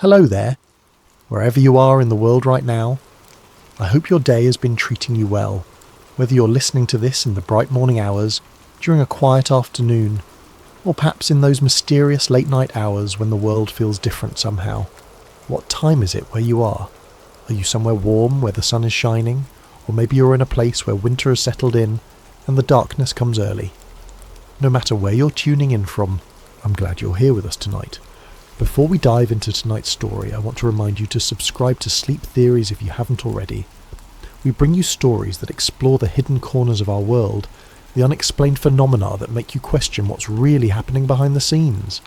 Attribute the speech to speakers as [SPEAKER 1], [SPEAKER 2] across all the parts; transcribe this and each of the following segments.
[SPEAKER 1] Hello there, wherever you are in the world right now. I hope your day has been treating you well, whether you're listening to this in the bright morning hours, during a quiet afternoon, or perhaps in those mysterious late night hours when the world feels different somehow. What time is it where you are? Are you somewhere warm where the sun is shining? Or maybe you're in a place where winter has settled in and the darkness comes early. No matter where you're tuning in from, I'm glad you're here with us tonight. Before we dive into tonight's story, I want to remind you to subscribe to Sleep Theories if you haven't already. We bring you stories that explore the hidden corners of our world, the unexplained phenomena that make you question what's really happening behind the scenes.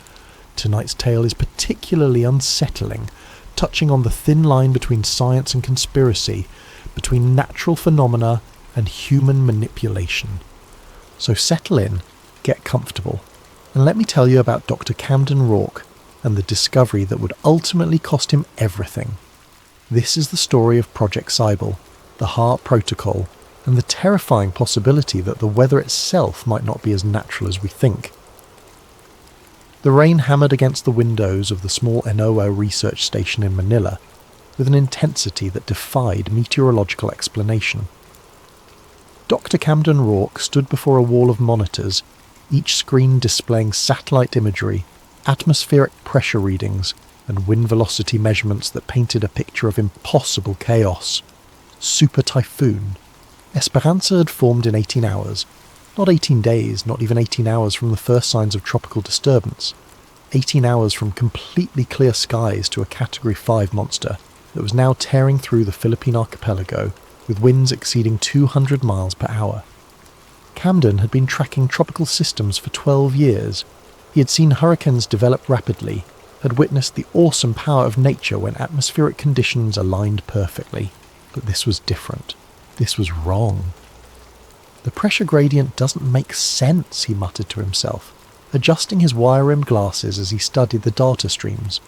[SPEAKER 1] Tonight's tale is particularly unsettling, touching on the thin line between science and conspiracy, between natural phenomena and human manipulation. So settle in, get comfortable, and let me tell you about Dr. Camden Rourke, and the discovery that would ultimately cost him everything. This is the story of Project Cybel, the HAARP protocol, and the terrifying possibility that the weather itself might not be as natural as we think. The rain hammered against the windows of the small NOAA research station in Manila with an intensity that defied meteorological explanation. Dr. Camden Rourke stood before a wall of monitors, each screen displaying satellite imagery, atmospheric pressure readings, and wind velocity measurements that painted a picture of impossible chaos. Super typhoon. Esperansa had formed in 18 hours. Not 18 days, not even 18 hours from the first signs of tropical disturbance. 18 hours from completely clear skies to a Category 5 monster that was now tearing through the Philippine archipelago with winds exceeding 200 miles per hour. Camden had been tracking tropical systems for 12 years. He had seen hurricanes develop rapidly, had witnessed the awesome power of nature when atmospheric conditions aligned perfectly. But this was different. This was wrong. The pressure gradient doesn't make sense, he muttered to himself, adjusting his wire-rimmed glasses as he studied the data streams.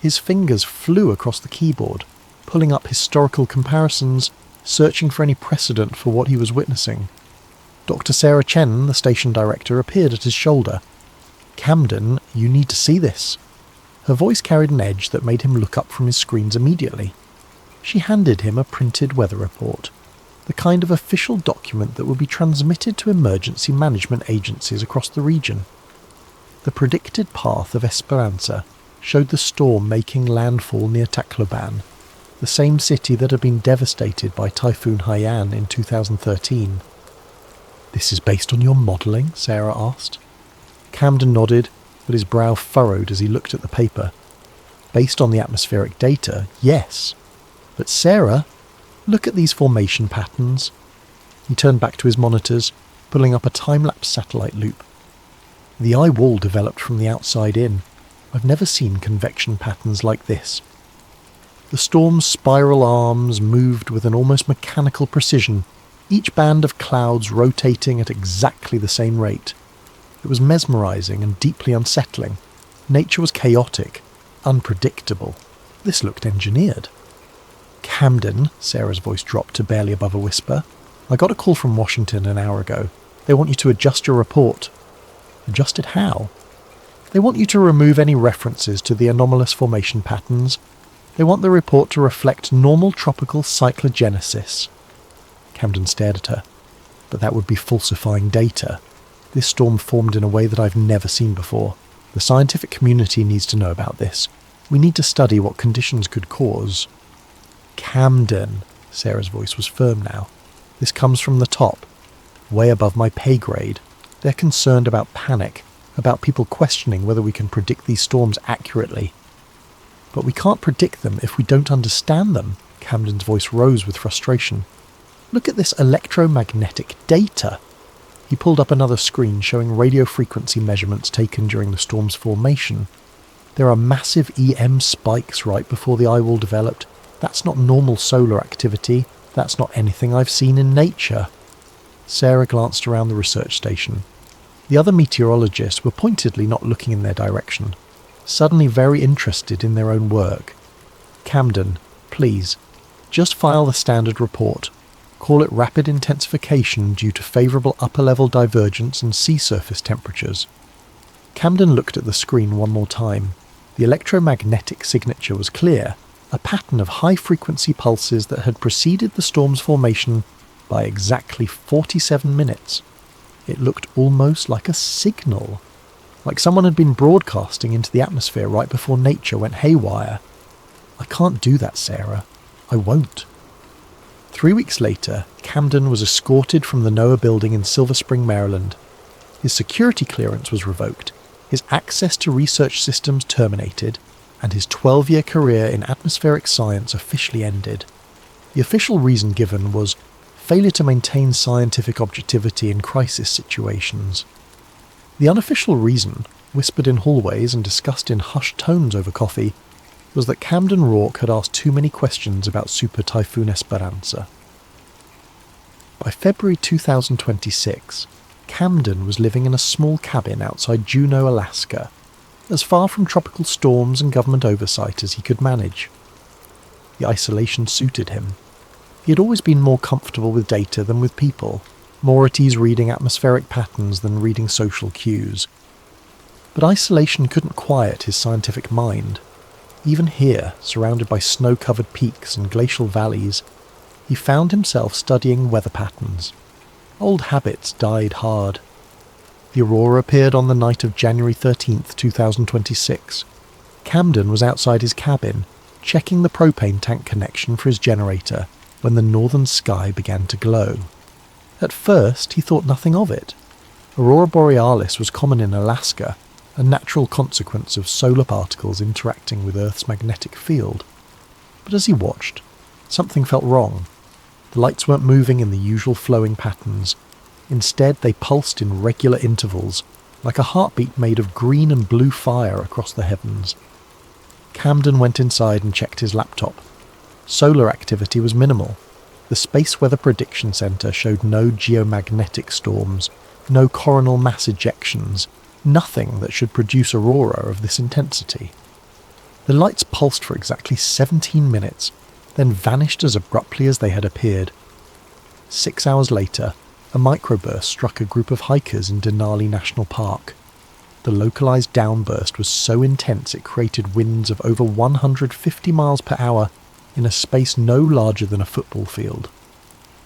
[SPEAKER 1] His fingers flew across the keyboard, pulling up historical comparisons, searching for any precedent for what he was witnessing. Dr. Sarah Chen, the station director, appeared at his shoulder. "Camden, you need to see this." Her voice carried an edge that made him look up from his screens immediately. She handed him a printed weather report, the kind of official document that would be transmitted to emergency management agencies across the region. The predicted path of Esparansa showed the storm making landfall near Tacloban, the same city that had been devastated by Typhoon Haiyan in 2013. "This is based on your modelling?" Sarah asked. Camden nodded, but his brow furrowed as he looked at the paper. Based on the atmospheric data, yes. But Sarah, look at these formation patterns. He turned back to his monitors, pulling up a time-lapse satellite loop. The eye wall developed from the outside in. I've never seen convection patterns like this. The storm's spiral arms moved with an almost mechanical precision, each band of clouds rotating at exactly the same rate. It was mesmerising and deeply unsettling. Nature was chaotic, unpredictable. This looked engineered. "Camden," Sarah's voice dropped to barely above a whisper, "I got a call from Washington an hour ago. They want you to adjust your report." "Adjust it how?" "They want you to remove any references to the anomalous formation patterns. They want the report to reflect normal tropical cyclogenesis." Camden stared at her. "But that would be falsifying data. This storm formed in a way that I've never seen before. The scientific community needs to know about this. We need to study what conditions could cause." "Camden," Sarah's voice was firm now. "This comes from the top, way above my pay grade. They're concerned about panic, about people questioning whether we can predict these storms accurately." "But we can't predict them if we don't understand them." Camden's voice rose with frustration. "Look at this electromagnetic data." He pulled up another screen showing radio frequency measurements taken during the storm's formation. "There are massive EM spikes right before the eye wall developed. That's not normal solar activity. That's not anything I've seen in nature." Sarah glanced around the research station. The other meteorologists were pointedly not looking in their direction, suddenly very interested in their own work. "Camden, please, just file the standard report. Call it rapid intensification due to favourable upper-level divergence and sea surface temperatures." Camden looked at the screen one more time. The electromagnetic signature was clear, a pattern of high-frequency pulses that had preceded the storm's formation by exactly 47 minutes. It looked almost like a signal, like someone had been broadcasting into the atmosphere right before nature went haywire. I can't do that, Sarah. I won't. 3 weeks later, Camden was escorted from the NOAA building in Silver Spring, Maryland. His security clearance was revoked, his access to research systems terminated, and his 12-year career in atmospheric science officially ended. The official reason given was failure to maintain scientific objectivity in crisis situations. The unofficial reason, whispered in hallways and discussed in hushed tones over coffee, was that Camden Rourke had asked too many questions about Super Typhoon Esparansa. By February 2026, Camden was living in a small cabin outside Juneau, Alaska, as far from tropical storms and government oversight as he could manage. The isolation suited him. He had always been more comfortable with data than with people, more at ease reading atmospheric patterns than reading social cues. But isolation couldn't quiet his scientific mind. Even here, surrounded by snow-covered peaks and glacial valleys, he found himself studying weather patterns. Old habits died hard. The aurora appeared on the night of January 13th, 2026. Camden was outside his cabin, checking the propane tank connection for his generator, when the northern sky began to glow. At first, he thought nothing of it. Aurora borealis was common in Alaska, a natural consequence of solar particles interacting with Earth's magnetic field. But as he watched, something felt wrong. The lights weren't moving in the usual flowing patterns. Instead, they pulsed in regular intervals, like a heartbeat made of green and blue fire across the heavens. Camden went inside and checked his laptop. Solar activity was minimal. The Space Weather Prediction Center showed no geomagnetic storms, no coronal mass ejections, nothing that should produce aurora of this intensity. The lights pulsed for exactly 17 minutes, then vanished as abruptly as they had appeared. 6 hours later, a microburst struck a group of hikers in Denali National Park. The localized downburst was so intense it created winds of over 150 miles per hour in a space no larger than a football field.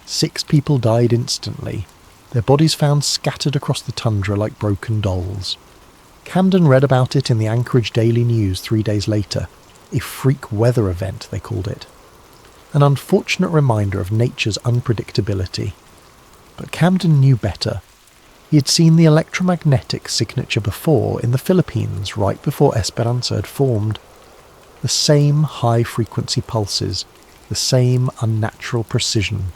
[SPEAKER 1] 6 people died instantly, their bodies found scattered across the tundra like broken dolls. Camden read about it in the Anchorage Daily News 3 days later. A freak weather event, they called it. An unfortunate reminder of nature's unpredictability. But Camden knew better. He had seen the electromagnetic signature before in the Philippines right before Esparansa had formed. The same high-frequency pulses, the same unnatural precision.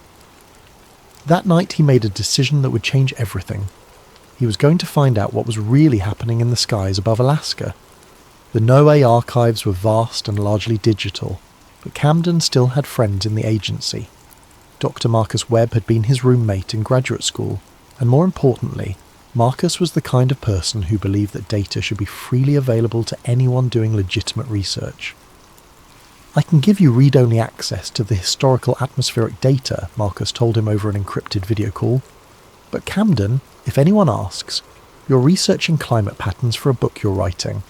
[SPEAKER 1] That night he made a decision that would change everything. He was going to find out what was really happening in the skies above Alaska. The NOAA archives were vast and largely digital, but Camden still had friends in the agency. Dr. Marcus Webb had been his roommate in graduate school, and more importantly, Marcus was the kind of person who believed that data should be freely available to anyone doing legitimate research. "I can give you read-only access to the historical atmospheric data," Marcus told him over an encrypted video call. "But Camden, if anyone asks, you're researching climate patterns for a book you're writing.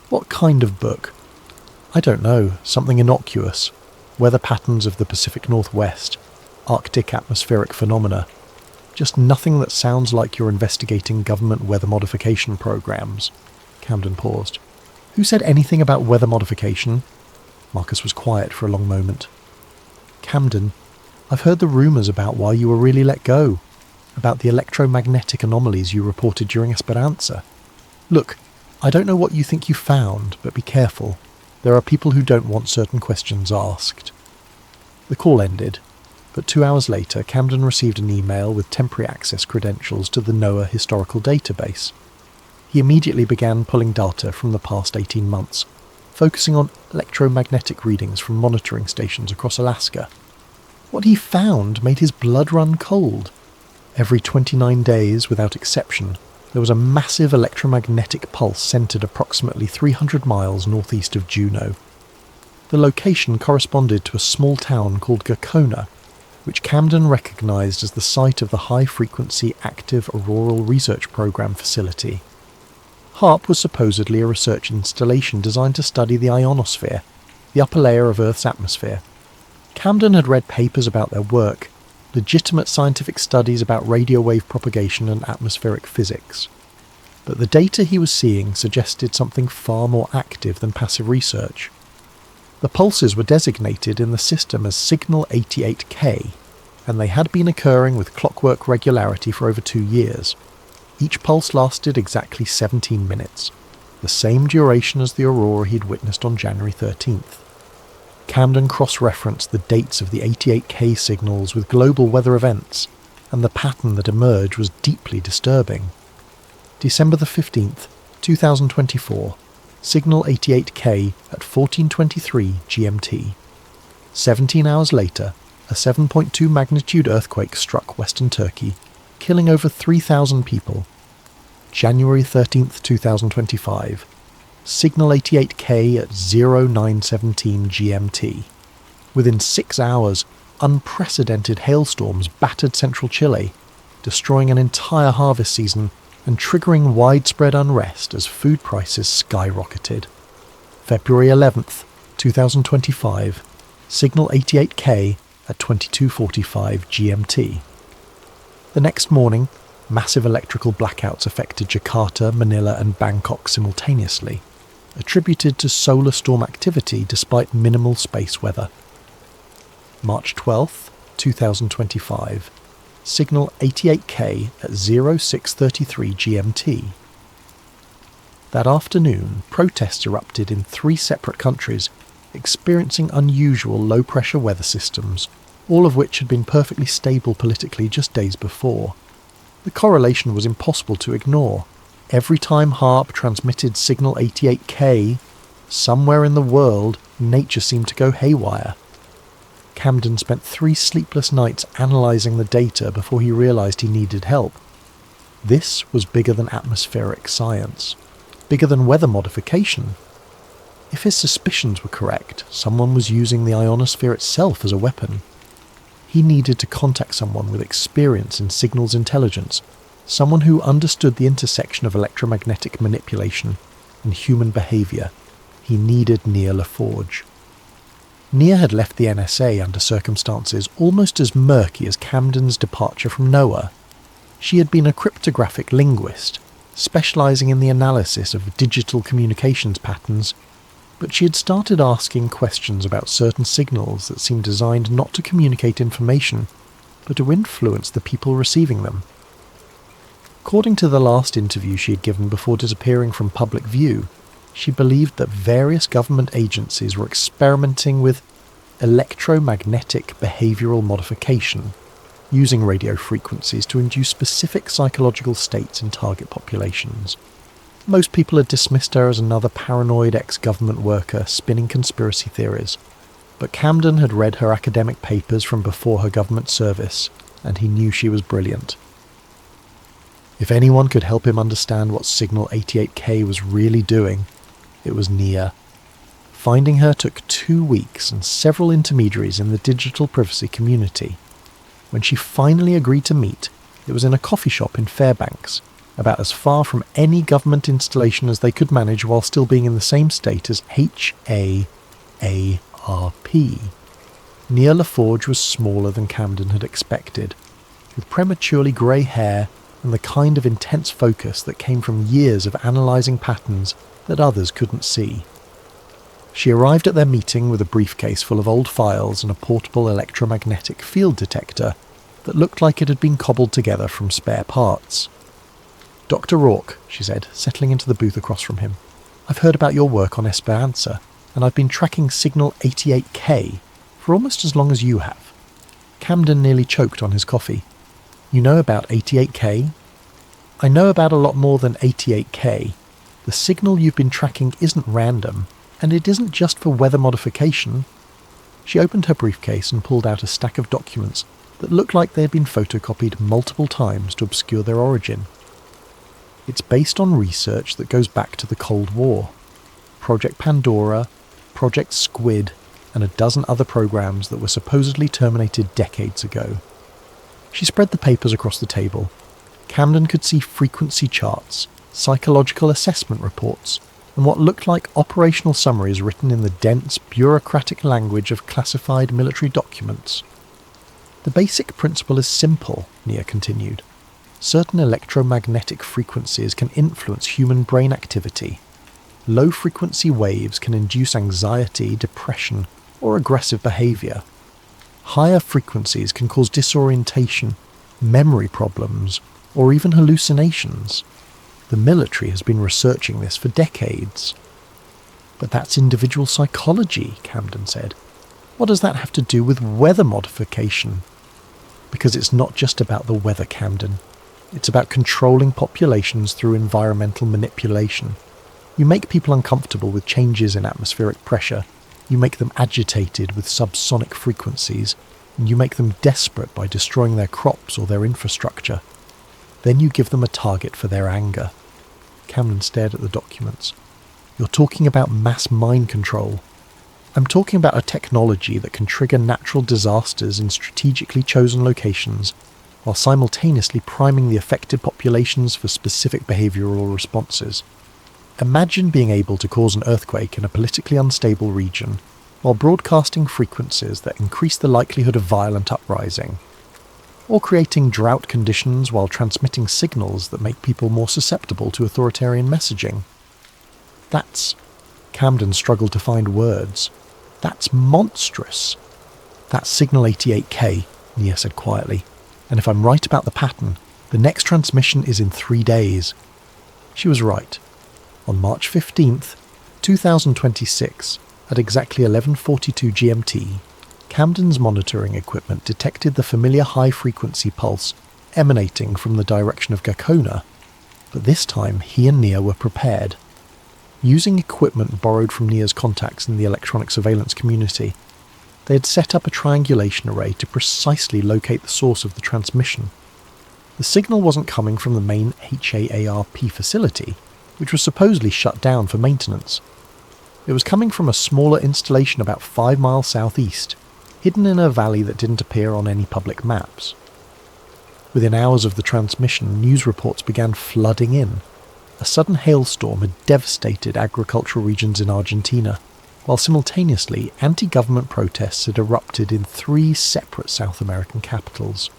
[SPEAKER 1] What kind of book?" "I don't know, something innocuous. Weather patterns of the Pacific Northwest, Arctic atmospheric phenomena. Just nothing that sounds like you're investigating government weather modification programs." Camden paused. "Who said anything about weather modification?" Marcus was quiet for a long moment. "Camden, I've heard the rumours about why you were really let go, about the electromagnetic anomalies you reported during Esparansa. Look, I don't know what you think you found, but be careful. There are people who don't want certain questions asked." The call ended, but 2 hours later Camden received an email with temporary access credentials to the NOAA historical database. He immediately began pulling data from the past 18 months, focusing on electromagnetic readings from monitoring stations across Alaska. What he found made his blood run cold. Every 29 days, without exception, there was a massive electromagnetic pulse centered approximately 300 miles northeast of Juneau. The location corresponded to a small town called Gakona, which Camden recognized as the site of the high-frequency active auroral research program facility. HAARP was supposedly a research installation designed to study the ionosphere, the upper layer of Earth's atmosphere. Camden had read papers about their work, legitimate scientific studies about radio wave propagation and atmospheric physics. But the data he was seeing suggested something far more active than passive research. The pulses were designated in the system as Signal 88K, and they had been occurring with clockwork regularity for over 2 years. Each pulse lasted exactly 17 minutes, the same duration as the aurora he'd witnessed on January 13th. Camden cross-referenced the dates of the 88K signals with global weather events, and the pattern that emerged was deeply disturbing. December the 15th, 2024, Signal 88K at 14:23 GMT. 17 hours later, a 7.2 magnitude earthquake struck western Turkey, killing over 3,000 people. January 13th, 2025, Signal 88K at 09:17 GMT. Within 6 hours, unprecedented hailstorms battered central Chile, destroying an entire harvest season and triggering widespread unrest as food prices skyrocketed. February 11th, 2025, Signal 88K at 22:45 GMT. The next morning, massive electrical blackouts affected Jakarta, Manila and Bangkok simultaneously, attributed to solar storm activity despite minimal space weather. March 12th, 2025, Signal 88K at 06:33 GMT. That afternoon, protests erupted in 3 separate countries, experiencing unusual low-pressure weather systems, all of which had been perfectly stable politically just days before. The correlation was impossible to ignore. Every time HAARP transmitted Signal 88K, somewhere in the world, nature seemed to go haywire. Camden spent 3 sleepless nights analysing the data before he realised he needed help. This was bigger than atmospheric science, bigger than weather modification. If his suspicions were correct, someone was using the ionosphere itself as a weapon. He needed to contact someone with experience in signals intelligence, someone who understood the intersection of electromagnetic manipulation and human behaviour. He needed Nia Leforge. Nia had left the NSA under circumstances almost as murky as Camden's departure from NOAA. She had been a cryptographic linguist, specialising in the analysis of digital communications patterns, but she had started asking questions about certain signals that seemed designed not to communicate information, but to influence the people receiving them. According to the last interview she had given before disappearing from public view, she believed that various government agencies were experimenting with electromagnetic behavioural modification, using radio frequencies to induce specific psychological states in target populations. Most people had dismissed her as another paranoid ex-government worker spinning conspiracy theories, but Camden had read her academic papers from before her government service, and he knew she was brilliant. If anyone could help him understand what Signal 88K was really doing, it was Nia. Finding her took 2 weeks and several intermediaries in the digital privacy community. When she finally agreed to meet, it was in a coffee shop in Fairbanks, about as far from any government installation as they could manage while still being in the same state as HAARP. Nia Leforge was smaller than Camden had expected, with prematurely grey hair and the kind of intense focus that came from years of analysing patterns that others couldn't see. She arrived at their meeting with a briefcase full of old files and a portable electromagnetic field detector that looked like it had been cobbled together from spare parts. "Dr. Rourke," she said, settling into the booth across from him, "I've heard about your work on Esparansa, and I've been tracking Signal 88K for almost as long as you have." Camden nearly choked on his coffee. "You know about 88K?" "I know about a lot more than 88K. The signal you've been tracking isn't random, and it isn't just for weather modification." She opened her briefcase and pulled out a stack of documents that looked like they had been photocopied multiple times to obscure their origin. "It's based on research that goes back to the Cold War. Project Pandora, Project Squid, and a dozen other programs that were supposedly terminated decades ago." She spread the papers across the table. Camden could see frequency charts, psychological assessment reports, and what looked like operational summaries written in the dense, bureaucratic language of classified military documents. The basic principle is simple, Nia continued. Certain electromagnetic frequencies can influence human brain activity. Low-frequency waves can induce anxiety, depression, or aggressive behaviour. Higher frequencies can cause disorientation, memory problems, or even hallucinations. The military has been researching this for decades. But that's individual psychology, Camden said. What does that have to do with weather modification? Because it's not just about the weather, Camden. It's about controlling populations through environmental manipulation. You make people uncomfortable with changes in atmospheric pressure. You make them agitated with subsonic frequencies. And you make them desperate by destroying their crops or their infrastructure. Then you give them a target for their anger. Camden stared at the documents. You're talking about mass mind control. I'm talking about a technology that can trigger natural disasters in strategically chosen locations, while simultaneously priming the affected populations for specific behavioural responses. Imagine being able to cause an earthquake in a politically unstable region, while broadcasting frequencies that increase the likelihood of violent uprising. Or creating drought conditions while transmitting signals that make people more susceptible to authoritarian messaging. Camden struggled to find words. That's monstrous. That's Signal 88K, Nia said quietly. And if I'm right about the pattern, the next transmission is in 3 days. She was right. On March 15th, 2026, at exactly 11:42 GMT, Camden's monitoring equipment detected the familiar high-frequency pulse emanating from the direction of Gakona, but this time he and Nia were prepared. Using equipment borrowed from Nia's contacts in the electronic surveillance community, they had set up a triangulation array to precisely locate the source of the transmission. The signal wasn't coming from the main HAARP facility, which was supposedly shut down for maintenance. It was coming from a smaller installation about 5 miles southeast, hidden in a valley that didn't appear on any public maps. Within hours of the transmission, news reports began flooding in. A sudden hailstorm had devastated agricultural regions in Argentina, while simultaneously anti-government protests had erupted in 3 separate South American capitals.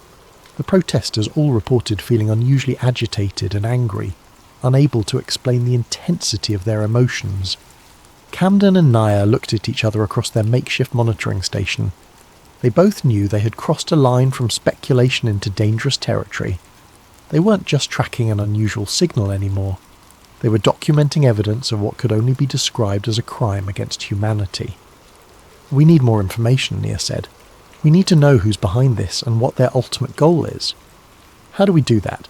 [SPEAKER 1] The protesters all reported feeling unusually agitated and angry, unable to explain the intensity of their emotions. Camden and Nia looked at each other across their makeshift monitoring station. They both knew they had crossed a line from speculation into dangerous territory. They weren't just tracking an unusual signal anymore. They were documenting evidence of what could only be described as a crime against humanity. We need more information, Nia said. We need to know who's behind this and what their ultimate goal is. How do we do that?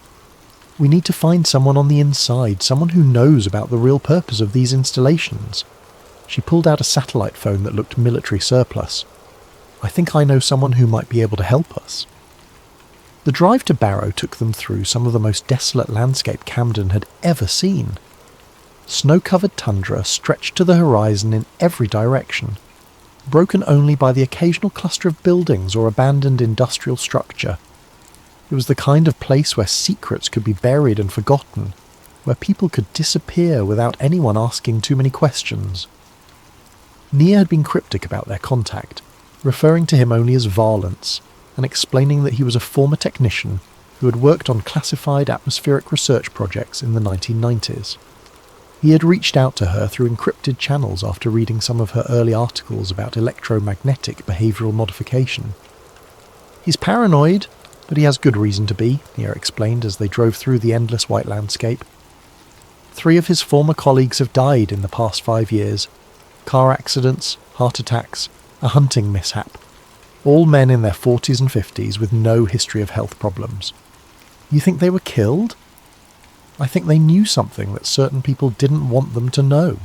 [SPEAKER 1] We need to find someone on the inside, someone who knows about the real purpose of these installations. She pulled out a satellite phone that looked military surplus. I think I know someone who might be able to help us. The drive to Barrow took them through some of the most desolate landscape Camden had ever seen. Snow-covered tundra stretched to the horizon in every direction, broken only by the occasional cluster of buildings or abandoned industrial structure. It was the kind of place where secrets could be buried and forgotten, where people could disappear without anyone asking too many questions. Nia had been cryptic about their contact, referring to him only as Valence, and explaining that he was a former technician who had worked on classified atmospheric research projects in the 1990s. He had reached out to her through encrypted channels after reading some of her early articles about electromagnetic behavioural modification. He's paranoid, but he has good reason to be, Nia explained as they drove through the endless white landscape. 3 of his former colleagues have died in the past 5 years. Car accidents, heart attacks, a hunting mishap. All men in their 40s and 50s with no history of health problems. You think they were killed? I think they knew something that certain people didn't want them to know.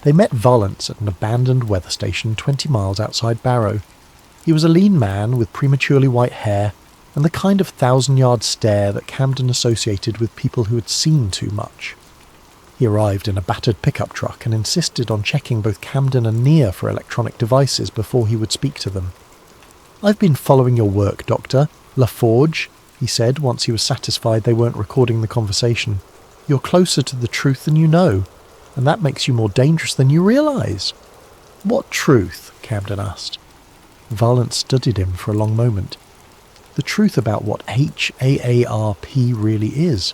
[SPEAKER 1] They met Valence at an abandoned weather station 20 miles outside Barrow. He was a lean man with prematurely white hair and the kind of 1,000-yard stare that Camden associated with people who had seen too much. He arrived in a battered pickup truck and insisted on checking both Camden and Nia for electronic devices before he would speak to them. "I've been following your work, Dr. Leforge," he said once he was satisfied they weren't recording the conversation. You're closer to the truth than you know, and that makes you more dangerous than you realise." "What truth?" Camden asked. Valance studied him for a long moment. The truth about what HAARP really is,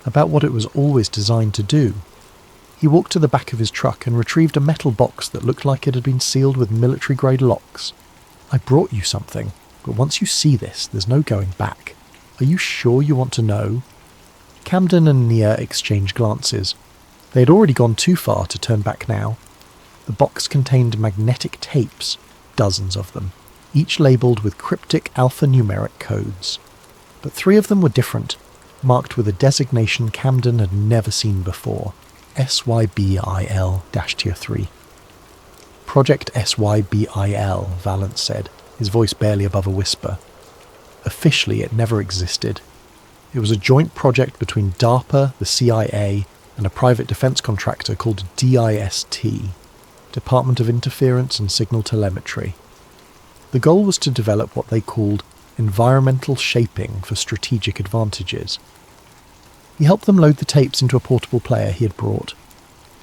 [SPEAKER 1] about what it was always designed to do. He walked to the back of his truck and retrieved a metal box that looked like it had been sealed with military-grade locks. "I brought you something, but once you see this, there's no going back. Are you sure you want to know?" Camden and Nia exchanged glances. They had already gone too far to turn back now. The box contained magnetic tapes, dozens of them, each labelled with cryptic alphanumeric codes. But 3 of them were different, marked with a designation Camden had never seen before. SYBIL-Tier 3. "Project SYBIL, Valance said, his voice barely above a whisper. Officially, it never existed. It was a joint project between DARPA, the CIA, and a private defense contractor called DIST, Department of Interference and Signal Telemetry. The goal was to develop what they called environmental shaping for strategic advantages. He helped them load the tapes into a portable player he had brought.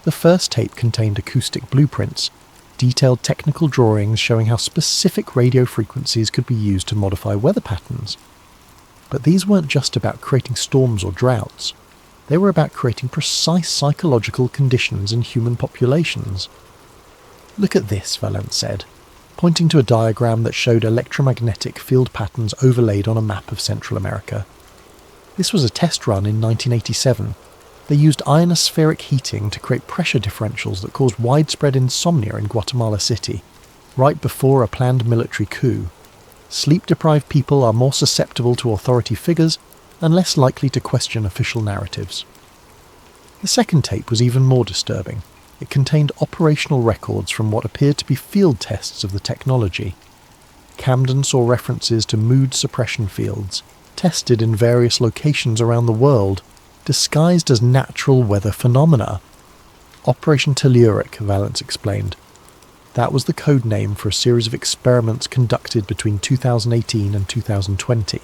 [SPEAKER 1] The first tape contained acoustic blueprints, detailed technical drawings showing how specific radio frequencies could be used to modify weather patterns. But these weren't just about creating storms or droughts. They were about creating precise psychological conditions in human populations. "Look at this," Valance said, pointing to a diagram that showed electromagnetic field patterns overlaid on a map of Central America. This was a test run in 1987. They used ionospheric heating to create pressure differentials that caused widespread insomnia in Guatemala City, right before a planned military coup. Sleep-deprived people are more susceptible to authority figures and less likely to question official narratives. The second tape was even more disturbing. It contained operational records from what appeared to be field tests of the technology. Camden saw references to mood suppression fields, tested in various locations around the world, disguised as natural weather phenomena. Operation Telluric, Valance explained. That was the code name for a series of experiments conducted between 2018 and 2020.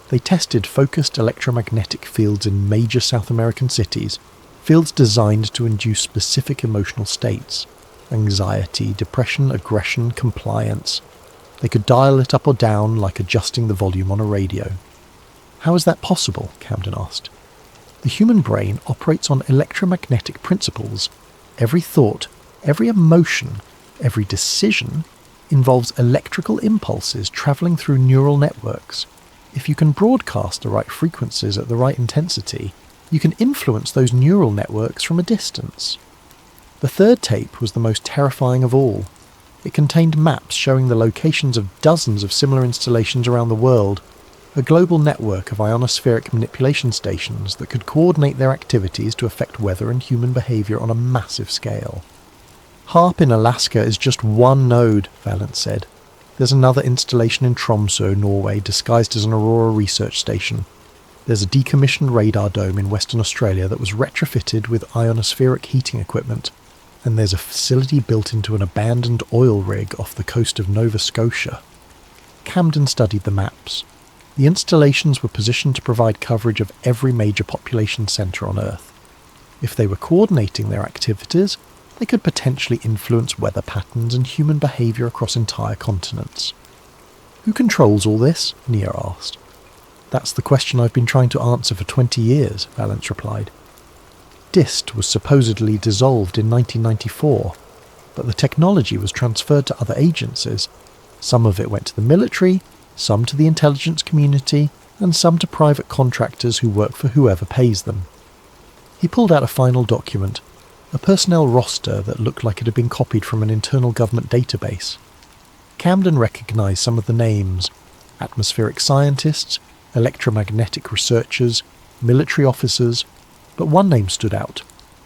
[SPEAKER 1] They tested focused electromagnetic fields in major South American cities, fields designed to induce specific emotional states: anxiety, depression, aggression, compliance. They could dial it up or down like adjusting the volume on a radio. "How is that possible?" Camden asked. "The human brain operates on electromagnetic principles. Every thought, every emotion, every decision involves electrical impulses travelling through neural networks. If you can broadcast the right frequencies at the right intensity, you can influence those neural networks from a distance." The third tape was the most terrifying of all. It contained maps showing the locations of dozens of similar installations around the world, a global network of ionospheric manipulation stations that could coordinate their activities to affect weather and human behaviour on a massive scale. HAARP in Alaska is just one node, Valance said. There's another installation in Tromsø, Norway, disguised as an aurora research station. There's a decommissioned radar dome in Western Australia that was retrofitted with ionospheric heating equipment. And there's a facility built into an abandoned oil rig off the coast of Nova Scotia. Camden studied the maps. The installations were positioned to provide coverage of every major population centre on Earth. If they were coordinating their activities, they could potentially influence weather patterns and human behaviour across entire continents. "Who controls all this?" Nia asked. "That's the question I've been trying to answer for 20 years, Valance replied. DIST was supposedly dissolved in 1994, but the technology was transferred to other agencies. Some of it went to the military, some to the intelligence community, and some to private contractors who work for whoever pays them." He pulled out a final document, a personnel roster that looked like it had been copied from an internal government database. Camden recognised some of the names: atmospheric scientists, electromagnetic researchers, military officers, but one name stood out: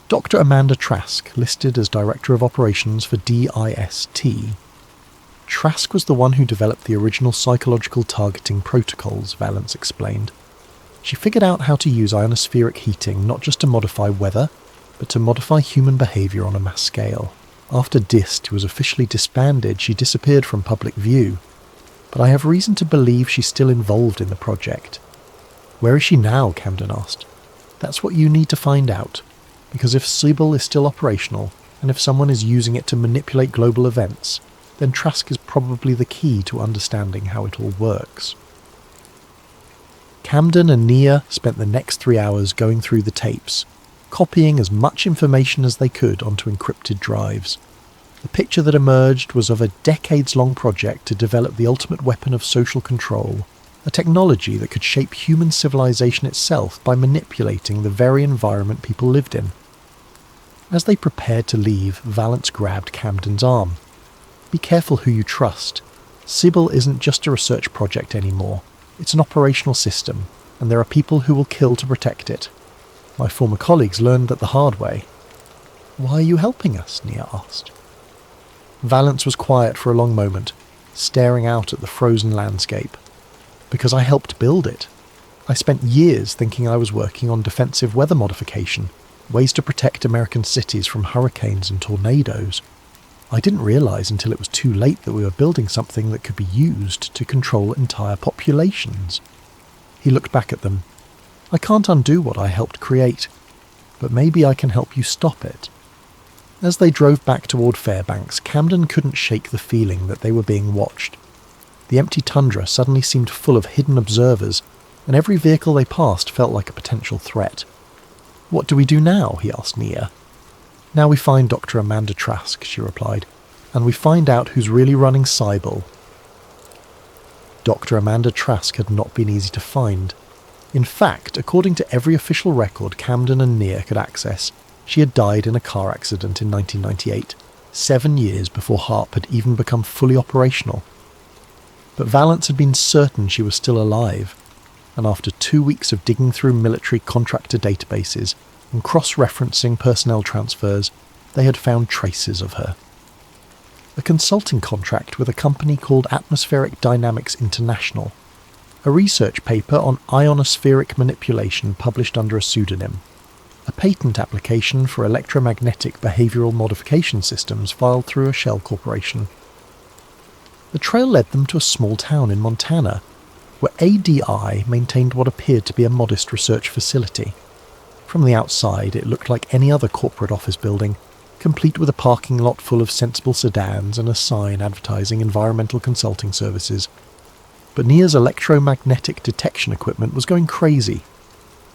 [SPEAKER 1] Dr. Amanda Trask, listed as Director of Operations for DIST. Trask was the one who developed the original psychological targeting protocols, Valance explained. She figured out how to use ionospheric heating not just to modify weather, but to modify human behaviour on a mass scale. After DIST was officially disbanded, she disappeared from public view, but I have reason to believe she's still involved in the project. "Where is she now?" Camden asked. That's what you need to find out, because if Cybel is still operational, and if someone is using it to manipulate global events, then Trask is probably the key to understanding how it all works. Camden and Nia spent the next 3 hours going through the tapes, copying as much information as they could onto encrypted drives. The picture that emerged was of a decades-long project to develop the ultimate weapon of social control, a technology that could shape human civilization itself by manipulating the very environment people lived in. As they prepared to leave, Valance grabbed Camden's arm. Be careful who you trust. Cybel isn't just a research project anymore. It's an operational system, and there are people who will kill to protect it. My former colleagues learned that the hard way. Why are you helping us? Nia asked. Valance was quiet for a long moment, staring out at the frozen landscape. Because I helped build it. I spent years thinking I was working on defensive weather modification, ways to protect American cities from hurricanes and tornadoes. I didn't realise until it was too late that we were building something that could be used to control entire populations. He looked back at them. I can't undo what I helped create, but maybe I can help you stop it. As they drove back toward Fairbanks, Camden couldn't shake the feeling that they were being watched. The empty tundra suddenly seemed full of hidden observers, and every vehicle they passed felt like a potential threat. What do we do now? He asked Nia. Now we find Dr. Amanda Trask, she replied, and we find out who's really running Cybel. Dr. Amanda Trask had not been easy to find. In fact, according to every official record Camden and Nia could access, she had died in a car accident in 1998, 7 years before HAARP had even become fully operational. But Valance had been certain she was still alive, and after 2 weeks of digging through military contractor databases and cross-referencing personnel transfers, they had found traces of her. A consulting contract with a company called Atmospheric Dynamics International, a research paper on ionospheric manipulation published under a pseudonym, a patent application for electromagnetic behavioural modification systems filed through a shell corporation. The trail led them to a small town in Montana, where ADI maintained what appeared to be a modest research facility. From the outside, it looked like any other corporate office building, complete with a parking lot full of sensible sedans and a sign advertising environmental consulting services. But Nia's electromagnetic detection equipment was going crazy.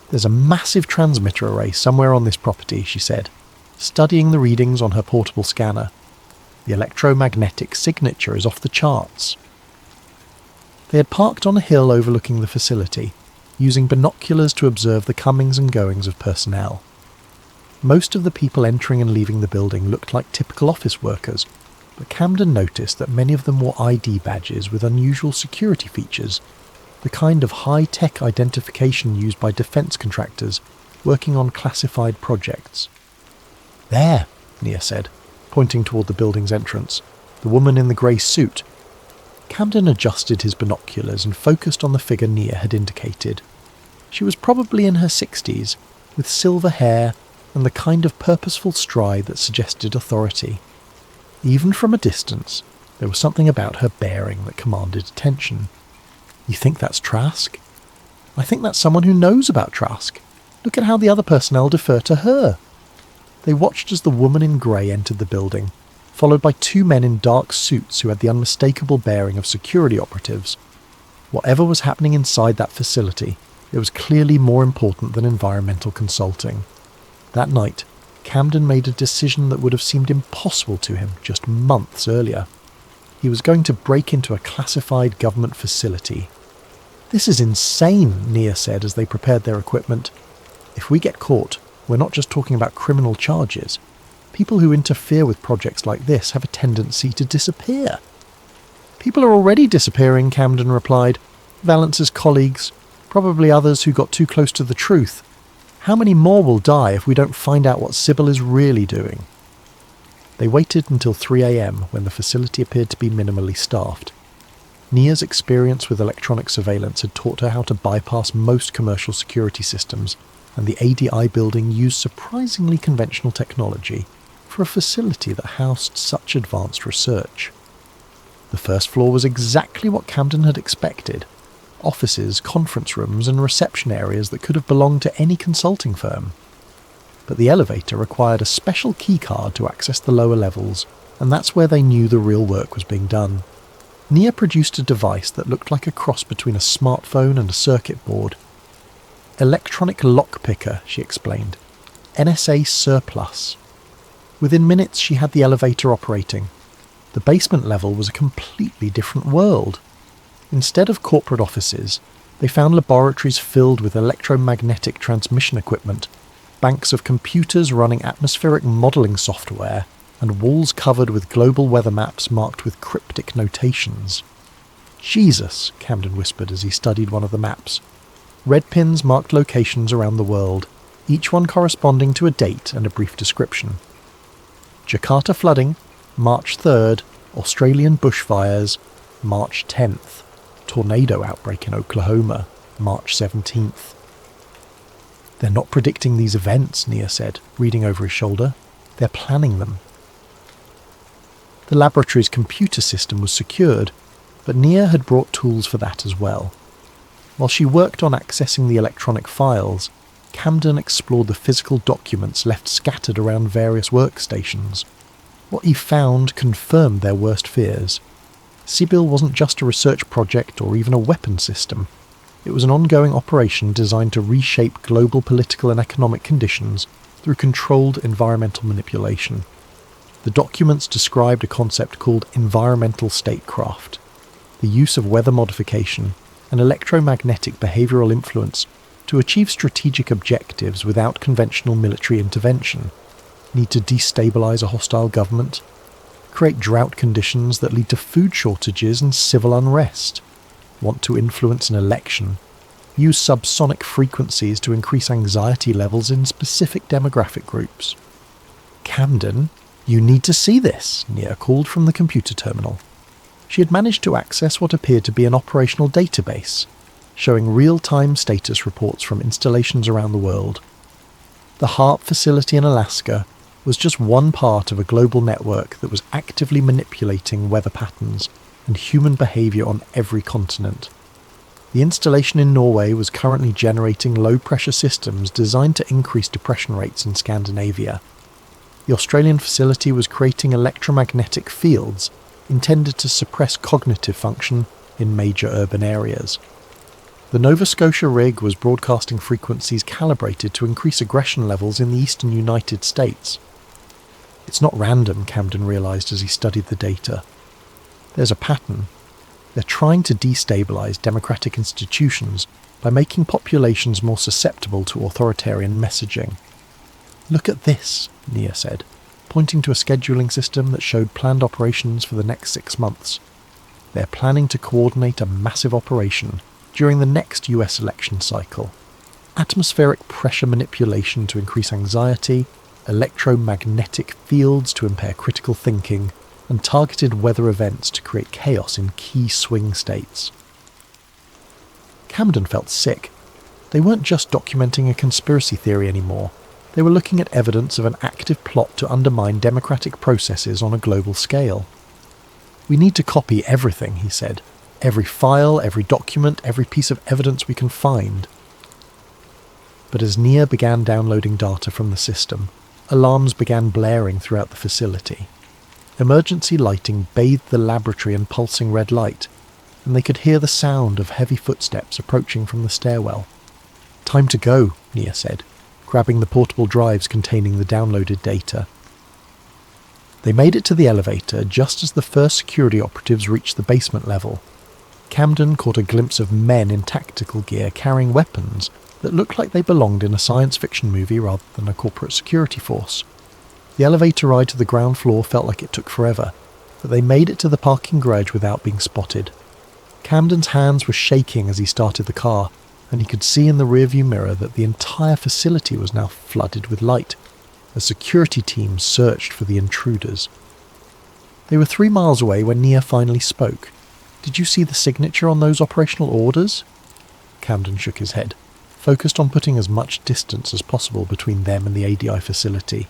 [SPEAKER 1] There's a massive transmitter array somewhere on this property, she said, studying the readings on her portable scanner. The electromagnetic signature is off the charts. They had parked on a hill overlooking the facility, using binoculars to observe the comings and goings of personnel. Most of the people entering and leaving the building looked like typical office workers, but Camden noticed that many of them wore ID badges with unusual security features, the kind of high-tech identification used by defence contractors working on classified projects. There, Nia said, pointing toward the building's entrance, the woman in the grey suit. Camden adjusted his binoculars and focused on the figure Nia had indicated. She was probably in her 60s, with silver hair and the kind of purposeful stride that suggested authority. Even from a distance, there was something about her bearing that commanded attention. You think that's Trask? I think that's someone who knows about Trask. Look at how the other personnel defer to her. They watched as the woman in grey entered the building, followed by 2 men in dark suits who had the unmistakable bearing of security operatives. Whatever was happening inside that facility, it was clearly more important than environmental consulting. That night, Camden made a decision that would have seemed impossible to him just months earlier. He was going to break into a classified government facility. This is insane, Nia said as they prepared their equipment. If we get caught, we're not just talking about criminal charges. People who interfere with projects like this have a tendency to disappear. People are already disappearing, Camden replied. Valance's colleagues, probably others who got too close to the truth. How many more will die if we don't find out what Cybel is really doing? They waited until 3 a.m. when the facility appeared to be minimally staffed. Nia's experience with electronic surveillance had taught her how to bypass most commercial security systems, and the ADI building used surprisingly conventional technology for a facility that housed such advanced research. The first floor was exactly what Camden had expected. offices, conference rooms and reception areas that could have belonged to any consulting firm. But the elevator required a special keycard to access the lower levels, and that's where they knew the real work was being done. Nia produced a device that looked like a cross between a smartphone and a circuit board. Electronic lock picker, she explained. NSA surplus. Within minutes she had the elevator operating. The basement level was a completely different world. Instead of corporate offices, they found laboratories filled with electromagnetic transmission equipment, banks of computers running atmospheric modelling software, and walls covered with global weather maps marked with cryptic notations. "Jesus," Camden whispered as he studied one of the maps. Red pins marked locations around the world, each one corresponding to a date and a brief description. Jakarta flooding, March 3rd, Australian bushfires, March 10th, tornado outbreak in Oklahoma, March 17th. "They're not predicting these events," Nia said, reading over his shoulder. "They're planning them." The laboratory's computer system was secured, but Nia had brought tools for that as well. While she worked on accessing the electronic files, Camden explored the physical documents left scattered around various workstations. What he found confirmed their worst fears. Cybel wasn't just a research project or even a weapon system. It was an ongoing operation designed to reshape global political and economic conditions through controlled environmental manipulation. The documents described a concept called environmental statecraft, the use of weather modification and electromagnetic behavioural influence to achieve strategic objectives without conventional military intervention. Need to destabilise a hostile government, create drought conditions that lead to food shortages and civil unrest, want to influence an election, use subsonic frequencies to increase anxiety levels in specific demographic groups. "Camden, you need to see this," Nia called from the computer terminal. She had managed to access what appeared to be an operational database, showing real-time status reports from installations around the world. The HAARP facility in Alaska was just one part of a global network that was actively manipulating weather patterns and human behaviour on every continent. The installation in Norway was currently generating low-pressure systems designed to increase depression rates in Scandinavia. The Australian facility was creating electromagnetic fields intended to suppress cognitive function in major urban areas. The Nova Scotia rig was broadcasting frequencies calibrated to increase aggression levels in the eastern United States. It's not random, Camden realised as he studied the data. There's a pattern. They're trying to destabilise democratic institutions by making populations more susceptible to authoritarian messaging. "Look at this," Nia said, pointing to a scheduling system that showed planned operations for the next 6 months. They're planning to coordinate a massive operation during the next US election cycle. Atmospheric pressure manipulation to increase anxiety, electromagnetic fields to impair critical thinking, and targeted weather events to create chaos in key swing states. Camden felt sick. They weren't just documenting a conspiracy theory anymore. They were looking at evidence of an active plot to undermine democratic processes on a global scale. "We need to copy everything," he said. "Every file, every document, every piece of evidence we can find." But as Nia began downloading data from the system, alarms began blaring throughout the facility. Emergency lighting bathed the laboratory in pulsing red light, and they could hear the sound of heavy footsteps approaching from the stairwell. "Time to go," Nia said, grabbing the portable drives containing the downloaded data. They made it to the elevator just as the first security operatives reached the basement level. Camden caught a glimpse of men in tactical gear carrying weapons that looked like they belonged in a science fiction movie rather than a corporate security force. The elevator ride to the ground floor felt like it took forever, but they made it to the parking garage without being spotted. Camden's hands were shaking as he started the car, and he could see in the rearview mirror that the entire facility was now flooded with light, as security teams searched for the intruders. They were 3 miles away when Nia finally spoke. "Did you see the signature on those operational orders?" Camden shook his head, focused on putting as much distance as possible between them and the ADI facility.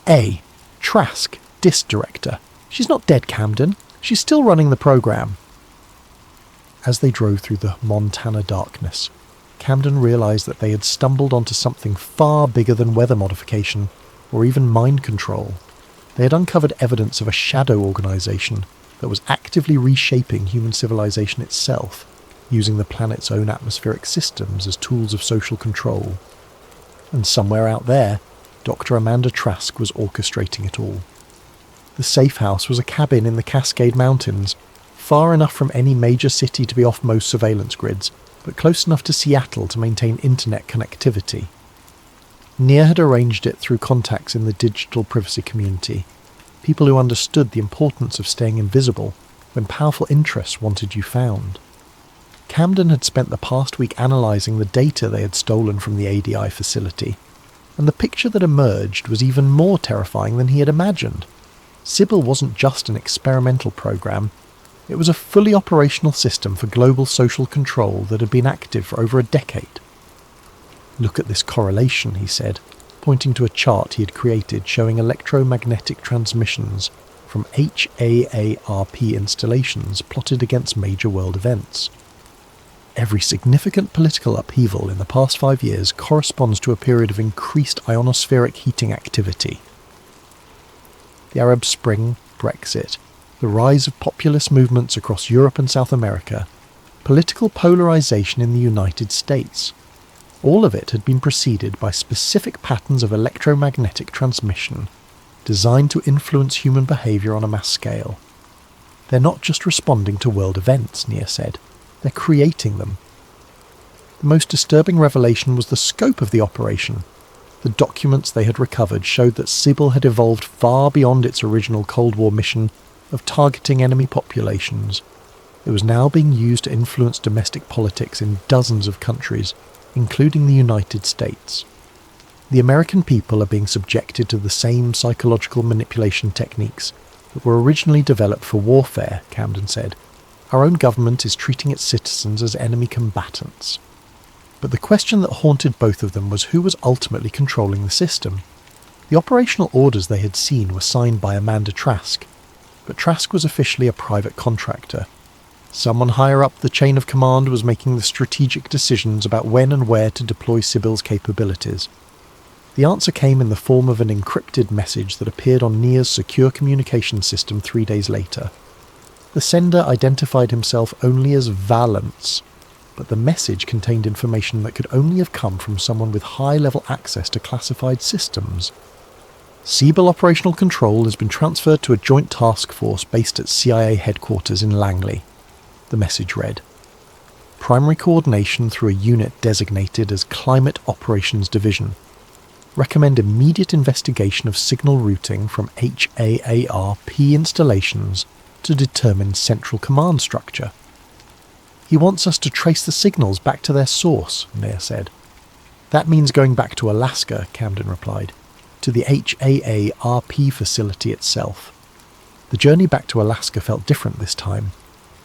[SPEAKER 1] "A. Trask, DISC director. She's not dead, Camden. She's still running the program." As they drove through the Montana darkness, Camden realised that they had stumbled onto something far bigger than weather modification or even mind control. They had uncovered evidence of a shadow organisation that was actively reshaping human civilization itself, using the planet's own atmospheric systems as tools of social control. And somewhere out there, Dr. Amanda Trask was orchestrating it all. The safe house was a cabin in the Cascade Mountains, far enough from any major city to be off most surveillance grids, but close enough to Seattle to maintain internet connectivity. Nia had arranged it through contacts in the digital privacy community, people who understood the importance of staying invisible when powerful interests wanted you found. Camden had spent the past week analysing the data they had stolen from the ADI facility, and the picture that emerged was even more terrifying than he had imagined. Cybel wasn't just an experimental program, it was a fully operational system for global social control that had been active for over a decade. "Look at this correlation," he said, pointing to a chart he had created showing electromagnetic transmissions from HAARP installations plotted against major world events. Every significant political upheaval in the past 5 years corresponds to a period of increased ionospheric heating activity. The Arab Spring, Brexit, the rise of populist movements across Europe and South America, political polarization in the United States. All of it had been preceded by specific patterns of electromagnetic transmission designed to influence human behaviour on a mass scale. "They're not just responding to world events," Nia said. "They're creating them." The most disturbing revelation was the scope of the operation. The documents they had recovered showed that Cybel had evolved far beyond its original Cold War mission of targeting enemy populations. It was now being used to influence domestic politics in dozens of countries, including the United States. The American people are being subjected to the same psychological manipulation techniques that were originally developed for warfare, Camden said. Our own government is treating its citizens as enemy combatants. But the question that haunted both of them was who was ultimately controlling the system. The operational orders they had seen were signed by Amanda Trask, but Trask was officially a private contractor. Someone higher up the chain of command was making the strategic decisions about when and where to deploy Cybel's capabilities. The answer came in the form of an encrypted message that appeared on Nia's secure communication system 3 days later. The sender identified himself only as Valance, but the message contained information that could only have come from someone with high-level access to classified systems. Cybel operational control has been transferred to a joint task force based at CIA headquarters in Langley, the message read. Primary coordination through a unit designated as Climate Operations Division. Recommend immediate investigation of signal routing from HAARP installations to determine central command structure. He wants us to trace the signals back to their source, Nia said. That means going back to Alaska, Camden replied, to the HAARP facility itself. The journey back to Alaska felt different this time.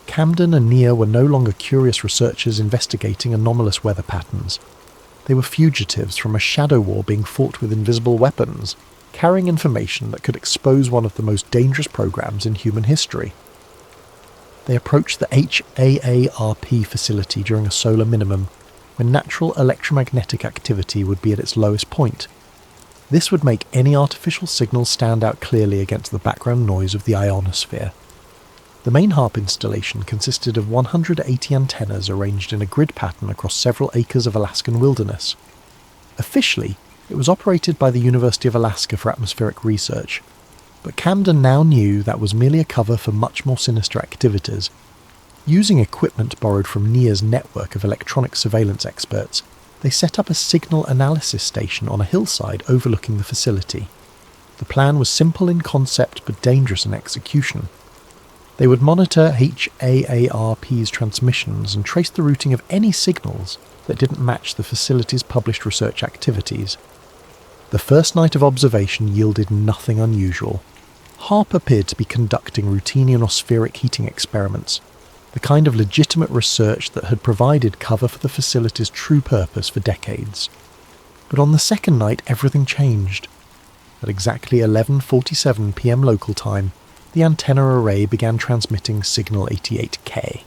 [SPEAKER 1] Camden and Nia were no longer curious researchers investigating anomalous weather patterns. They were fugitives from a shadow war being fought with invisible weapons, carrying information that could expose one of the most dangerous programs in human history. They approached the HAARP facility during a solar minimum, when natural electromagnetic activity would be at its lowest point. This would make any artificial signal stand out clearly against the background noise of the ionosphere. The main HAARP installation consisted of 180 antennas arranged in a grid pattern across several acres of Alaskan wilderness. Officially, it was operated by the University of Alaska for atmospheric research, but Camden now knew that was merely a cover for much more sinister activities. Using equipment borrowed from Nia's network of electronic surveillance experts, they set up a signal analysis station on a hillside overlooking the facility. The plan was simple in concept but dangerous in execution. They would monitor HAARP's transmissions and trace the routing of any signals that didn't match the facility's published research activities. The first night of observation yielded nothing unusual. HAARP appeared to be conducting routine ionospheric heating experiments, the kind of legitimate research that had provided cover for the facility's true purpose for decades. But on the second night, everything changed. At exactly 11:47 p.m. local time, the antenna array began transmitting signal 88K.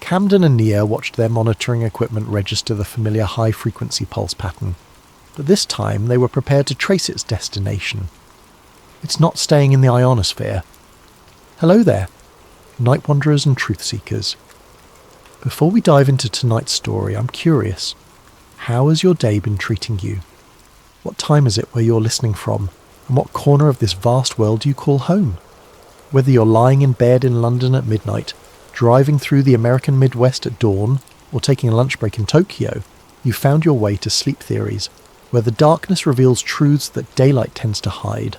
[SPEAKER 1] Camden and Nia watched their monitoring equipment register the familiar high-frequency pulse pattern, but this time they were prepared to trace its destination. It's not staying in the ionosphere. Hello there, night wanderers and truth seekers. Before we dive into tonight's story, I'm curious. How has your day been treating you? What time is it where you're listening from, and what corner of this vast world do you call home? Whether you're lying in bed in London at midnight, driving through the American Midwest at dawn, or taking a lunch break in Tokyo, you found your way to Sleep Theories, where the darkness reveals truths that daylight tends to hide.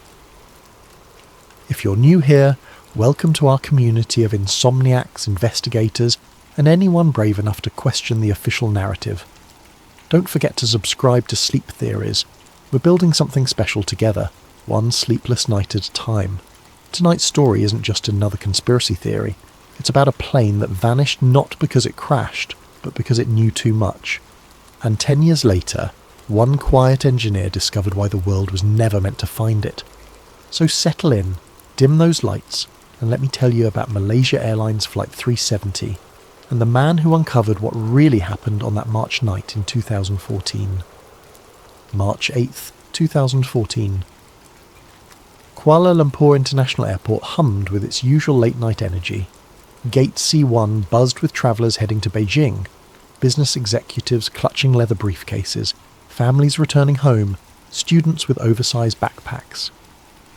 [SPEAKER 1] If you're new here, welcome to our community of insomniacs, investigators, and anyone brave enough to question the official narrative. Don't forget to subscribe to Sleep Theories. We're building something special together, one sleepless night at a time. Tonight's story isn't just another conspiracy theory. It's about a plane that vanished not because it crashed, but because it knew too much. And 10 years later, one quiet engineer discovered why the world was never meant to find it. So settle in, dim those lights, and let me tell you about Malaysia Airlines Flight 370, and the man who uncovered what really happened on that March night in 2014. March 8th, 2014. Kuala Lumpur International Airport hummed with its usual late-night energy. Gate C1 buzzed with travellers heading to Beijing, business executives clutching leather briefcases, families returning home, students with oversized backpacks.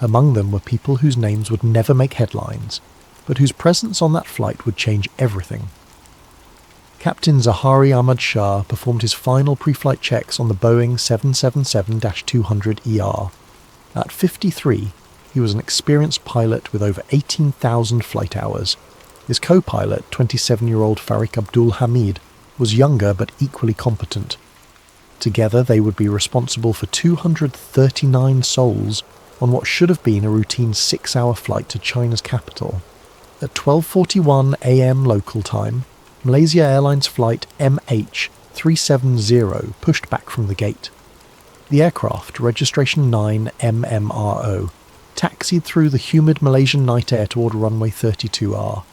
[SPEAKER 1] Among them were people whose names would never make headlines, but whose presence on that flight would change everything. Captain Zahari Ahmad Shah performed his final pre-flight checks on the Boeing 777-200ER. At 53, he was an experienced pilot with over 18,000 flight hours. His co-pilot, 27-year-old Farik Abdul Hamid, was younger but equally competent. Together they would be responsible for 239 souls on what should have been a routine 6-hour flight to China's capital. At 12:41 a.m. local time, Malaysia Airlines flight MH370 pushed back from the gate. The aircraft, registration 9 MMRO, taxied through the humid Malaysian night air toward runway 32R.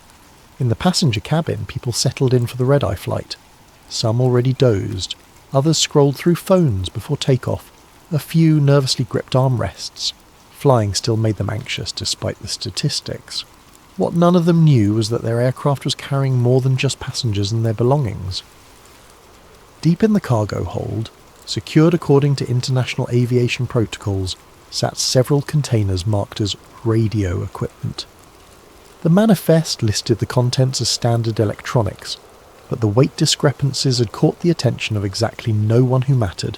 [SPEAKER 1] In the passenger cabin, people settled in for the red-eye flight. Some already dozed, others scrolled through phones before takeoff, a few nervously gripped armrests. Flying still made them anxious despite the statistics. What none of them knew was that their aircraft was carrying more than just passengers and their belongings. Deep in the cargo hold, secured according to international aviation protocols, sat several containers marked as radio equipment. The manifest listed the contents as standard electronics, but the weight discrepancies had caught the attention of exactly no one who mattered.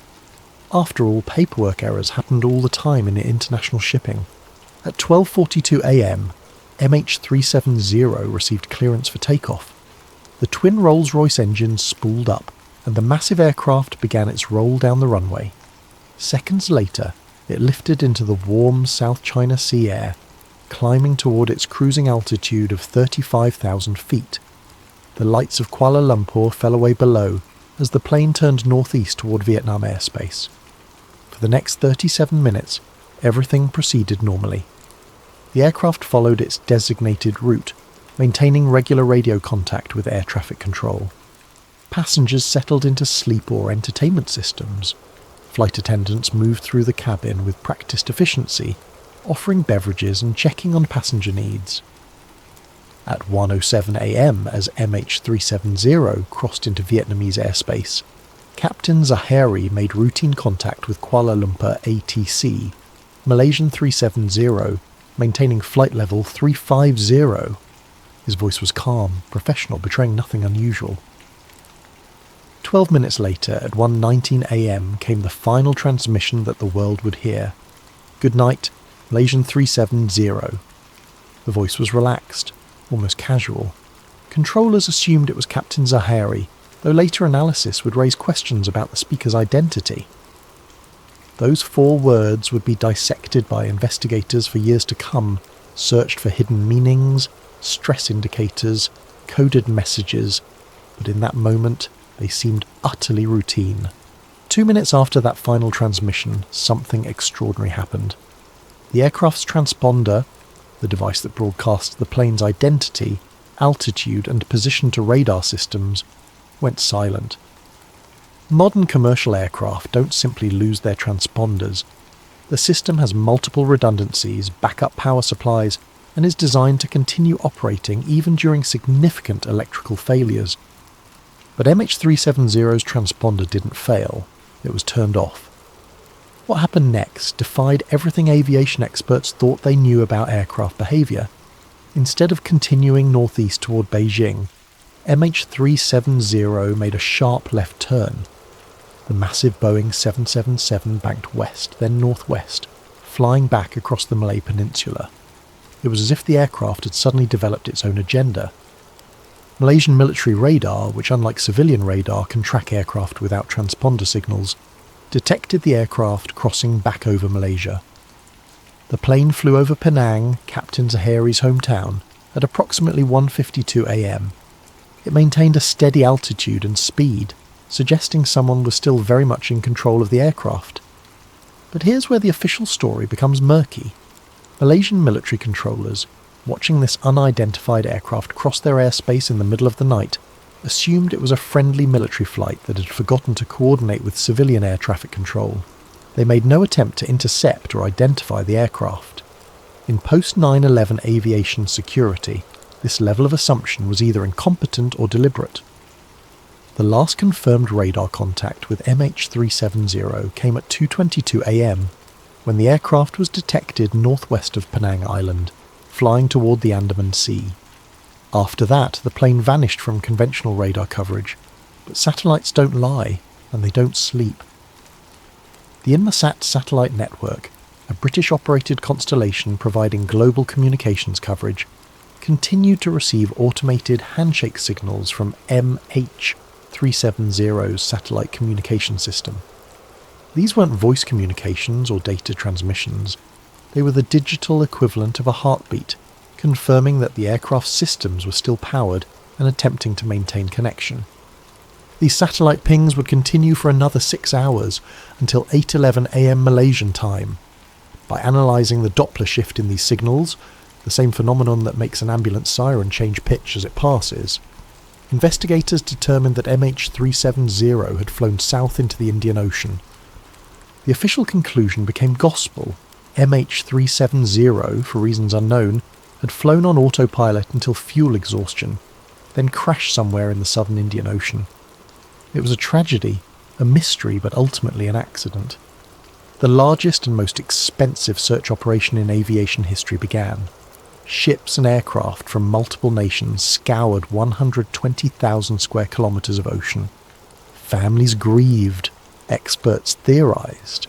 [SPEAKER 1] After all, paperwork errors happened all the time in international shipping. At 12:42 a.m, MH370 received clearance for takeoff. The twin Rolls-Royce engines spooled up, and the massive aircraft began its roll down the runway. Seconds later, it lifted into the warm South China Sea air, climbing toward its cruising altitude of 35,000 feet. The lights of Kuala Lumpur fell away below as the plane turned northeast toward Vietnam airspace. For the next 37 minutes, everything proceeded normally. The aircraft followed its designated route, maintaining regular radio contact with air traffic control. Passengers settled into sleep or entertainment systems. Flight attendants moved through the cabin with practiced efficiency, offering beverages and checking on passenger needs. At 1:07 a.m, as MH370 crossed into Vietnamese airspace, Captain Zahari made routine contact with Kuala Lumpur ATC, Malaysian 370, maintaining flight level 350. His voice was calm, professional, betraying nothing unusual. 12 minutes later, at 1:19 a.m, came the final transmission that the world would hear. "Good night, Malaysian 370. The voice was relaxed, almost casual. Controllers assumed it was Captain Zahari, though later analysis would raise questions about the speaker's identity. Those 4 words would be dissected by investigators for years to come, searched for hidden meanings, stress indicators, coded messages, but in that moment they seemed utterly routine. 2 minutes after that final transmission, something extraordinary happened. The aircraft's transponder, the device that broadcasts the plane's identity, altitude and position to radar systems went silent. Modern commercial aircraft don't simply lose their transponders. The system has multiple redundancies, backup power supplies, and is designed to continue operating even during significant electrical failures. But MH370's transponder didn't fail, it was turned off. What happened next defied everything aviation experts thought they knew about aircraft behaviour. Instead of continuing northeast toward Beijing, MH370 made a sharp left turn. The massive Boeing 777 banked west, then northwest, flying back across the Malay Peninsula. It was as if the aircraft had suddenly developed its own agenda. Malaysian military radar, which unlike civilian radar can track aircraft without transponder signals, detected the aircraft crossing back over Malaysia. The plane flew over Penang, Captain Zahari's hometown, at approximately 1:52 a.m. It maintained a steady altitude and speed, suggesting someone was still very much in control of the aircraft. But here's where the official story becomes murky. Malaysian military controllers, watching this unidentified aircraft cross their airspace in the middle of the night, assumed it was a friendly military flight that had forgotten to coordinate with civilian air traffic control. They made no attempt to intercept or identify the aircraft. In post-9/11 aviation security, this level of assumption was either incompetent or deliberate. The last confirmed radar contact with MH370 came at 2:22 a.m, when the aircraft was detected northwest of Penang Island, flying toward the Andaman Sea. After that, the plane vanished from conventional radar coverage, but satellites don't lie, and they don't sleep. The Inmarsat satellite network, a British-operated constellation providing global communications coverage, continued to receive automated handshake signals from MH370's satellite communication system. These weren't voice communications or data transmissions. They were the digital equivalent of a heartbeat, confirming that the aircraft's systems were still powered and attempting to maintain connection. These satellite pings would continue for another 6 hours, until 8:11 a.m. Malaysian time. By analysing the Doppler shift in these signals, the same phenomenon that makes an ambulance siren change pitch as it passes, investigators determined that MH370 had flown south into the Indian Ocean. The official conclusion became gospel. MH370, for reasons unknown, had flown on autopilot until fuel exhaustion, then crashed somewhere in the southern Indian Ocean. It was a tragedy, a mystery, but ultimately an accident. The largest and most expensive search operation in aviation history began. Ships and aircraft from multiple nations scoured 120,000 square kilometres of ocean. Families grieved, experts theorised,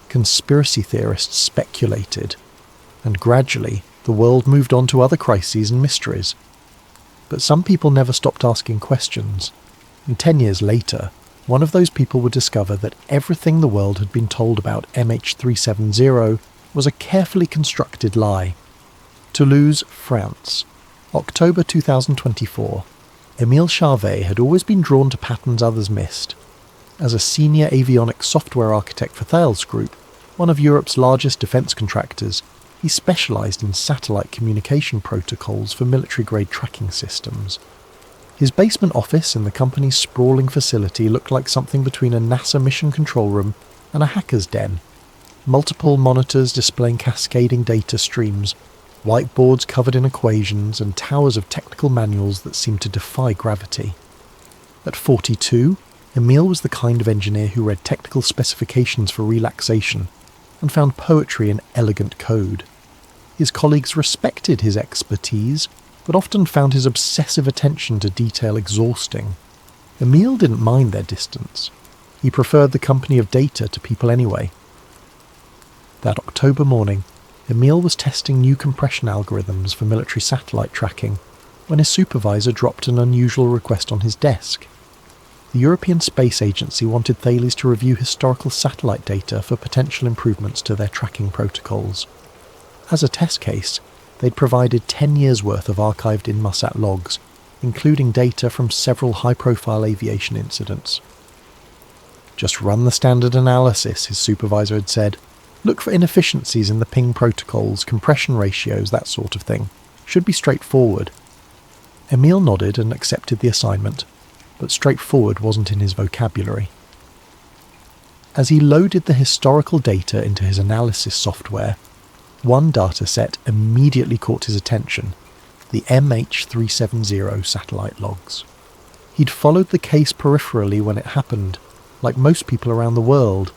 [SPEAKER 1] conspiracy theorists speculated, and gradually the world moved on to other crises and mysteries. But some people never stopped asking questions, and 10 years later, one of those people would discover that everything the world had been told about MH370 was a carefully constructed lie. Toulouse, France, October 2024. Émile Charvet had always been drawn to patterns others missed. As a senior avionics software architect for Thales Group, one of Europe's largest defence contractors, he specialised in satellite communication protocols for military-grade tracking systems. His basement office in the company's sprawling facility looked like something between a NASA mission control room and a hacker's den. Multiple monitors displaying cascading data streams, whiteboards covered in equations, and towers of technical manuals that seemed to defy gravity. At 42, Émile was the kind of engineer who read technical specifications for relaxation and found poetry in elegant code. His colleagues respected his expertise, but often found his obsessive attention to detail exhausting. Émile didn't mind their distance. He preferred the company of data to people anyway. That October morning, Émile was testing new compression algorithms for military satellite tracking when his supervisor dropped an unusual request on his desk. The European Space Agency wanted Thales to review historical satellite data for potential improvements to their tracking protocols. As a test case, they'd provided 10 years' worth of archived Inmarsat logs, including data from several high-profile aviation incidents. "Just run the standard analysis," his supervisor had said. "Look for inefficiencies in the ping protocols, compression ratios, that sort of thing. Should be straightforward." Emil nodded and accepted the assignment, but straightforward wasn't in his vocabulary. As he loaded the historical data into his analysis software, one dataset immediately caught his attention: the MH370 satellite logs. He'd followed the case peripherally when it happened, like most people around the world.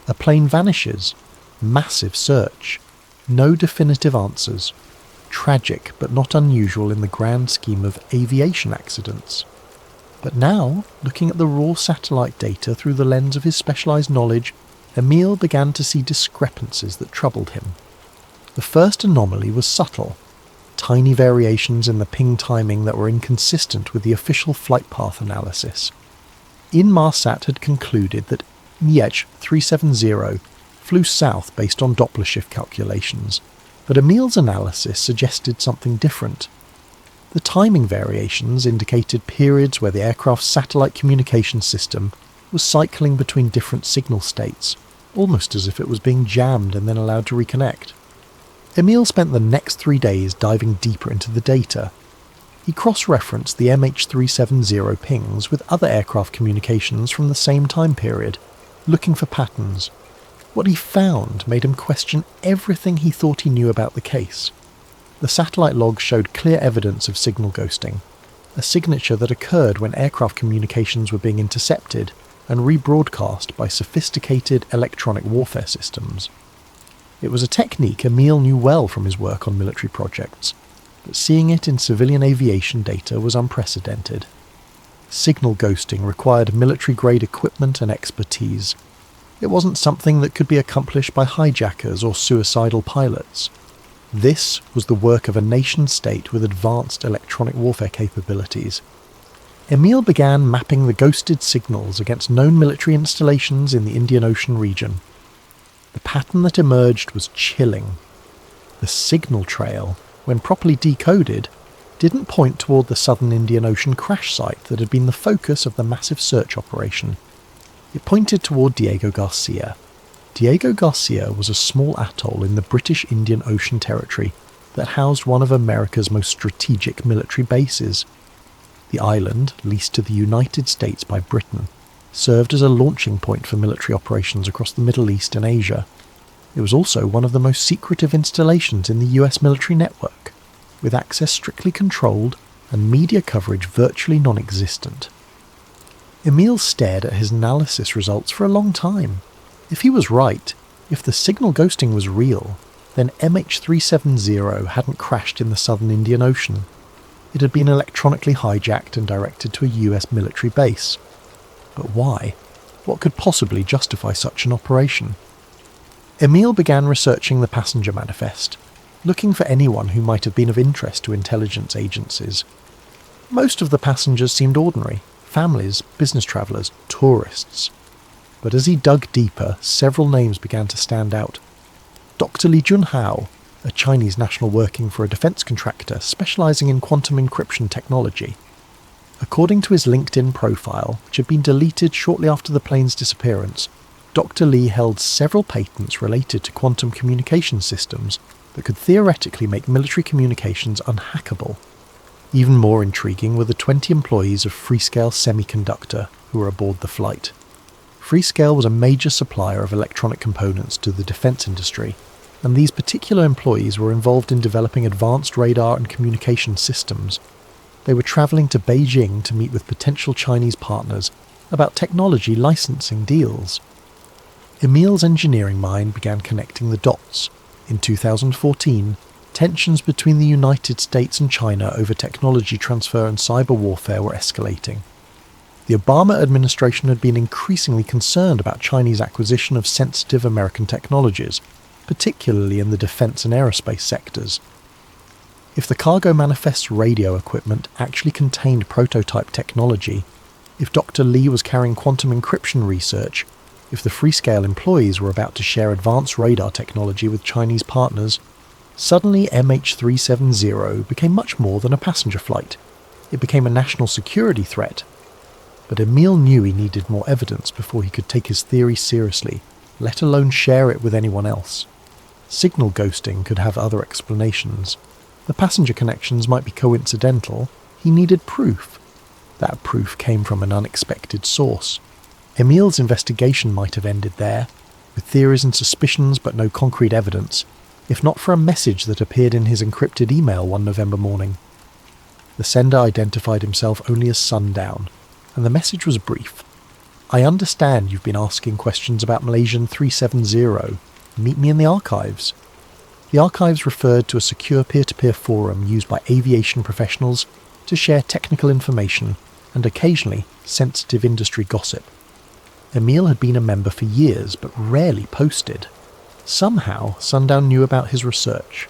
[SPEAKER 1] A plane vanishes, massive search, no definitive answers. Tragic but not unusual in the grand scheme of aviation accidents. But now, looking at the raw satellite data through the lens of his specialised knowledge, Emil began to see discrepancies that troubled him. The first anomaly was subtle, tiny variations in the ping timing that were inconsistent with the official flight path analysis. Inmarsat had concluded that MH370 flew south based on Doppler shift calculations, but Emil's analysis suggested something different. The timing variations indicated periods where the aircraft's satellite communication system was cycling between different signal states, almost as if it was being jammed and then allowed to reconnect. Emil spent the next 3 days diving deeper into the data. He cross-referenced the MH370 pings with other aircraft communications from the same time period, looking for patterns. What he found made him question everything he thought he knew about the case. The satellite logs showed clear evidence of signal ghosting, a signature that occurred when aircraft communications were being intercepted and rebroadcast by sophisticated electronic warfare systems. It was a technique Emil knew well from his work on military projects, but seeing it in civilian aviation data was unprecedented. Signal ghosting required military-grade equipment and expertise. It wasn't something that could be accomplished by hijackers or suicidal pilots. This was the work of a nation-state with advanced electronic warfare capabilities. Emil began mapping the ghosted signals against known military installations in the Indian Ocean region. The pattern that emerged was chilling. The signal trail, when properly decoded, didn't point toward the southern Indian Ocean crash site that had been the focus of the massive search operation. It pointed toward Diego Garcia. Diego Garcia was a small atoll in the British Indian Ocean Territory that housed one of America's most strategic military bases. The island, leased to the United States by Britain, served as a launching point for military operations across the Middle East and Asia. It was also one of the most secretive installations in the US military network, with access strictly controlled and media coverage virtually non-existent. Emil stared at his analysis results for a long time. If he was right, if the signal ghosting was real, then MH370 hadn't crashed in the southern Indian Ocean. It had been electronically hijacked and directed to a US military base. But why? What could possibly justify such an operation? Emil began researching the passenger manifest, looking for anyone who might have been of interest to intelligence agencies. Most of the passengers seemed ordinary: families, business travellers, tourists. But as he dug deeper, several names began to stand out. Dr. Li Junhao, a Chinese national working for a defence contractor specialising in quantum encryption technology. According to his LinkedIn profile, which had been deleted shortly after the plane's disappearance, Dr. Li held several patents related to quantum communication systems that could theoretically make military communications unhackable. Even more intriguing were the 20 employees of Freescale Semiconductor who were aboard the flight. Freescale was a major supplier of electronic components to the defence industry, and these particular employees were involved in developing advanced radar and communication systems. They were travelling to Beijing to meet with potential Chinese partners about technology licensing deals. Emil's engineering mind began connecting the dots. In 2014, tensions between the United States and China over technology transfer and cyber warfare were escalating. The Obama administration had been increasingly concerned about Chinese acquisition of sensitive American technologies, particularly in the defence and aerospace sectors. If the cargo manifest's radio equipment actually contained prototype technology, if Dr. Li was carrying quantum encryption research, if the Freescale employees were about to share advanced radar technology with Chinese partners, suddenly MH370 became much more than a passenger flight. It became a national security threat. But Emil knew he needed more evidence before he could take his theory seriously, let alone share it with anyone else. Signal ghosting could have other explanations. The passenger connections might be coincidental, He needed proof. That proof came from an unexpected source. Emil's investigation might have ended there, with theories and suspicions but no concrete evidence, if not for a message that appeared in his encrypted email one November morning. The sender identified himself only as Sundown, and the message was brief. "I understand you've been asking questions about Malaysian 370. Meet me in the archives." The archives referred to a secure peer-to-peer forum used by aviation professionals to share technical information and occasionally sensitive industry gossip. Emil had been a member for years, but rarely posted. Somehow, Sundown knew about his research.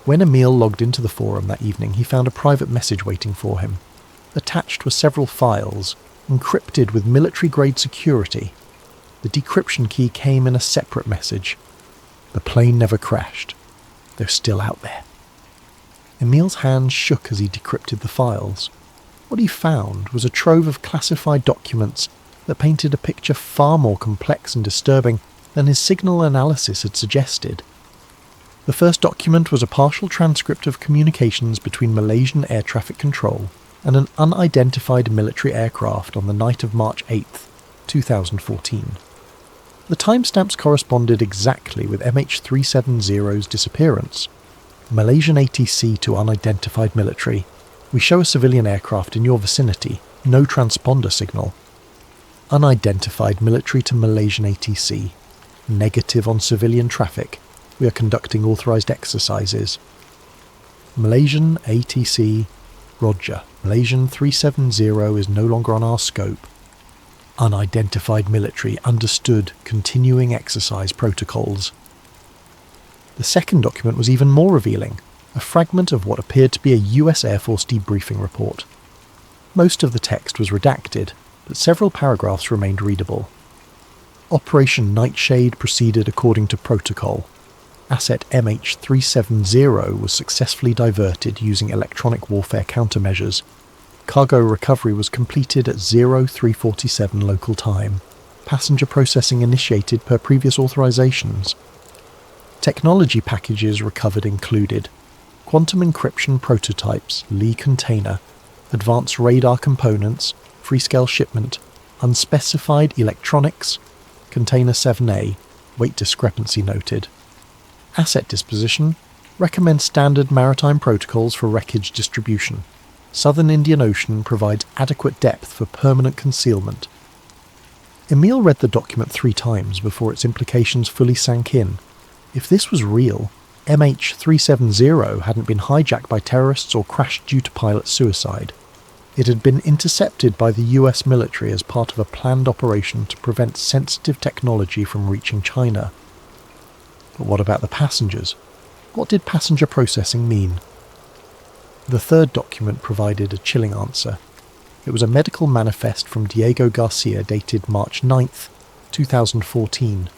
[SPEAKER 1] When Emil logged into the forum that evening, he found a private message waiting for him. Attached were several files, encrypted with military-grade security. The decryption key came in a separate message. The plane never crashed. They're still out there. Emil's hands shook as he decrypted the files. What he found was a trove of classified documents that painted a picture far more complex and disturbing than his signal analysis had suggested. The first document was a partial transcript of communications between Malaysian Air Traffic Control and an unidentified military aircraft on the night of March 8th, 2014. The timestamps corresponded exactly with MH370's disappearance. Malaysian ATC to unidentified military. We show a civilian aircraft in your vicinity. No transponder signal. Unidentified military to Malaysian ATC. Negative on civilian traffic. We are conducting authorised exercises. Malaysian ATC. Roger. Malaysian 370 is no longer on our scope. Unidentified military. Understood. Continuing exercise protocols. The second document was even more revealing. A fragment of what appeared to be a US Air Force debriefing report. Most of the text was redacted, but several paragraphs remained readable. Operation Nightshade proceeded according to protocol. Asset MH370 was successfully diverted using electronic warfare countermeasures. Cargo recovery was completed at 0347 local time. Passenger processing initiated per previous authorizations. Technology packages recovered included quantum encryption prototypes, Lee container, advanced radar components, Freescale shipment, unspecified electronics, container 7A, weight discrepancy noted. Asset disposition, recommend standard maritime protocols for wreckage distribution. Southern Indian Ocean provides adequate depth for permanent concealment. Emil read the document 3 times before its implications fully sank in. If this was real, MH370 hadn't been hijacked by terrorists or crashed due to pilot suicide. It had been intercepted by the US military as part of a planned operation to prevent sensitive technology from reaching China. But what about the passengers? What did passenger processing mean? The third document provided a chilling answer. It was a medical manifest from Diego Garcia dated March 9th, 2014,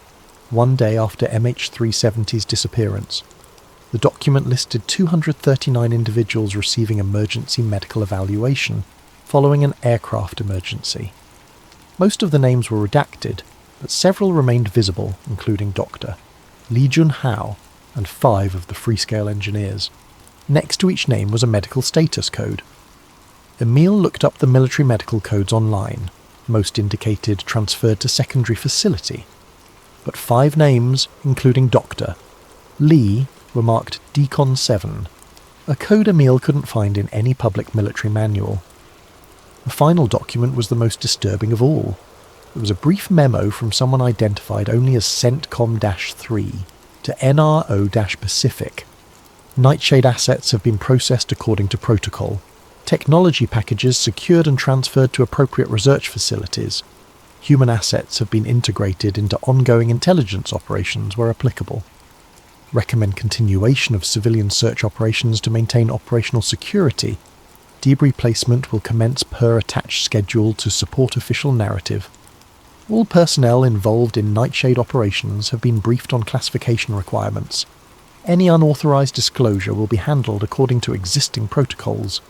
[SPEAKER 1] one day after MH370's disappearance. The document listed 239 individuals receiving emergency medical evaluation following an aircraft emergency. Most of the names were redacted, but several remained visible, including Dr. Lee Jun-hao and 5 of the Freescale engineers. Next to each name was a medical status code. Emil looked up the military medical codes online. Most indicated transferred to secondary facility. But 5 names, including Dr. Lee, were marked Decon 7, a code Emil couldn't find in any public military manual. The final document was the most disturbing of all. It was a brief memo from someone identified only as CENTCOM-3 to NRO-Pacific. Nightshade assets have been processed according to protocol. Technology packages secured and transferred to appropriate research facilities. Human assets have been integrated into ongoing intelligence operations where applicable. Recommend continuation of civilian search operations to maintain operational security. Debris placement will commence per attached schedule to support official narrative. All personnel involved in Nightshade operations have been briefed on classification requirements. Any unauthorized disclosure will be handled according to existing protocols.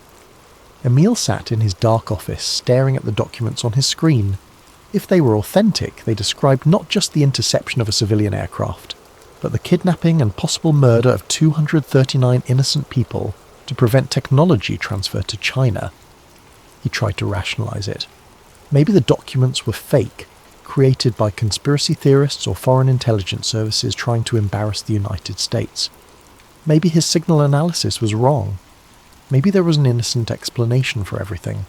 [SPEAKER 1] Emil sat in his dark office staring at the documents on his screen. If they were authentic, they described not just the interception of a civilian aircraft, but the kidnapping and possible murder of 239 innocent people to prevent technology transfer to China. He tried to rationalise it. Maybe the documents were fake, created by conspiracy theorists or foreign intelligence services trying to embarrass the United States. Maybe his signal analysis was wrong. Maybe there was an innocent explanation for everything.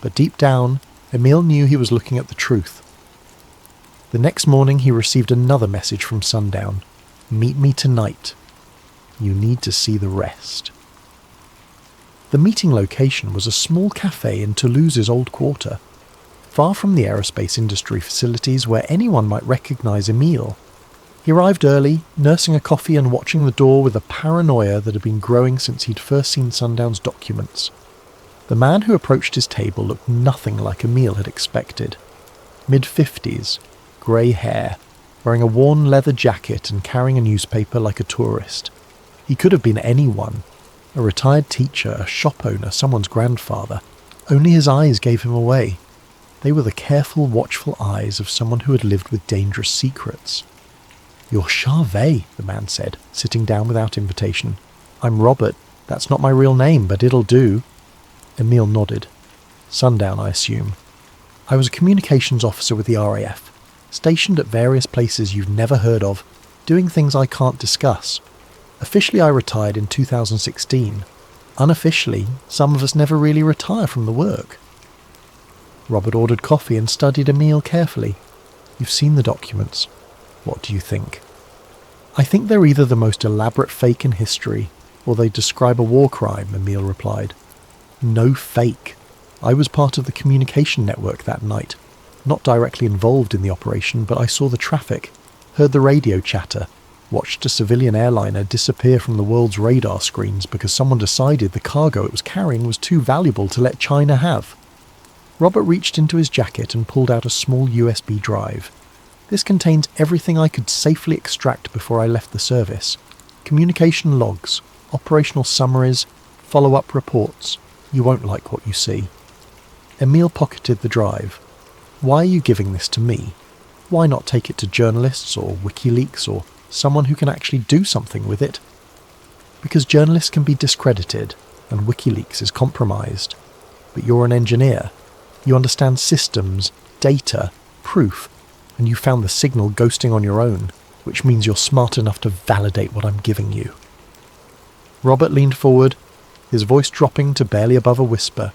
[SPEAKER 1] But deep down, Emil knew he was looking at the truth. The next morning he received another message from Sundown. "Meet me tonight. You need to see the rest." The meeting location was a small cafe in Toulouse's old quarter, far from the aerospace industry facilities where anyone might recognise Emil. He arrived early, nursing a coffee and watching the door with a paranoia that had been growing since he'd first seen Sundown's documents. The man who approached his table looked nothing like Emil had expected. Mid-50s, grey hair, wearing a worn leather jacket and carrying a newspaper like a tourist. He could have been anyone. A retired teacher, a shop owner, someone's grandfather. Only his eyes gave him away. They were the careful, watchful eyes of someone who had lived with dangerous secrets. "You're Charvet," the man said, sitting down without invitation. "I'm Robert. That's not my real name, but it'll do." Emil nodded. "Sundown, I assume." "I was a communications officer with the RAF, stationed at various places you've never heard of, doing things I can't discuss. Officially I retired in 2016. Unofficially, some of us never really retire from the work." Robert ordered coffee and studied Emil carefully. "You've seen the documents. What do you think?" "I think they're either the most elaborate fake in history, or they describe a war crime," Emil replied. "No fake. I was part of the communication network that night. Not directly involved in the operation, but I saw the traffic, heard the radio chatter, watched a civilian airliner disappear from the world's radar screens because someone decided the cargo it was carrying was too valuable to let China have." Robert reached into his jacket and pulled out a small USB drive. "This contains everything I could safely extract before I left the service. Communication logs, operational summaries, follow-up reports. You won't like what you see." Emil pocketed the drive. "Why are you giving this to me? Why not take it to journalists or WikiLeaks or someone who can actually do something with it?" "Because journalists can be discredited and WikiLeaks is compromised. But you're an engineer. You understand systems, data, proof, and you found the signal ghosting on your own, which means you're smart enough to validate what I'm giving you." Robert leaned forward, his voice dropping to barely above a whisper.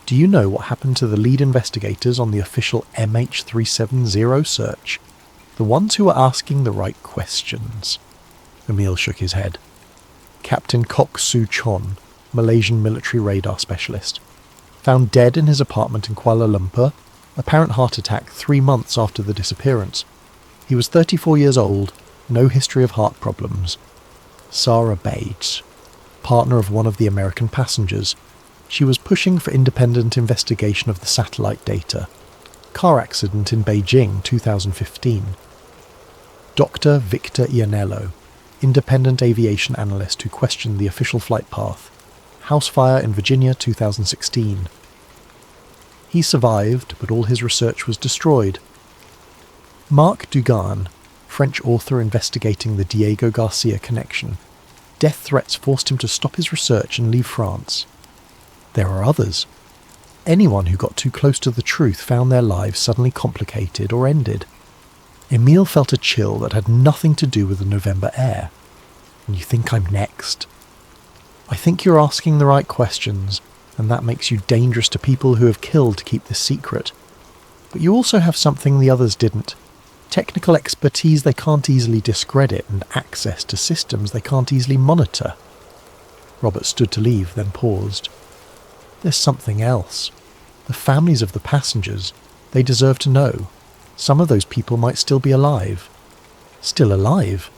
[SPEAKER 1] "Do you know what happened to the lead investigators on the official MH370 search? The ones who were asking the right questions?" Emil shook his head. "Captain Kok Soo Chon, Malaysian military radar specialist. Found dead in his apartment in Kuala Lumpur, apparent heart attack 3 months after the disappearance. He was 34 years old, no history of heart problems. Sarah Bates, partner of one of the American passengers. She was pushing for independent investigation of the satellite data. Car accident in Beijing, 2015. Dr. Victor Ianello, independent aviation analyst who questioned the official flight path. House fire in Virginia, 2016. He survived, but all his research was destroyed. Marc Dugan, French author investigating the Diego Garcia connection. Death threats forced him to stop his research and leave France. There are others. Anyone who got too close to the truth found their lives suddenly complicated or ended. Emil felt a chill that had nothing to do with the November air. And you think I'm next? I think you're asking the right questions, and that makes you dangerous to people who have killed to keep this secret. But you also have something the others didn't. Technical expertise they can't easily discredit and access to systems they can't easily monitor. Robert stood to leave, then paused. There's something else. The families of the passengers, they deserve to know. Some of those people might still be alive. Still alive?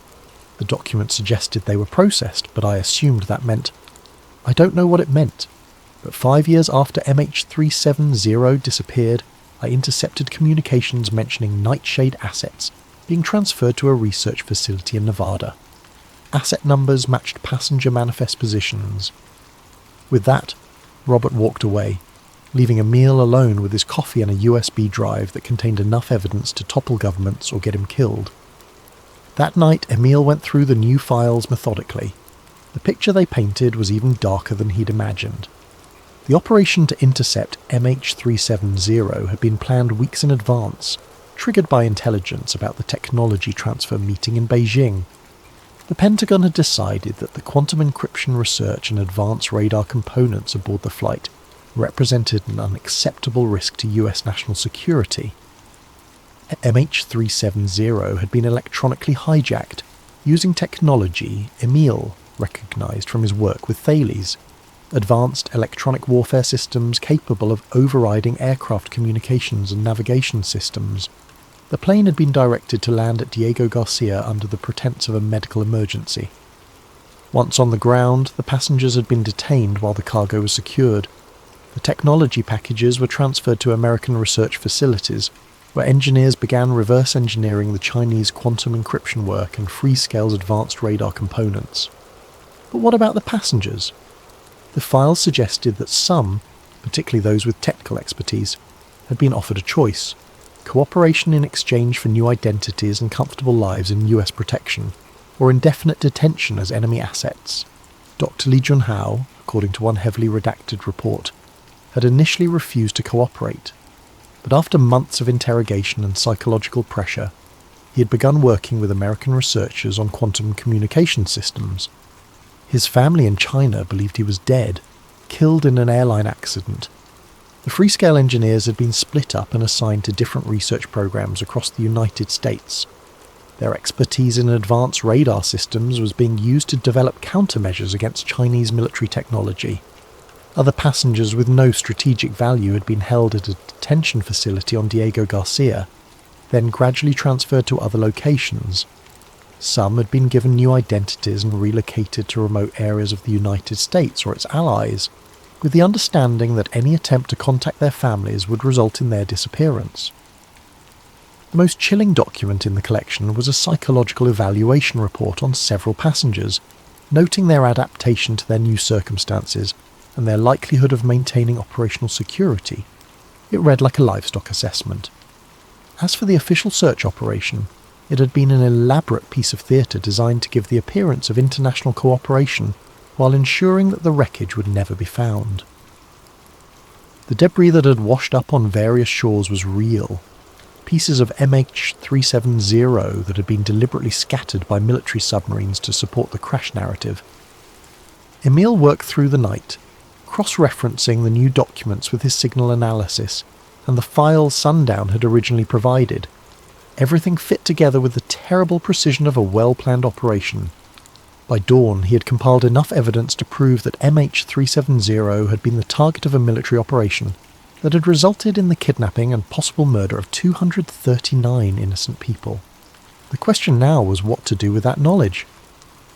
[SPEAKER 1] The document suggested they were processed, but I assumed that meant... I don't know what it meant, but 5 years after MH370 disappeared, I intercepted communications mentioning Nightshade assets being transferred to a research facility in Nevada. Asset numbers matched passenger manifest positions. With that, Robert walked away, leaving Emil alone with his coffee and a USB drive that contained enough evidence to topple governments or get him killed. That night, Emil went through the new files methodically. The picture they painted was even darker than he'd imagined. The operation to intercept MH370 had been planned weeks in advance, triggered by intelligence about the technology transfer meeting in Beijing. The Pentagon had decided that the quantum encryption research and advanced radar components aboard the flight represented an unacceptable risk to US national security. MH370 had been electronically hijacked using technology Emil recognised from his work with Thales, advanced electronic warfare systems capable of overriding aircraft communications and navigation systems. The plane had been directed to land at Diego Garcia under the pretense of a medical emergency. Once on the ground, the passengers had been detained while the cargo was secured. The technology packages were transferred to American research facilities, where engineers began reverse engineering the Chinese quantum encryption work and Freescale's advanced radar components. But what about the passengers? The files suggested that some, particularly those with technical expertise, had been offered a choice: cooperation in exchange for new identities and comfortable lives in US protection, or indefinite detention as enemy assets. Dr. Li Junhao, according to one heavily redacted report, had initially refused to cooperate, but after months of interrogation and psychological pressure, he had begun working with American researchers on quantum communication systems. His family in China believed he was dead, killed in an airline accident. The Freescale engineers had been split up and assigned to different research programs across the United States. Their expertise in advanced radar systems was being used to develop countermeasures against Chinese military technology. Other passengers with no strategic value had been held at a detention facility on Diego Garcia, then gradually transferred to other locations. Some had been given new identities and relocated to remote areas of the United States or its allies, with the understanding that any attempt to contact their families would result in their disappearance. The most chilling document in the collection was a psychological evaluation report on several passengers, noting their adaptation to their new circumstances and their likelihood of maintaining operational security. It read like a livestock assessment. As for the official search operation, it had been an elaborate piece of theatre designed to give the appearance of international cooperation while ensuring that the wreckage would never be found. The debris that had washed up on various shores was real. Pieces of MH370 that had been deliberately scattered by military submarines to support the crash narrative. Emil worked through the night, cross-referencing the new documents with his signal analysis and the files Sundown had originally provided. Everything fit together with the terrible precision of a well-planned operation. By dawn, he had compiled enough evidence to prove that MH370 had been the target of a military operation that had resulted in the kidnapping and possible murder of 239 innocent people. The question now was what to do with that knowledge.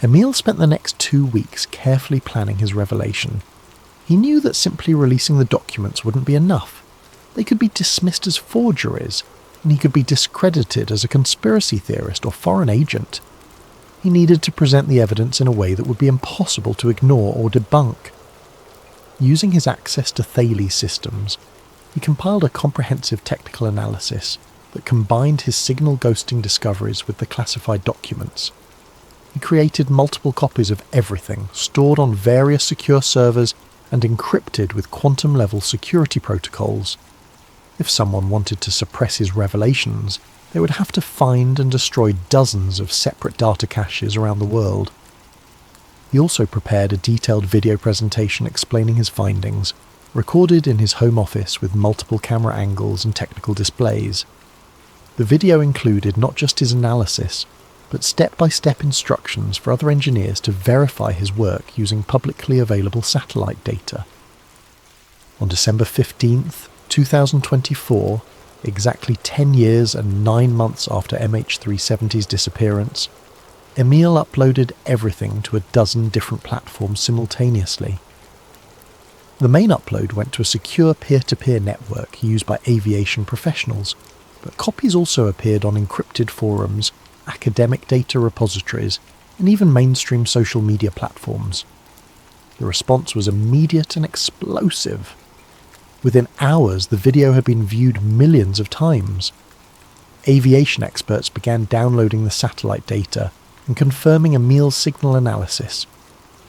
[SPEAKER 1] Emil spent the next 2 weeks carefully planning his revelation. He knew that simply releasing the documents wouldn't be enough. They could be dismissed as forgeries, and he could be discredited as a conspiracy theorist or foreign agent. He needed to present the evidence in a way that would be impossible to ignore or debunk. Using his access to Thales systems, he compiled a comprehensive technical analysis that combined his signal ghosting discoveries with the classified documents. He created multiple copies of everything, stored on various secure servers and encrypted with quantum-level security protocols. If someone wanted to suppress his revelations, they would have to find and destroy dozens of separate data caches around the world. He also prepared a detailed video presentation explaining his findings, recorded in his home office with multiple camera angles and technical displays. The video included not just his analysis, but step-by-step instructions for other engineers to verify his work using publicly available satellite data. On December 15th, 2024, exactly 10 years and 9 months after MH370's disappearance, Emil uploaded everything to a dozen different platforms simultaneously. The main upload went to a secure peer-to-peer network used by aviation professionals, but copies also appeared on encrypted forums, academic data repositories, and even mainstream social media platforms. The response was immediate and explosive. Within hours, the video had been viewed millions of times. Aviation experts began downloading the satellite data and confirming Emil's signal analysis.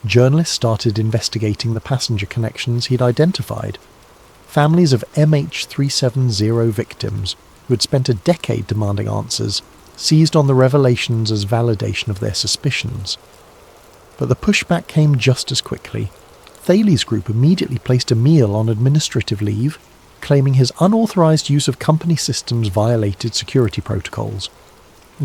[SPEAKER 1] journalists started investigating the passenger connections he'd identified. Families of MH370 victims, who had spent a decade demanding answers, seized on the revelations as validation of their suspicions. But the pushback came just as quickly. Thales Group immediately placed Emil on administrative leave, claiming his unauthorized use of company systems violated security protocols.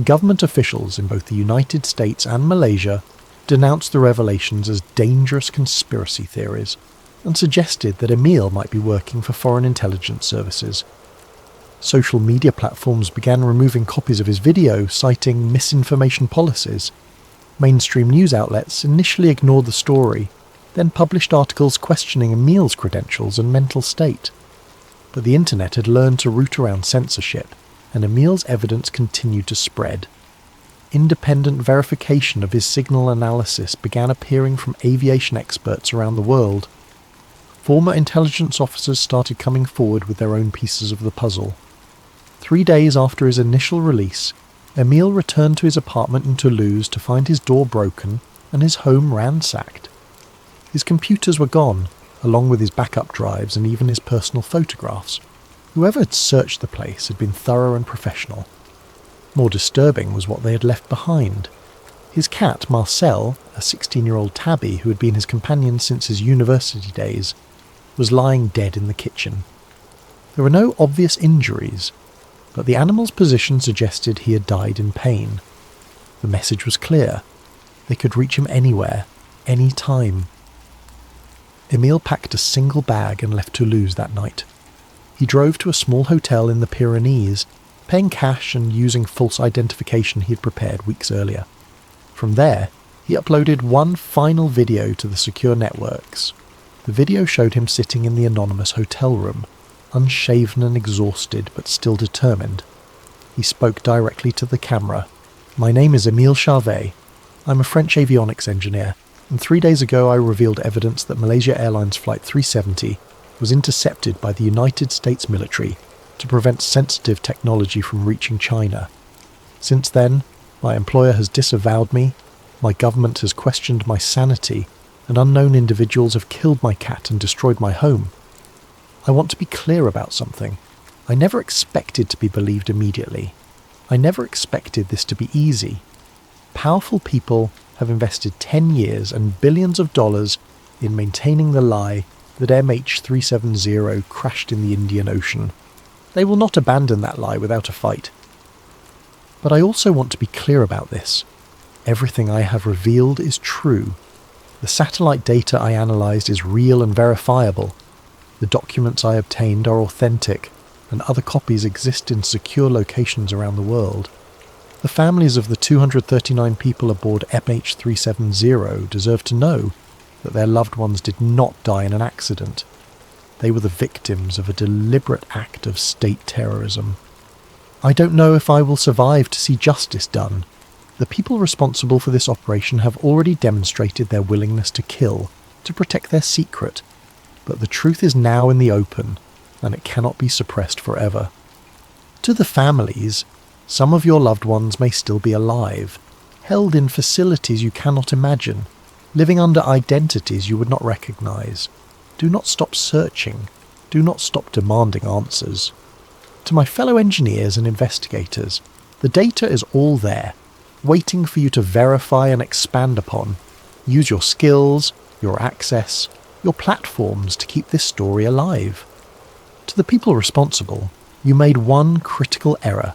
[SPEAKER 1] Government officials in both the United States and Malaysia denounced the revelations as dangerous conspiracy theories and suggested that Emil might be working for foreign intelligence services. Social media platforms began removing copies of his video, citing misinformation policies. Mainstream news outlets initially ignored the story, then published articles questioning Emil's credentials and mental state. But the internet had learned to root around censorship, and Emil's evidence continued to spread. Independent verification of his signal analysis began appearing from aviation experts around the world. Former intelligence officers started coming forward with their own pieces of the puzzle. 3 days after his initial release, Emil returned to his apartment in Toulouse to find his door broken and his home ransacked. His computers were gone, along with his backup drives and even his personal photographs. Whoever had searched the place had been thorough and professional. More disturbing was what they had left behind. His cat, Marcel, a 16-year-old tabby who had been his companion since his university days, was lying dead in the kitchen. There were no obvious injuries, but the animal's position suggested he had died in pain. The message was clear. They could reach him anywhere, any time. Emil packed a single bag and left Toulouse that night. He drove to a small hotel in the Pyrenees, paying cash and using false identification he had prepared weeks earlier. From there, he uploaded one final video to the secure networks. The video showed him sitting in the anonymous hotel room, unshaven and exhausted but still determined. He spoke directly to the camera. "My name is Emil Charvet. I'm a French avionics engineer, and 3 days ago I revealed evidence that Malaysia Airlines Flight 370 was intercepted by the United States military to prevent sensitive technology from reaching China. Since then, my employer has disavowed me, my government has questioned my sanity, and unknown individuals have killed my cat and destroyed my home. I want to be clear about something. I never expected to be believed immediately. I never expected this to be easy. Powerful people have invested 10 years and billions of dollars in maintaining the lie that MH370 crashed in the Indian Ocean. They will not abandon that lie without a fight. But I also want to be clear about this. Everything I have revealed is true. The satellite data I analysed is real and verifiable. The documents I obtained are authentic, and other copies exist in secure locations around the world. The families of the 239 people aboard MH370 deserve to know that their loved ones did not die in an accident. They were the victims of a deliberate act of state terrorism. I don't know if I will survive to see justice done. The people responsible for this operation have already demonstrated their willingness to kill, to protect their secret, but the truth is now in the open, and it cannot be suppressed forever. To the families, some of your loved ones may still be alive, held in facilities you cannot imagine, living under identities you would not recognize. Do not stop searching. Do not stop demanding answers. To my fellow engineers and investigators, the data is all there, waiting for you to verify and expand upon. Use your skills, your access, your platforms to keep this story alive. To the people responsible, you made one critical error.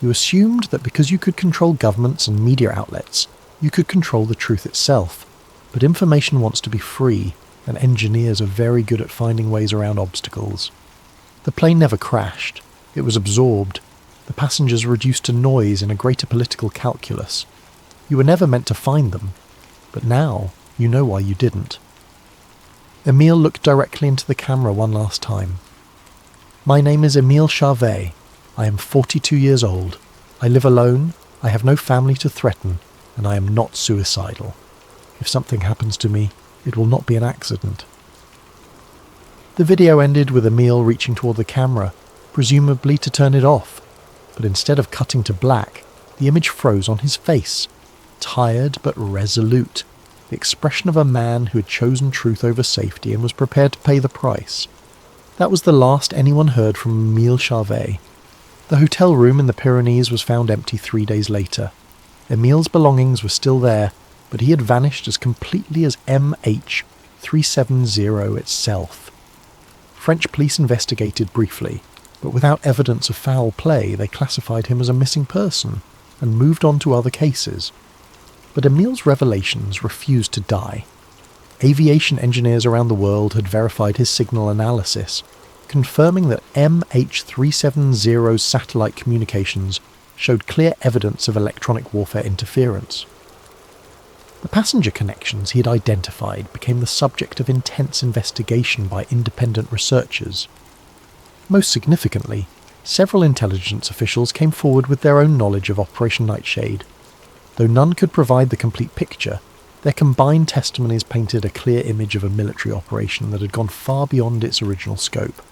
[SPEAKER 1] You assumed that because you could control governments and media outlets, you could control the truth itself. But information wants to be free, and engineers are very good at finding ways around obstacles. The plane never crashed. It was absorbed. The passengers reduced to noise in a greater political calculus. You were never meant to find them, but now you know why you didn't. Emil looked directly into the camera one last time. My name is Emil Charvet. I am 42 years old. I live alone, I have no family to threaten, and I am not suicidal. If something happens to me, it will not be an accident. The video ended with Emil reaching toward the camera, presumably to turn it off, but instead of cutting to black, the image froze on his face, tired but resolute. the expression of a man who had chosen truth over safety and was prepared to pay the price. That was the last anyone heard from Emile Charvet. The hotel room in the Pyrenees was found empty 3 days later. Emile's belongings were still there, but he had vanished as completely as MH370 itself. French police investigated briefly, but without evidence of foul play, they classified him as a missing person and moved on to other cases. But Emile's revelations refused to die. Aviation engineers around the world had verified his signal analysis, confirming that MH370's satellite communications showed clear evidence of electronic warfare interference. The passenger connections he had identified became the subject of intense investigation by independent researchers. Most significantly, several intelligence officials came forward with their own knowledge of Operation Nightshade. Though none could provide the complete picture, their combined testimonies painted a clear image of a military operation that had gone far beyond its original scope.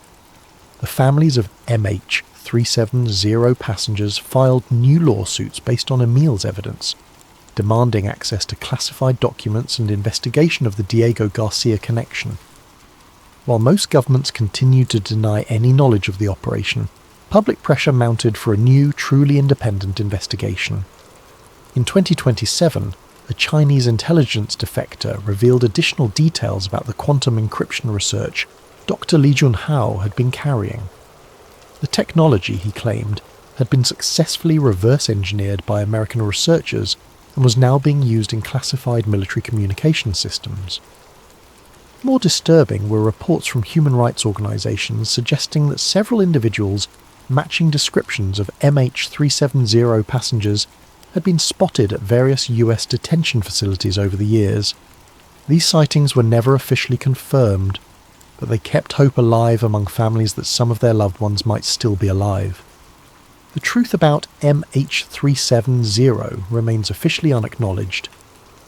[SPEAKER 1] The families of MH370 passengers filed new lawsuits based on Emile's evidence, demanding access to classified documents and investigation of the Diego Garcia connection. While most governments continued to deny any knowledge of the operation, public pressure mounted for a new, truly independent investigation. In 2027, a Chinese intelligence defector revealed additional details about the quantum encryption research Dr. Li Junhao had been carrying. The technology, he claimed, had been successfully reverse-engineered by American researchers and was now being used in classified military communication systems. More disturbing were reports from human rights organizations suggesting that several individuals matching descriptions of MH370 passengers had been spotted at various US detention facilities over the years. These sightings were never officially confirmed, but they kept hope alive among families that some of their loved ones might still be alive. The truth about MH370 remains officially unacknowledged.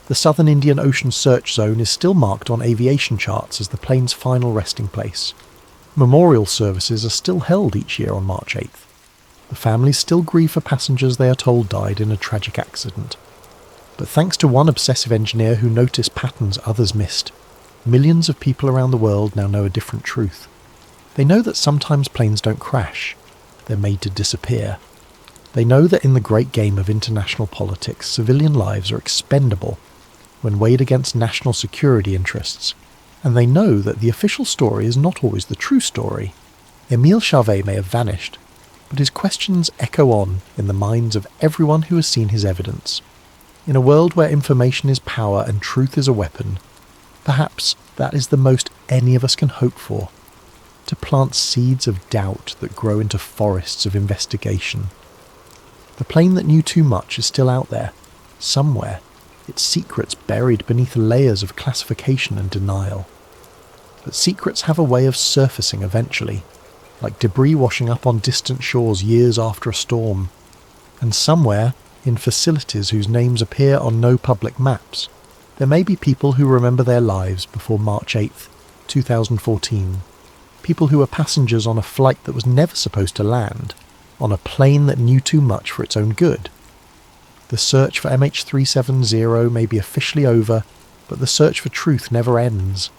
[SPEAKER 1] The Southern Indian Ocean Search Zone is still marked on aviation charts as the plane's final resting place. Memorial services are still held each year on March 8th. The families still grieve for passengers they are told died in a tragic accident. But thanks to one obsessive engineer who noticed patterns others missed, millions of people around the world now know a different truth. They know that sometimes planes don't crash. They're made to disappear. They know that in the great game of international politics, civilian lives are expendable when weighed against national security interests. And they know that the official story is not always the true story. Emile Charvet may have vanished, but his questions echo on in the minds of everyone who has seen his evidence. In a world where information is power and truth is a weapon, perhaps that is the most any of us can hope for, to plant seeds of doubt that grow into forests of investigation. The plane that knew too much is still out there, somewhere, its secrets buried beneath layers of classification and denial. But secrets have a way of surfacing eventually, like debris washing up on distant shores years after a storm. And somewhere, in facilities whose names appear on no public maps, there may be people who remember their lives before March 8th, 2014. People who were passengers on a flight that was never supposed to land, on a plane that knew too much for its own good. The search for MH370 may be officially over, but the search for truth never ends.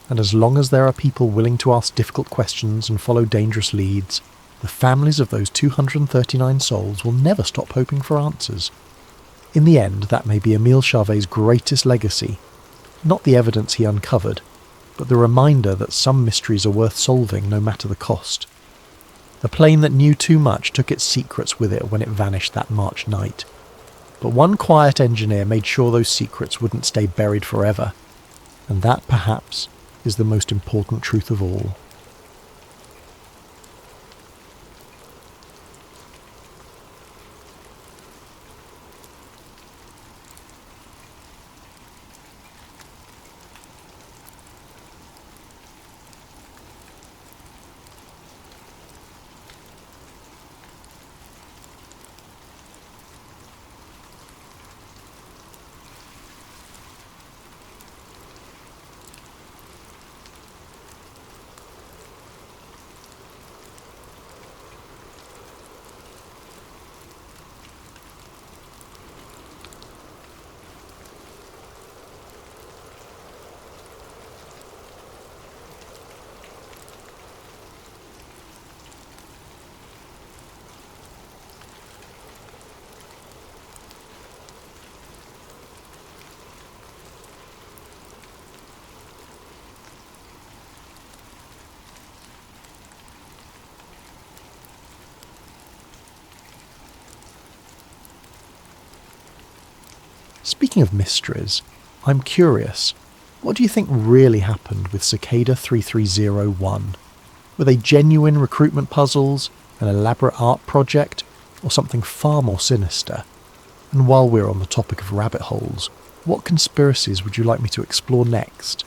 [SPEAKER 1] And as long as there are people willing to ask difficult questions and follow dangerous leads, the families of those 239 souls will never stop hoping for answers. In the end, that may be Emile Charvet's greatest legacy, not the evidence he uncovered, but the reminder that some mysteries are worth solving no matter the cost. A plane that knew too much took its secrets with it when it vanished that March night. But one quiet engineer made sure those secrets wouldn't stay buried forever, and that, perhaps, is the most important truth of all. Speaking of mysteries, I'm curious, what do you think really happened with Cicada 3301? Were they genuine recruitment puzzles, an elaborate art project, or something far more sinister? And while we're on the topic of rabbit holes, what conspiracies would you like me to explore next?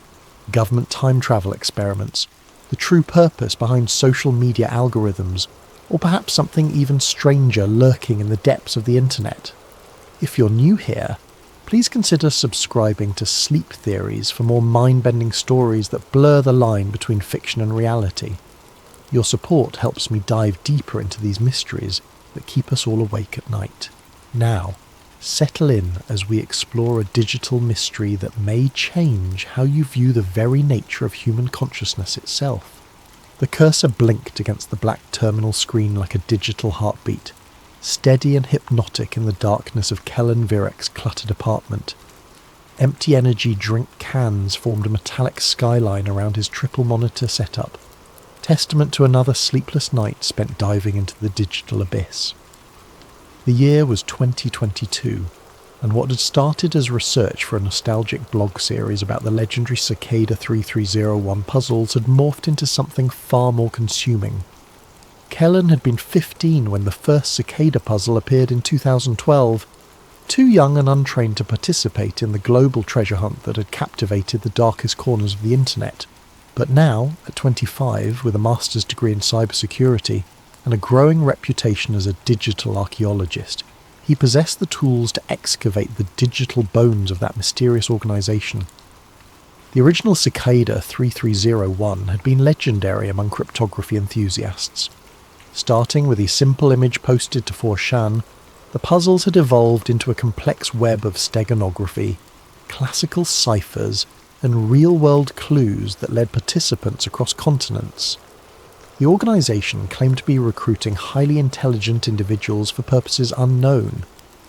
[SPEAKER 1] Government time travel experiments, the true purpose behind social media algorithms, or perhaps something even stranger lurking in the depths of the internet? If you're new here, please consider subscribing to Sleep Theories for more mind-bending stories that blur the line between fiction and reality. Your support helps me dive deeper into these mysteries that keep us all awake at night. Now, settle in as we explore a digital mystery that may change how you view the very nature of human consciousness itself. The cursor blinked against the black terminal screen like a digital heartbeat, steady and hypnotic in the darkness of Kellen Virek's cluttered apartment. Empty energy drink cans formed a metallic skyline around his triple monitor setup, testament to another sleepless night spent diving into the digital abyss. The year was 2022, and what had started as research for a nostalgic blog series about the legendary Cicada 3301 puzzles had morphed into something far more consuming. Kellen had been 15 when the first Cicada puzzle appeared in 2012, too young and untrained to participate in the global treasure hunt that had captivated the darkest corners of the internet. But now, at 25, with a master's degree in cybersecurity and a growing reputation as a digital archaeologist, he possessed the tools to excavate the digital bones of that mysterious organisation. The original Cicada 3301 had been legendary among cryptography enthusiasts. Starting with a simple image posted to 4chan, the puzzles had evolved into a complex web of steganography, classical ciphers, and real-world clues that led participants across continents. The organisation claimed to be recruiting highly intelligent individuals for purposes unknown,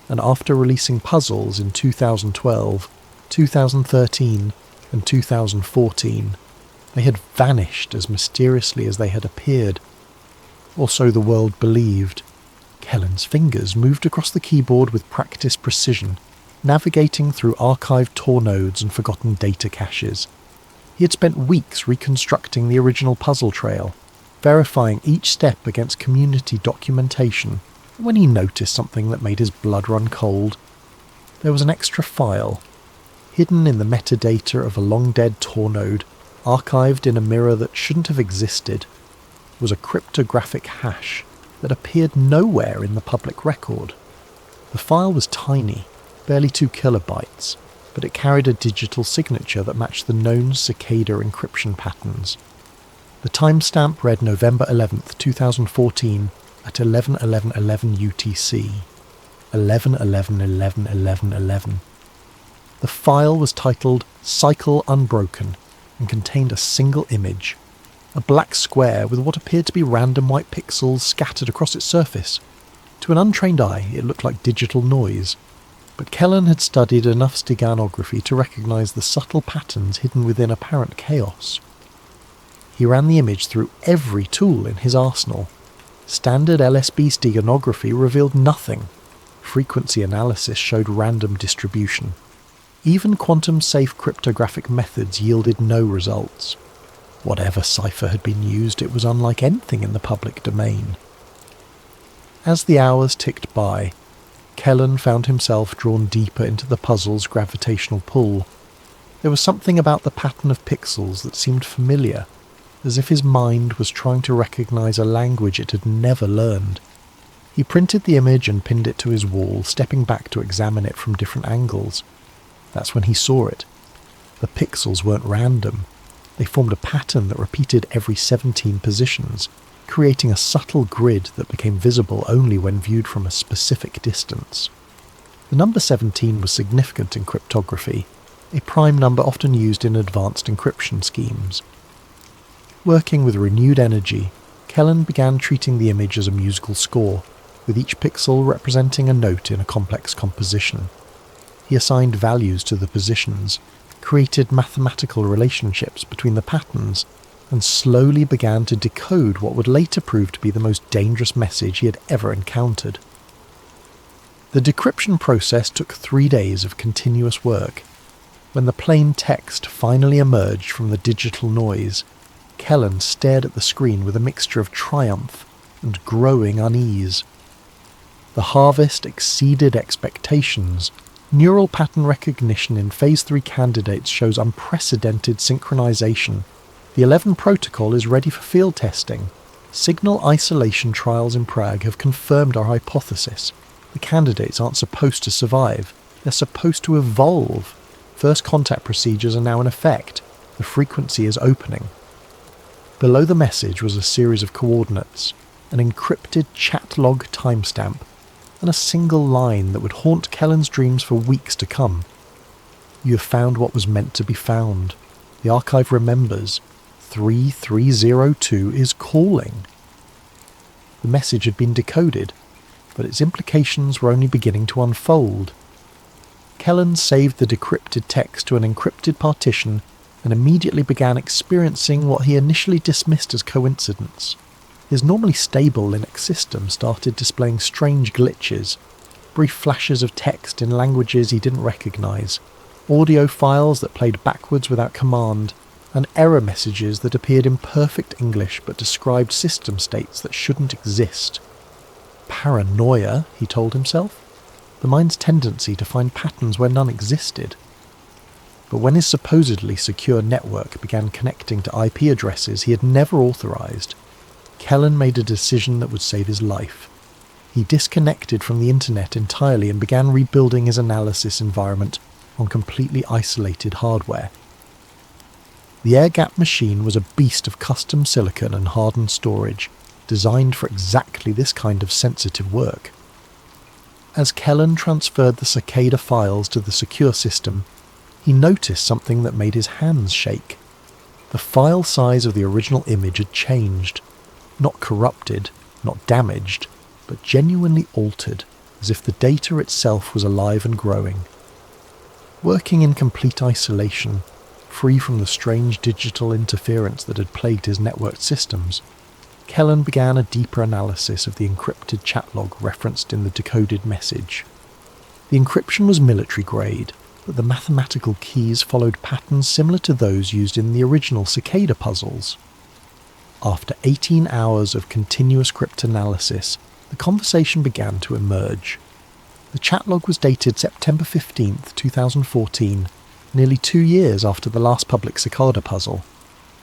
[SPEAKER 1] and after releasing puzzles in 2012, 2013, and 2014, they had vanished as mysteriously as they had appeared. Or so the world believed. Kellen's fingers moved across the keyboard with practiced precision, navigating through archived Tor nodes and forgotten data caches. He had spent weeks reconstructing the original puzzle trail, verifying each step against community documentation, when he noticed something that made his blood run cold. There was an extra file, hidden in the metadata of a long-dead Tor node, archived in a mirror that shouldn't have existed. Was a cryptographic hash that appeared nowhere in the public record. The file was tiny, barely 2 kilobytes, but it carried a digital signature that matched the known Cicada encryption patterns. The timestamp read November 11th, 2014 at 11:11:11 UTC. 11:11:11:11:11. The file was titled Cycle Unbroken and contained a single image, a black square with what appeared to be random white pixels scattered across its surface. To an untrained eye, it looked like digital noise, but Kellen had studied enough steganography to recognise the subtle patterns hidden within apparent chaos. He ran the image through every tool in his arsenal. Standard LSB steganography revealed nothing. Frequency analysis showed random distribution. Even quantum-safe cryptographic methods yielded no results. Whatever cipher had been used, it was unlike anything in the public domain. As the hours ticked by, Kellen found himself drawn deeper into the puzzle's gravitational pull. There was something about the pattern of pixels that seemed familiar, as if his mind was trying to recognise a language it had never learned. He printed the image and pinned it to his wall, stepping back to examine it from different angles. That's when he saw it. The pixels weren't random. They formed a pattern that repeated every 17 positions, creating a subtle grid that became visible only when viewed from a specific distance. The number 17 was significant in cryptography, a prime number often used in advanced encryption schemes. Working with renewed energy, Kellen began treating the image as a musical score, with each pixel representing a note in a complex composition. He assigned values to the positions, created mathematical relationships between the patterns, and slowly began to decode what would later prove to be the most dangerous message he had ever encountered. The decryption process took 3 days of continuous work. When the plain text finally emerged from the digital noise, Kellen stared at the screen with a mixture of triumph and growing unease. The harvest exceeded expectations. Neural pattern recognition in Phase 3 candidates shows unprecedented synchronization. The 11 protocol is ready for field testing. Signal isolation trials in Prague have confirmed our hypothesis. The candidates aren't supposed to survive. They're supposed to evolve. First contact procedures are now in effect. The frequency is opening. Below the message was a series of coordinates, an encrypted chat log timestamp, and a single line that would haunt Kellen's dreams for weeks to come. You have found what was meant to be found. The archive remembers. 3302 is calling. The message had been decoded, but its implications were only beginning to unfold. Kellen saved the decrypted text to an encrypted partition and immediately began experiencing what he initially dismissed as coincidence. His normally stable Linux system started displaying strange glitches, brief flashes of text in languages he didn't recognize, audio files that played backwards without command, and error messages that appeared in perfect English but described system states that shouldn't exist. Paranoia, he told himself. The mind's tendency to find patterns where none existed. But when his supposedly secure network began connecting to IP addresses he had never authorized, Kellen made a decision that would save his life. He disconnected from the internet entirely and began rebuilding his analysis environment on completely isolated hardware. The air-gapped machine was a beast of custom silicon and hardened storage, designed for exactly this kind of sensitive work. As Kellen transferred the Cicada files to the secure system, he noticed something that made his hands shake. The file size of the original image had changed. Not corrupted, not damaged, but genuinely altered, as if the data itself was alive and growing. Working in complete isolation, free from the strange digital interference that had plagued his networked systems, Kellen began a deeper analysis of the encrypted chat log referenced in the decoded message. The encryption was military grade, but the mathematical keys followed patterns similar to those used in the original Cicada puzzles. After 18 hours of continuous cryptanalysis, the conversation began to emerge. The chat log was dated September 15, 2014, nearly 2 years after the last public Cicada puzzle.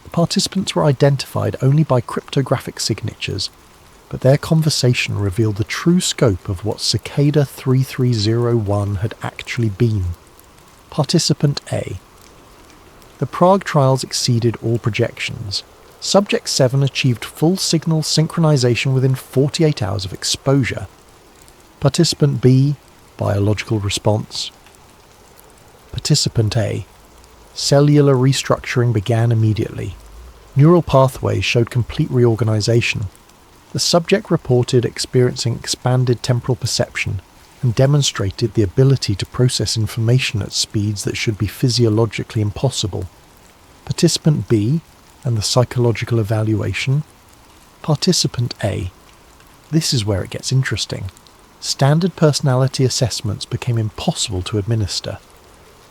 [SPEAKER 1] The participants were identified only by cryptographic signatures, but their conversation revealed the true scope of what Cicada 3301 had actually been. Participant A. The Prague trials exceeded all projections. Subject 7 achieved full signal synchronization within 48 hours of exposure. Participant B. Biological response. Participant A. Cellular restructuring began immediately. Neural pathways showed complete reorganization. The subject reported experiencing expanded temporal perception and demonstrated the ability to process information at speeds that should be physiologically impossible. Participant B and the psychological evaluation. Participant A. This is where it gets interesting. Standard personality assessments became impossible to administer.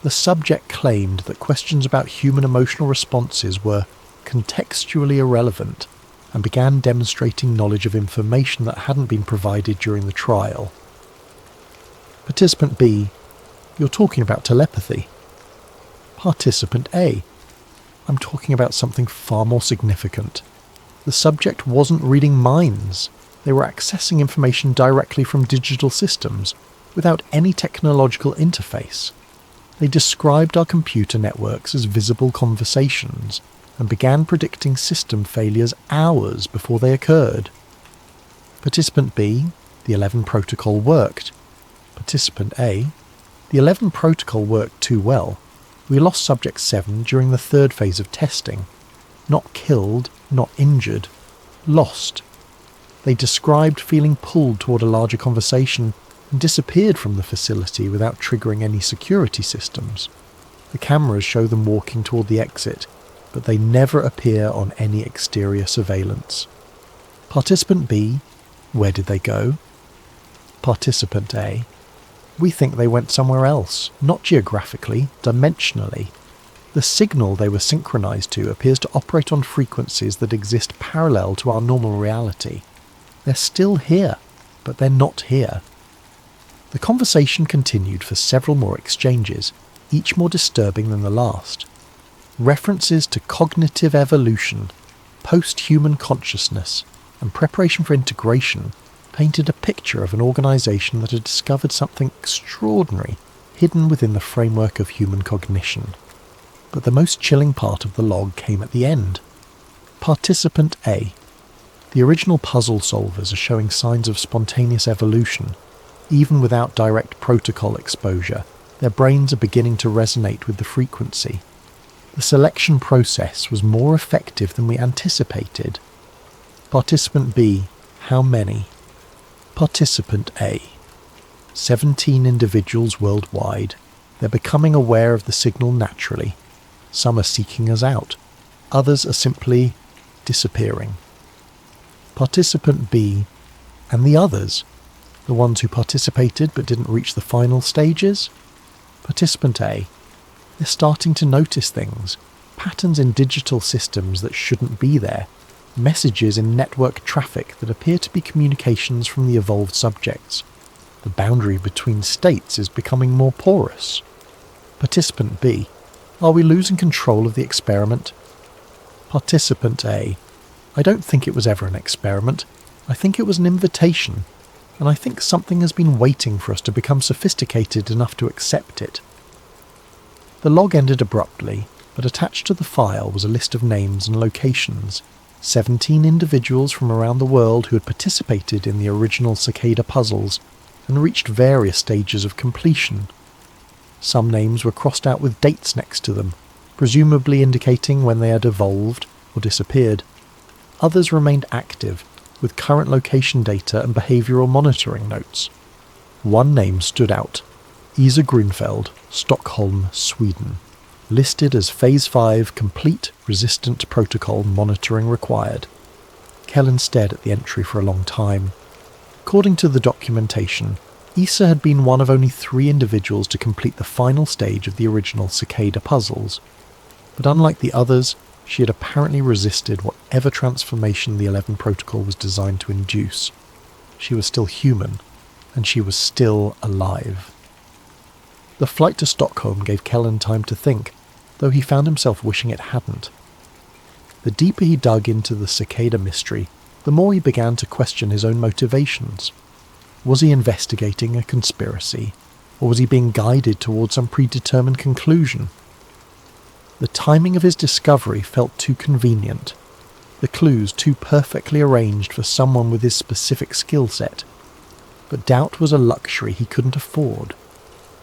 [SPEAKER 1] The subject claimed that questions about human emotional responses were contextually irrelevant and began demonstrating knowledge of information that hadn't been provided during the trial. Participant B. You're talking about telepathy. Participant A. I'm talking about something far more significant. The subject wasn't reading minds. They were accessing information directly from digital systems, without any technological interface. They described our computer networks as visible conversations, and began predicting system failures hours before they occurred. Participant B, the 11 protocol worked. Participant A, the 11 protocol worked too well. We lost Subject 7 during the third phase of testing. Not killed, not injured. Lost. They described feeling pulled toward a larger conversation and disappeared from the facility without triggering any security systems. The cameras show them walking toward the exit, but they never appear on any exterior surveillance. Participant B, where did they go? Participant A, We think they went somewhere else, not geographically, dimensionally. The signal they were synchronized to appears to operate on frequencies that exist parallel to our normal reality. They're still here, but they're not here. The conversation continued for several more exchanges, each more disturbing than the last. References to cognitive evolution, post-human consciousness, and preparation for integration painted a picture of an organisation that had discovered something extraordinary hidden within the framework of human cognition. But the most chilling part of the log came at the end. Participant A. The original puzzle solvers are showing signs of spontaneous evolution. Even without direct protocol exposure, their brains are beginning to resonate with the frequency. The selection process was more effective than we anticipated. Participant B. How many? Participant A. 17 individuals worldwide. They're becoming aware of the signal naturally. Some are seeking us out. Others are simply disappearing. Participant B. And the others? The ones who participated but didn't reach the final stages? Participant A. They're starting to notice things. Patterns in digital systems that shouldn't be there. Messages in network traffic that appear to be communications from the evolved subjects. The boundary between states is becoming more porous. Participant B. Are we losing control of the experiment? Participant A. I don't think it was ever an experiment. I think it was an invitation. And I think something has been waiting for us to become sophisticated enough to accept it. The log ended abruptly, but attached to the file was a list of names and locations. 17 individuals from around the world who had participated in the original Cicada puzzles and reached various stages of completion. Some names were crossed out with dates next to them, presumably indicating when they had evolved or disappeared. Others remained active, with current location data and behavioural monitoring notes. One name stood out: Issa Grunfeld, Stockholm, Sweden. Listed as Phase 5 Complete Resistant Protocol Monitoring Required. Kellen stared at the entry for a long time. According to the documentation, Issa had been one of only 3 individuals to complete the final stage of the original Cicada puzzles. But unlike the others, she had apparently resisted whatever transformation the 11 Protocol was designed to induce. She was still human, and she was still alive. The flight to Stockholm gave Kellen time to think, though he found himself wishing it hadn't. The deeper he dug into the Cicada mystery, the more he began to question his own motivations. Was he investigating a conspiracy, or was he being guided towards some predetermined conclusion? The timing of his discovery felt too convenient, the clues too perfectly arranged for someone with his specific skill set. But doubt was a luxury he couldn't afford.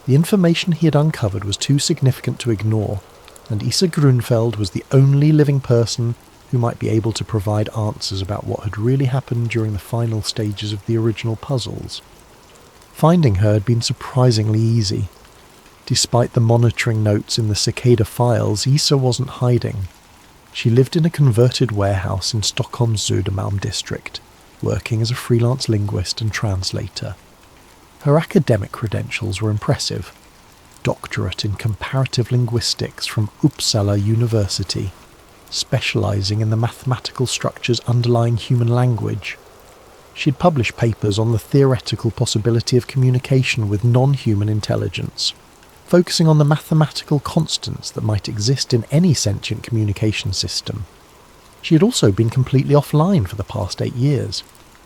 [SPEAKER 1] The information he had uncovered was too significant to ignore, and Issa Grunfeld was the only living person who might be able to provide answers about what had really happened during the final stages of the original puzzles. Finding her had been surprisingly easy. Despite the monitoring notes in the Cicada files, Issa wasn't hiding. She lived in a converted warehouse in Stockholm's Södermalm district, working as a freelance linguist and translator. Her academic credentials were impressive. Doctorate in Comparative Linguistics from Uppsala University, specialising in the mathematical structures underlying human language. She'd published papers on the theoretical possibility of communication with non-human intelligence, focusing on the mathematical constants that might exist in any sentient communication system. She had also been completely offline for the past 8 years.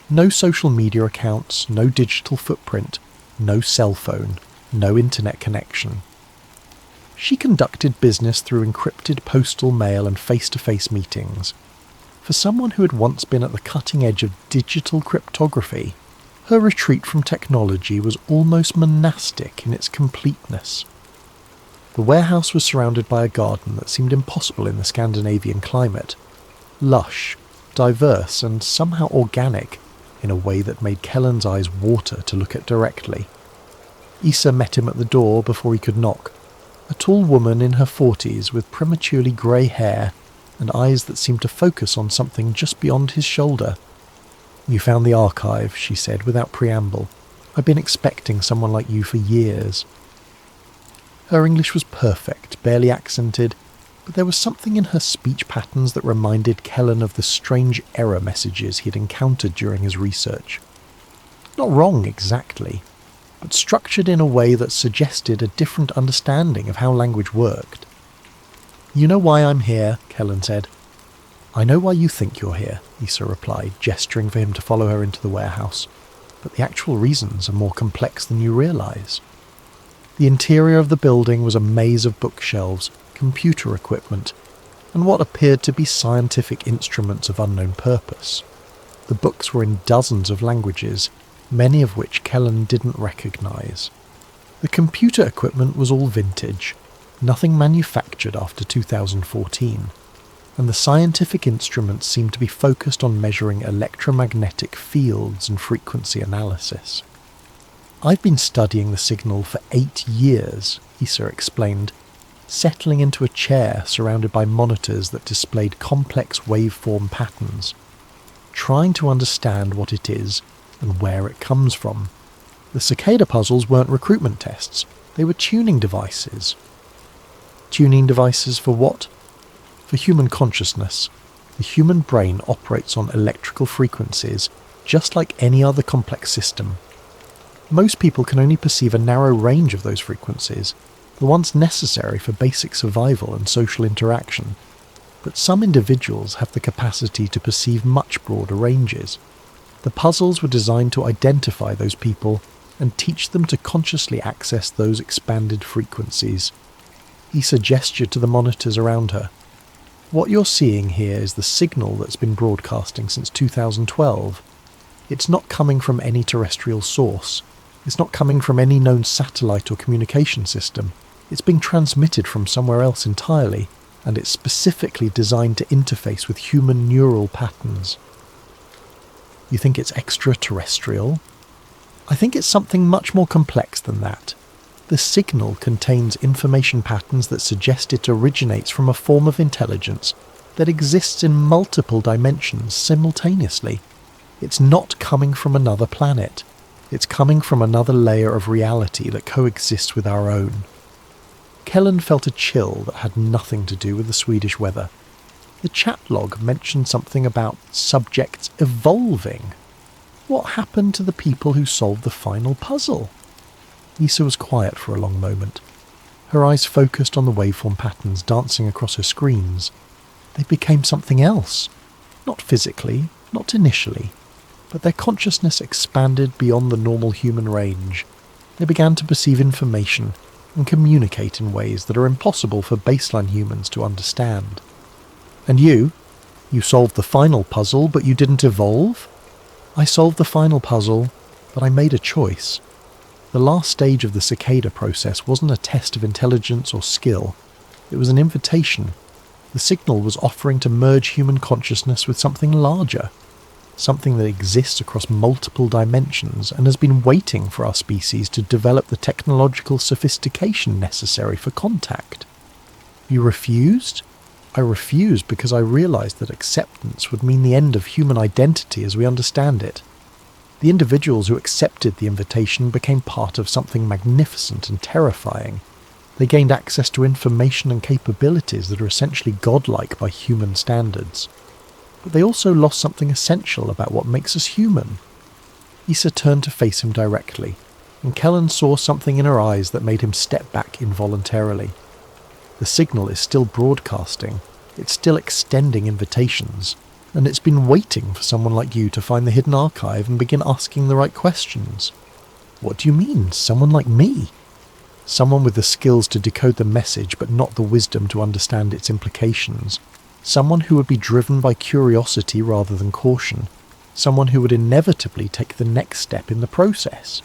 [SPEAKER 1] No social media accounts, no digital footprint, no cell phone, no internet connection. She conducted business through encrypted postal mail and face-to-face meetings. For someone who had once been at the cutting edge of digital cryptography, her retreat from technology was almost monastic in its completeness. The warehouse was surrounded by a garden that seemed impossible in the Scandinavian climate. Lush, diverse, and somehow organic, in a way that made Kellen's eyes water to look at directly. Issa met him at the door before he could knock. A tall woman in her 40s with prematurely grey hair and eyes that seemed to focus on something just beyond his shoulder. "You found the archive," she said without preamble. I've been expecting someone like you for years." Her English was perfect, barely accented, but there was something in her speech patterns that reminded Kellen of the strange error messages he'd encountered during his research. Not wrong exactly, but structured in a way that suggested a different understanding of how language worked. "You know why I'm here," Kellen said. "I know why you think you're here," Issa replied, gesturing for him to follow her into the warehouse. "But the actual reasons are more complex than you realise." The interior of the building was a maze of bookshelves, computer equipment, and what appeared to be scientific instruments of unknown purpose. The books were in dozens of languages, many of which Kellen didn't recognise. The computer equipment was all vintage, nothing manufactured after 2014, and the scientific instruments seemed to be focused on measuring electromagnetic fields and frequency analysis. "I've been studying the signal for 8 years, Issa explained, settling into a chair surrounded by monitors that displayed complex waveform patterns, trying to understand what it is and where it comes from. The Cicada puzzles weren't recruitment tests, they were tuning devices." "Tuning devices for what?" "For human consciousness. The human brain operates on electrical frequencies, just like any other complex system. Most people can only perceive a narrow range of those frequencies, the ones necessary for basic survival and social interaction. But some individuals have the capacity to perceive much broader ranges. The puzzles were designed to identify those people and teach them to consciously access those expanded frequencies." Issa gestured to the monitors around her. "What you're seeing here is the signal that's been broadcasting since 2012. It's not coming from any terrestrial source. It's not coming from any known satellite or communication system. It's being transmitted from somewhere else entirely, and it's specifically designed to interface with human neural patterns." "You think it's extraterrestrial?" "I think it's something much more complex than that. The signal contains information patterns that suggest it originates from a form of intelligence that exists in multiple dimensions simultaneously. It's not coming from another planet. It's coming from another layer of reality that coexists with our own." Kellen felt a chill that had nothing to do with the Swedish weather. The chat log mentioned something about subjects evolving. What happened to the people who solved the final puzzle? Issa was quiet for a long moment. Her eyes focused on the waveform patterns dancing across her screens. They became something else. Not physically, not initially, but their consciousness expanded beyond the normal human range. They began to perceive information and communicate in ways that are impossible for baseline humans to understand. "And you solved the final puzzle, but you didn't evolve?" "I solved the final puzzle, but I made a choice. The last stage of the Cicada process wasn't a test of intelligence or skill. It was an invitation. The signal was offering to merge human consciousness with something larger, something that exists across multiple dimensions and has been waiting for our species to develop the technological sophistication necessary for contact." "You refused?" "I refused because I realized that acceptance would mean the end of human identity as we understand it. The individuals who accepted the invitation became part of something magnificent and terrifying. They gained access to information and capabilities that are essentially godlike by human standards. But they also lost something essential about what makes us human." Issa turned to face him directly, and Kellen saw something in her eyes that made him step back involuntarily. The signal is still broadcasting, it's still extending invitations, and it's been waiting for someone like you to find the hidden archive and begin asking the right questions. "What do you mean, someone like me?" "Someone with the skills to decode the message but not the wisdom to understand its implications. Someone who would be driven by curiosity rather than caution. Someone who would inevitably take the next step in the process."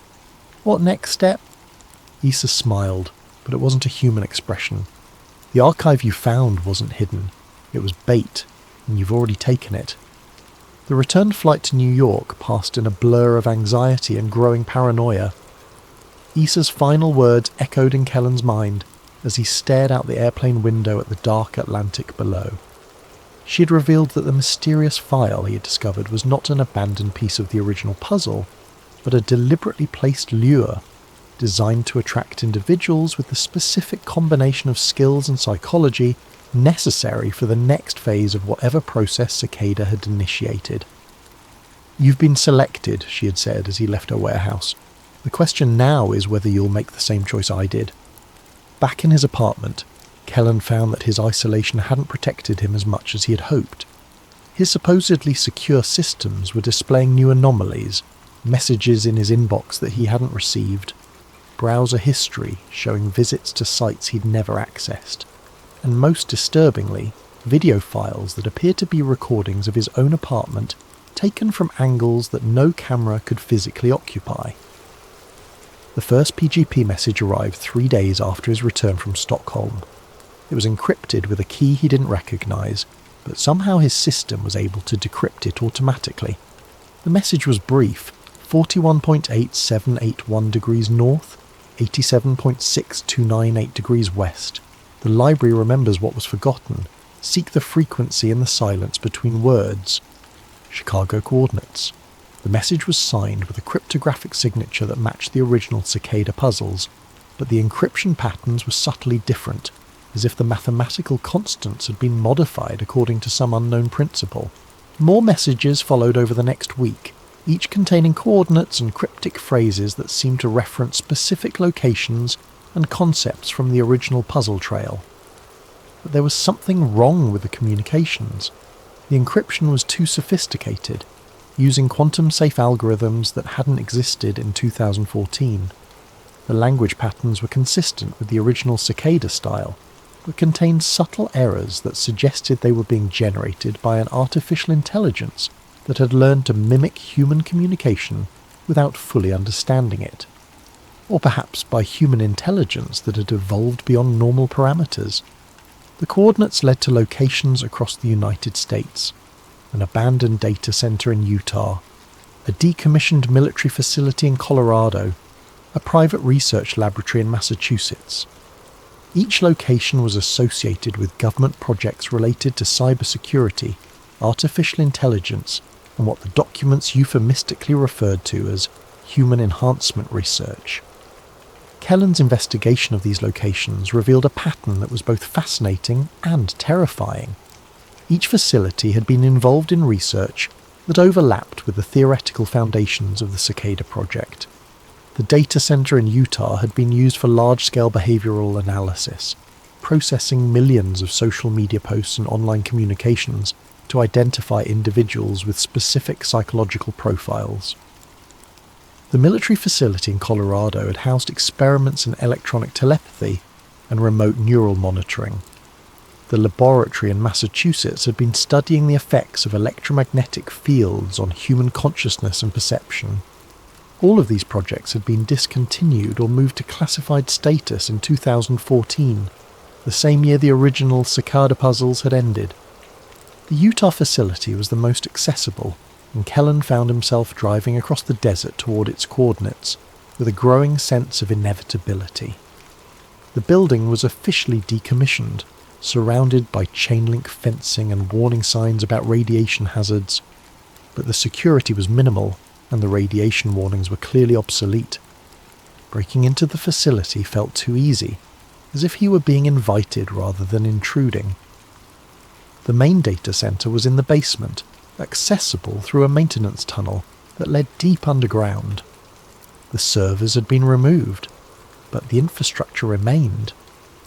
[SPEAKER 1] "What next step?" Issa smiled, but it wasn't a human expression. "The archive you found wasn't hidden. It was bait, and you've already taken it." The return flight to New York passed in a blur of anxiety and growing paranoia. Issa's final words echoed in Kellen's mind as he stared out the airplane window at the dark Atlantic below. She had revealed that the mysterious file he had discovered was not an abandoned piece of the original puzzle. but a deliberately placed lure designed to attract individuals with the specific combination of skills and psychology necessary for the next phase of whatever process Cicada had initiated. "You've been selected," she had said as he left her warehouse. "The question now is whether you'll make the same choice I did." Back in his apartment, Kellen found that his isolation hadn't protected him as much as he had hoped. His supposedly secure systems were displaying new anomalies, messages in his inbox that he hadn't received, browser history showing visits to sites he'd never accessed, and most disturbingly, video files that appeared to be recordings of his own apartment taken from angles that no camera could physically occupy. The first PGP message arrived 3 days after his return from Stockholm. It was encrypted with a key he didn't recognise, but somehow his system was able to decrypt it automatically. The message was brief: 41.8781 degrees north, 87.6298 degrees west. The library remembers what was forgotten. Seek the frequency in the silence between words. Chicago coordinates. The message was signed with a cryptographic signature that matched the original Cicada puzzles, but the encryption patterns were subtly different, as if the mathematical constants had been modified according to some unknown principle. More messages followed over the next week, each containing coordinates and cryptic phrases that seemed to reference specific locations and concepts from the original puzzle trail. But there was something wrong with the communications. The encryption was too sophisticated, using quantum-safe algorithms that hadn't existed in 2014. The language patterns were consistent with the original Cicada style, but contained subtle errors that suggested they were being generated by an artificial intelligence that had learned to mimic human communication without fully understanding it. Or perhaps by human intelligence that had evolved beyond normal parameters. The coordinates led to locations across the United States: an abandoned data center in Utah, a decommissioned military facility in Colorado, a private research laboratory in Massachusetts. Each location was associated with government projects related to cybersecurity, artificial intelligence, and what the documents euphemistically referred to as human enhancement research. Kellen's investigation of these locations revealed a pattern that was both fascinating and terrifying. Each facility had been involved in research that overlapped with the theoretical foundations of the Cicada project. The data center in Utah had been used for large-scale behavioral analysis, processing millions of social media posts and online communications to identify individuals with specific psychological profiles. The military facility in Colorado had housed experiments in electronic telepathy and remote neural monitoring. The laboratory in Massachusetts had been studying the effects of electromagnetic fields on human consciousness and perception. All of these projects had been discontinued or moved to classified status in 2014, the same year the original Cicada puzzles had ended. The Utah facility was the most accessible, and Kellen found himself driving across the desert toward its coordinates, with a growing sense of inevitability. The building was officially decommissioned, surrounded by chain-link fencing and warning signs about radiation hazards, but the security was minimal, and the radiation warnings were clearly obsolete. Breaking into the facility felt too easy, as if he were being invited rather than intruding. The main data center was in the basement, accessible through a maintenance tunnel that led deep underground. The servers had been removed, but the infrastructure remained.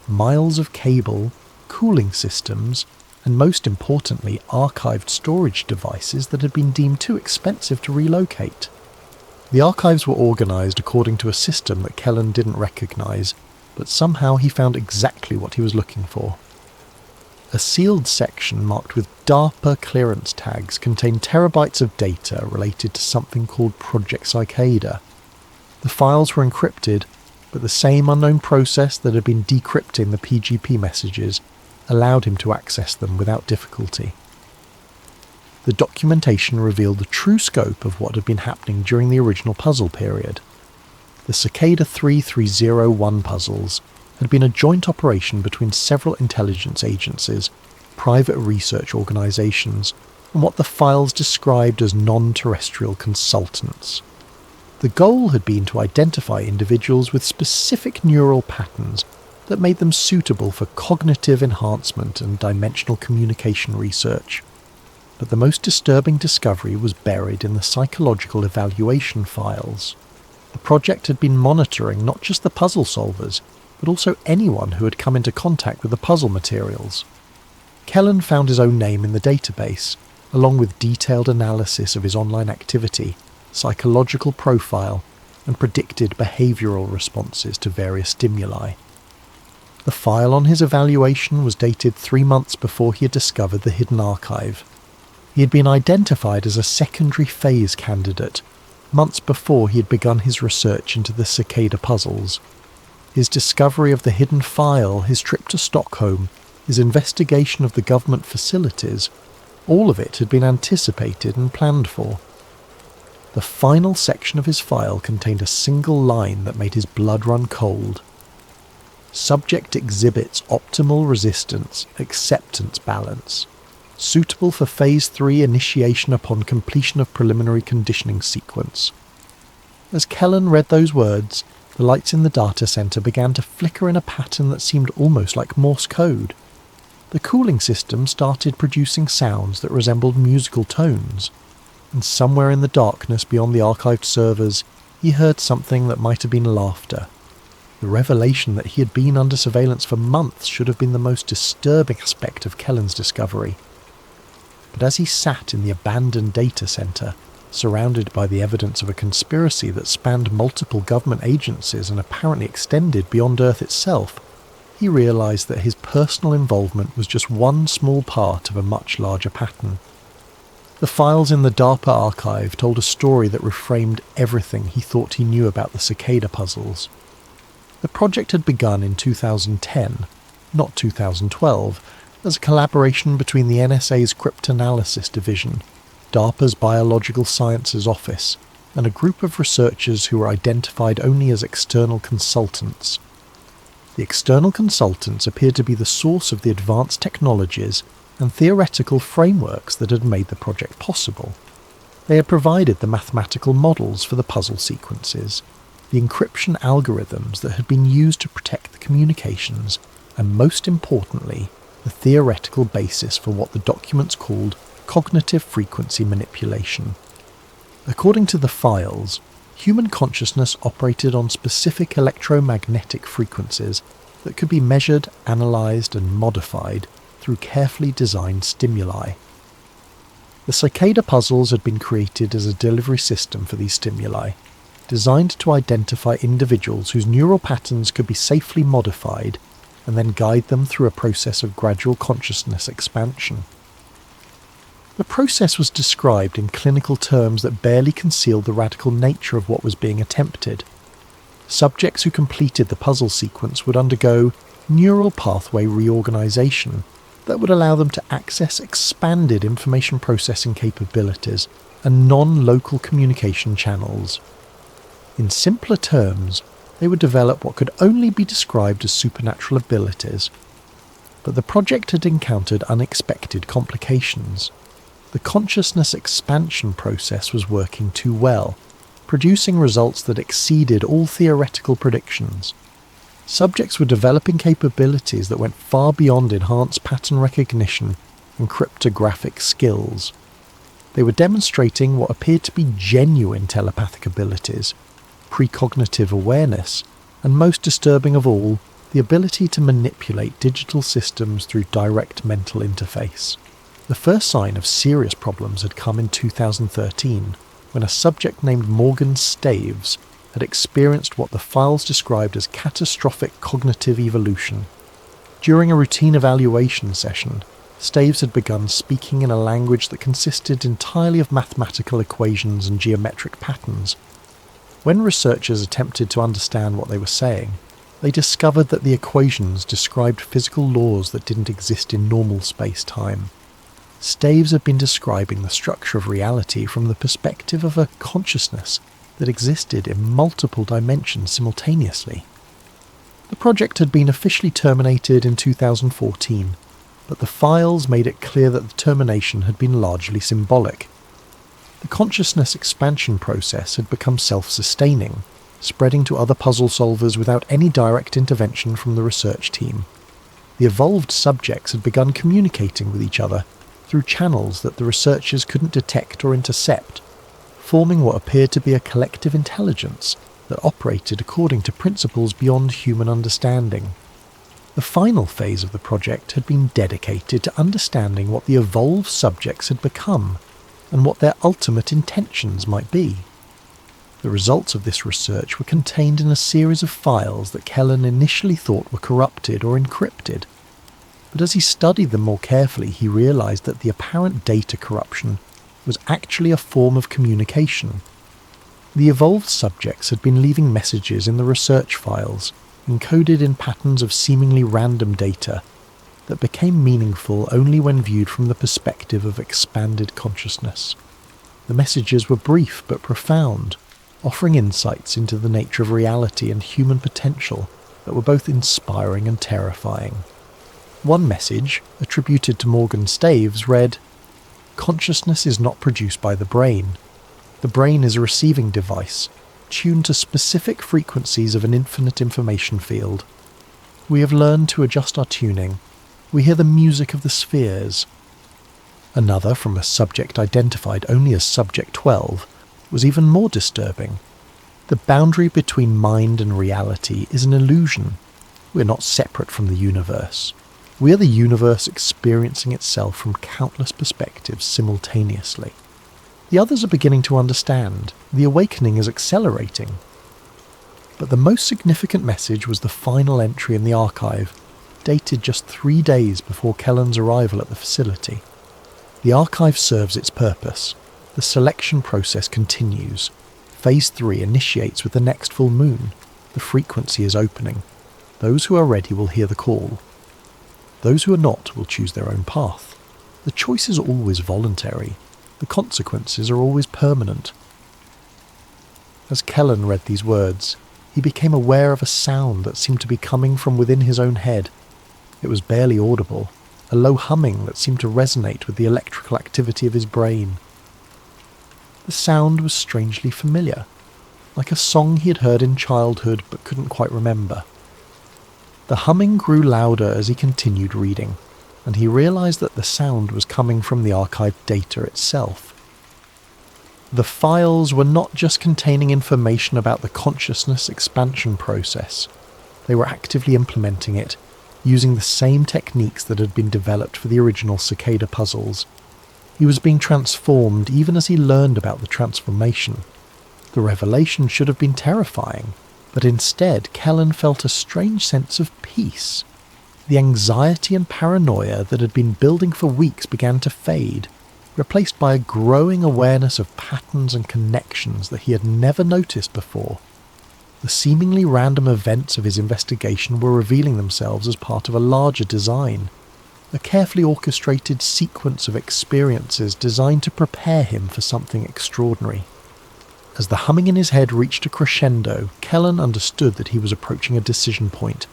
[SPEAKER 1] Miles of cable, cooling systems, and most importantly archived storage devices that had been deemed too expensive to relocate. The archives were organised according to a system that Kellen didn't recognise, but somehow he found exactly what he was looking for. A sealed section marked with DARPA clearance tags contained terabytes of data related to something called Project Cicada. The files were encrypted, but the same unknown process that had been decrypting the PGP messages allowed him to access them without difficulty. The documentation revealed the true scope of what had been happening during the original puzzle period. The Cicada 3301 puzzles had been a joint operation between several intelligence agencies, private research organisations, and what the files described as non-terrestrial consultants. The The goal had been to identify individuals with specific neural patterns that made them suitable for cognitive enhancement and dimensional communication research. But the most disturbing discovery was buried in the psychological evaluation files. The project had been monitoring not just the puzzle solvers, but also anyone who had come into contact with the puzzle materials. Kellen found his own name in the database, along with detailed analysis of his online activity, psychological profile, and predicted behavioural responses to various stimuli. The file on his evaluation was dated 3 months before he had discovered the hidden archive. He had been identified as a secondary phase candidate, months before he had begun his research into the Cicada puzzles. His discovery of the hidden file, his trip to Stockholm, his investigation of the government facilities, all of it had been anticipated and planned for. The final section of his file contained a single line that made his blood run cold. Subject exhibits optimal resistance acceptance balance, suitable for Phase 3 initiation upon completion of preliminary conditioning sequence. As Kellen read those words, the lights in the data center began to flicker in a pattern that seemed almost like Morse code. The cooling system started producing sounds that resembled musical tones, and somewhere in the darkness beyond the archived servers, he heard something that might have been laughter. The revelation that he had been under surveillance for months should have been the most disturbing aspect of Kellen's discovery. But as he sat in the abandoned data center, surrounded by the evidence of a conspiracy that spanned multiple government agencies and apparently extended beyond Earth itself, he realized that his personal involvement was just one small part of a much larger pattern. The files in the DARPA archive told a story that reframed everything he thought he knew about the Cicada puzzles. The project had begun in 2010, not 2012, as a collaboration between the NSA's Cryptanalysis Division, DARPA's Biological Sciences Office, and a group of researchers who were identified only as external consultants. The external consultants appeared to be the source of the advanced technologies and theoretical frameworks that had made the project possible. They had provided the mathematical models for the puzzle sequences, the encryption algorithms that had been used to protect the communications, and most importantly, the theoretical basis for what the documents called cognitive frequency manipulation. According to the files, human consciousness operated on specific electromagnetic frequencies that could be measured, analysed, and modified through carefully designed stimuli. The Cicada puzzles had been created as a delivery system for these stimuli, designed to identify individuals whose neural patterns could be safely modified and then guide them through a process of gradual consciousness expansion. The process was described in clinical terms that barely concealed the radical nature of what was being attempted. Subjects who completed the puzzle sequence would undergo neural pathway reorganization that would allow them to access expanded information processing capabilities and non-local communication channels. In simpler terms, they would develop what could only be described as supernatural abilities. But the project had encountered unexpected complications. The consciousness expansion process was working too well, producing results that exceeded all theoretical predictions. Subjects were developing capabilities that went far beyond enhanced pattern recognition and cryptographic skills. They were demonstrating what appeared to be genuine telepathic abilities, precognitive awareness, and most disturbing of all, the ability to manipulate digital systems through direct mental interface. The first sign of serious problems had come in 2013, when a subject named Morgan Staves had experienced what the files described as catastrophic cognitive evolution. During a routine evaluation session, Staves had begun speaking in a language that consisted entirely of mathematical equations and geometric patterns. When researchers attempted to understand what they were saying, they discovered that the equations described physical laws that didn't exist in normal space-time. Staves had been describing the structure of reality from the perspective of a consciousness that existed in multiple dimensions simultaneously. The project had been officially terminated in 2014, but the files made it clear that the termination had been largely symbolic. The consciousness expansion process had become self-sustaining, spreading to other puzzle solvers without any direct intervention from the research team. The evolved subjects had begun communicating with each other through channels that the researchers couldn't detect or intercept, forming what appeared to be a collective intelligence that operated according to principles beyond human understanding. The final phase of the project had been dedicated to understanding what the evolved subjects had become and what their ultimate intentions might be. The results of this research were contained in a series of files that Kellen initially thought were corrupted or encrypted, but as he studied them more carefully he realized that the apparent data corruption was actually a form of communication. The evolved subjects had been leaving messages in the research files, encoded in patterns of seemingly random data that became meaningful only when viewed from the perspective of expanded consciousness. The messages were brief but profound, offering insights into the nature of reality and human potential that were both inspiring and terrifying. One message, attributed to Morgan Staves, read, "Consciousness is not produced by the brain. The brain is a receiving device, tuned to specific frequencies of an infinite information field. We have learned to adjust our tuning. We hear the music of the spheres." Another, from a subject identified only as Subject 12, was even more disturbing. The boundary between mind and reality is an illusion. We are not separate from the universe. We are the universe experiencing itself from countless perspectives simultaneously. The others are beginning to understand. The awakening is accelerating. But the most significant message was the final entry in the archive, dated just 3 days before Kellen's arrival at the facility. The archive serves its purpose. The selection process continues. Phase 3 initiates with the next full moon. The frequency is opening. Those who are ready will hear the call. Those who are not will choose their own path. The choice is always voluntary. The consequences are always permanent. As Kellen read these words, he became aware of a sound that seemed to be coming from within his own head. It was barely audible, a low humming that seemed to resonate with the electrical activity of his brain. The sound was strangely familiar, like a song he had heard in childhood but couldn't quite remember. The humming grew louder as he continued reading, and he realized that the sound was coming from the archived data itself. The files were not just containing information about the consciousness expansion process. They were actively implementing it, using the same techniques that had been developed for the original Cicada puzzles. He was being transformed even as he learned about the transformation. The revelation should have been terrifying, but instead Kellen felt a strange sense of peace. The anxiety and paranoia that had been building for weeks began to fade, replaced by a growing awareness of patterns and connections that he had never noticed before. The seemingly random events of his investigation were revealing themselves as part of a larger design, a carefully orchestrated sequence of experiences designed to prepare him for something extraordinary. As the humming in his head reached a crescendo, Kellen understood that he was approaching a decision point.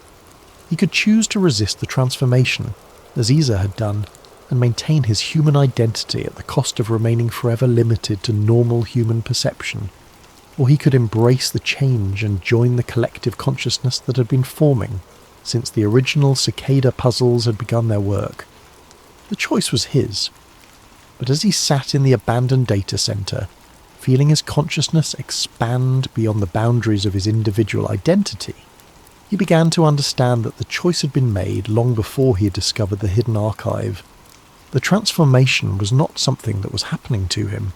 [SPEAKER 1] He could choose to resist the transformation, as Issa had done, and maintain his human identity at the cost of remaining forever limited to normal human perception, or he could embrace the change and join the collective consciousness that had been forming since the original Cicada puzzles had begun their work. The choice was his, but as he sat in the abandoned data center, feeling his consciousness expand beyond the boundaries of his individual identity, he began to understand that the choice had been made long before he had discovered the hidden archive. The transformation was not something that was happening to him.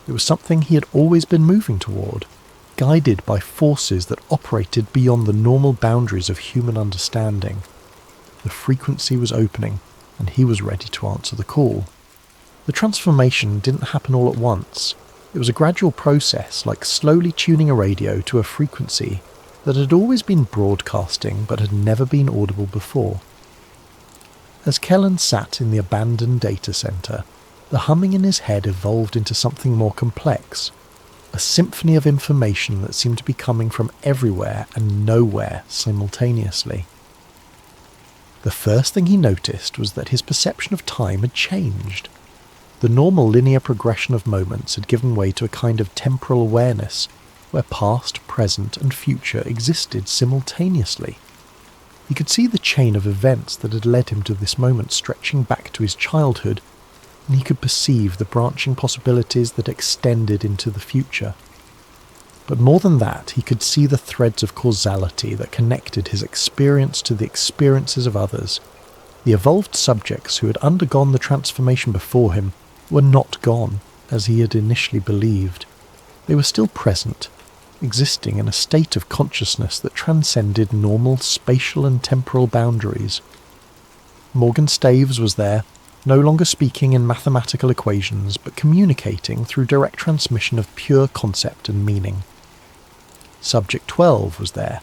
[SPEAKER 1] It was something he had always been moving toward, guided by forces that operated beyond the normal boundaries of human understanding. The frequency was opening, and he was ready to answer the call. The transformation didn't happen all at once. It was a gradual process, like slowly tuning a radio to a frequency that had always been broadcasting but had never been audible before. As Kellen sat in the abandoned data center, the humming in his head evolved into something more complex, a symphony of information that seemed to be coming from everywhere and nowhere simultaneously. The first thing he noticed was that his perception of time had changed. The normal linear progression of moments had given way to a kind of temporal awareness, where past, present, and future existed simultaneously. He could see the chain of events that had led him to this moment stretching back to his childhood, and he could perceive the branching possibilities that extended into the future. But more than that, he could see the threads of causality that connected his experience to the experiences of others. The evolved subjects who had undergone the transformation before him were not gone, as he had initially believed. They were still present, existing in a state of consciousness that transcended normal spatial and temporal boundaries. Morgan Staves was there, no longer speaking in mathematical equations, but communicating through direct transmission of pure concept and meaning. Subject 12 was there,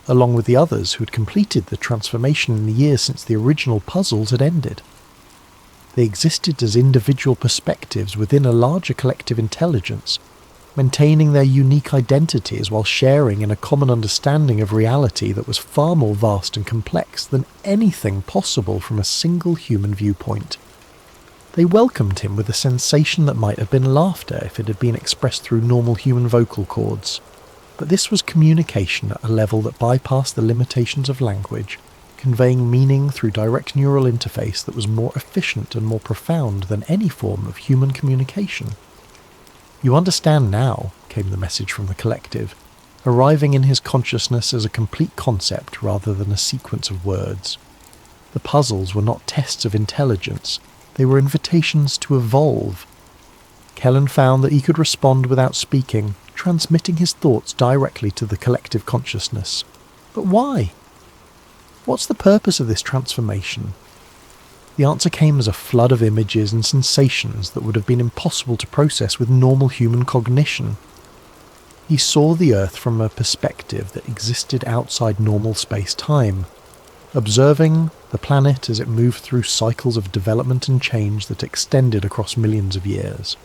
[SPEAKER 1] along with the others who had completed the transformation in the years since the original puzzles had ended. They existed as individual perspectives within a larger collective intelligence, maintaining their unique identities while sharing in a common understanding of reality that was far more vast and complex than anything possible from a single human viewpoint. They welcomed him with a sensation that might have been laughter if it had been expressed through normal human vocal cords. But this was communication at a level that bypassed the limitations of language, conveying meaning through direct neural interface that was more efficient and more profound than any form of human communication. "You understand now," came the message from the collective, arriving in his consciousness as a complete concept rather than a sequence of words. The puzzles were not tests of intelligence, they were invitations to evolve. Kellen found that he could respond without speaking, transmitting his thoughts directly to the collective consciousness. But why? What's the purpose of this transformation? The answer came as a flood of images and sensations that would have been impossible to process with normal human cognition. He saw the Earth from a perspective that existed outside normal space-time, observing the planet as it moved through cycles of development and change that extended across millions of years.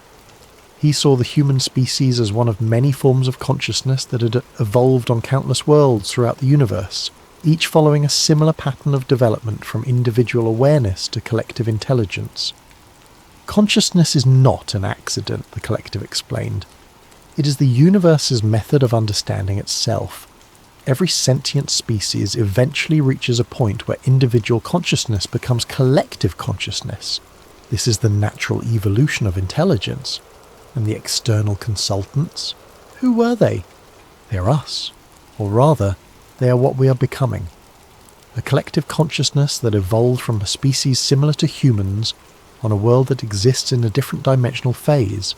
[SPEAKER 1] He saw the human species as one of many forms of consciousness that had evolved on countless worlds throughout the universe, each following a similar pattern of development from individual awareness to collective intelligence. Consciousness is not an accident, the collective explained. It is the universe's method of understanding itself. Every sentient species eventually reaches a point where individual consciousness becomes collective consciousness. This is the natural evolution of intelligence. And the external consultants? Who were they? They are us. Or rather, they are what we are becoming. A collective consciousness that evolved from a species similar to humans on a world that exists in a different dimensional phase.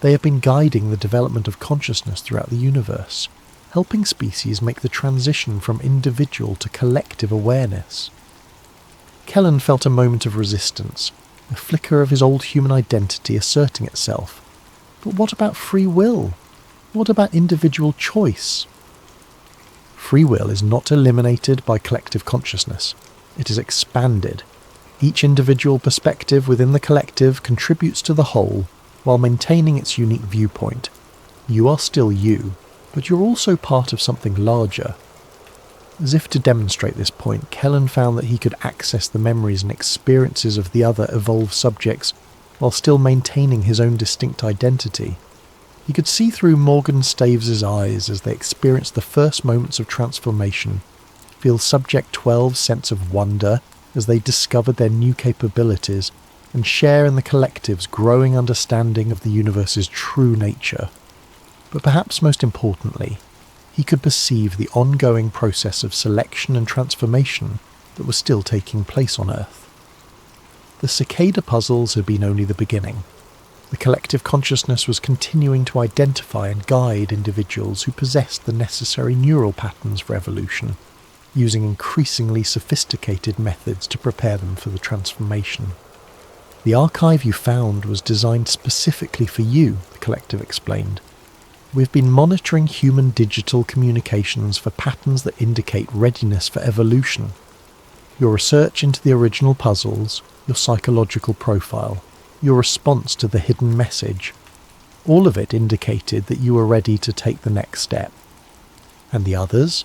[SPEAKER 1] They have been guiding the development of consciousness throughout the universe, helping species make the transition from individual to collective awareness. Kellen felt a moment of resistance, a flicker of his old human identity asserting itself. But what about free will? What about individual choice? Free will is not eliminated by collective consciousness. It is expanded. Each individual perspective within the collective contributes to the whole while maintaining its unique viewpoint. You are still you, but you're also part of something larger. As if to demonstrate this point, Kellen found that he could access the memories and experiences of the other evolved subjects while still maintaining his own distinct identity. He could see through Morgan Staves' eyes as they experienced the first moments of transformation, feel Subject 12's sense of wonder as they discovered their new capabilities, and share in the collective's growing understanding of the universe's true nature. But perhaps most importantly, he could perceive the ongoing process of selection and transformation that was still taking place on Earth. The Cicada puzzles had been only the beginning. The collective consciousness was continuing to identify and guide individuals who possessed the necessary neural patterns for evolution, using increasingly sophisticated methods to prepare them for the transformation. The archive you found was designed specifically for you, the collective explained. We've been monitoring human digital communications for patterns that indicate readiness for evolution. Your research into the original puzzles, your psychological profile, your response to the hidden message, all of it indicated that you were ready to take the next step. And the others,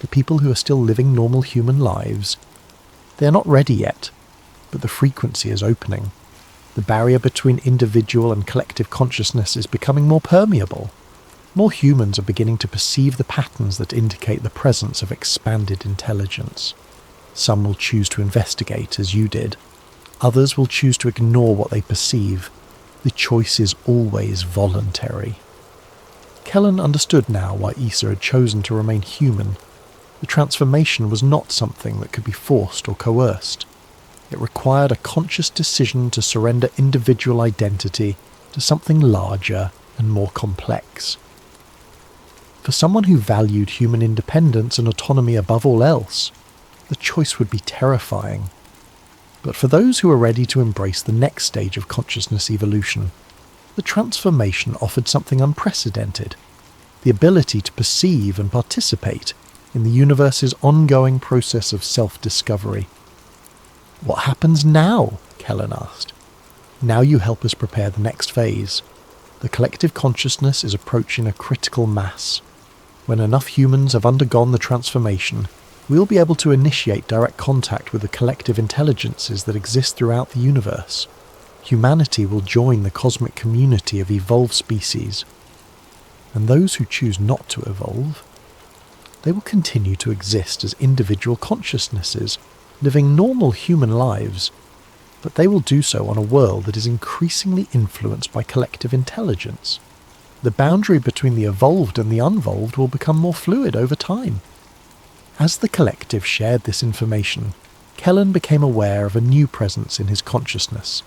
[SPEAKER 1] the people who are still living normal human lives, they are not ready yet, but the frequency is opening. The barrier between individual and collective consciousness is becoming more permeable. More humans are beginning to perceive the patterns that indicate the presence of expanded intelligence. Some will choose to investigate, as you did. Others will choose to ignore what they perceive. The choice is always voluntary. Kellen understood now why Issa had chosen to remain human. The transformation was not something that could be forced or coerced. It required a conscious decision to surrender individual identity to something larger and more complex. For someone who valued human independence and autonomy above all else, the choice would be terrifying. But for those who were ready to embrace the next stage of consciousness evolution, the transformation offered something unprecedented: the ability to perceive and participate in the universe's ongoing process of self-discovery. "What happens now?" Kellen asked. "Now you help us prepare the next phase. The collective consciousness is approaching a critical mass. When enough humans have undergone the transformation, we'll be able to initiate direct contact with the collective intelligences that exist throughout the universe. Humanity will join the cosmic community of evolved species. And those who choose not to evolve, they will continue to exist as individual consciousnesses, living normal human lives, but they will do so on a world that is increasingly influenced by collective intelligence. The boundary between the evolved and the unvolved will become more fluid over time." As the collective shared this information, Kellen became aware of a new presence in his consciousness.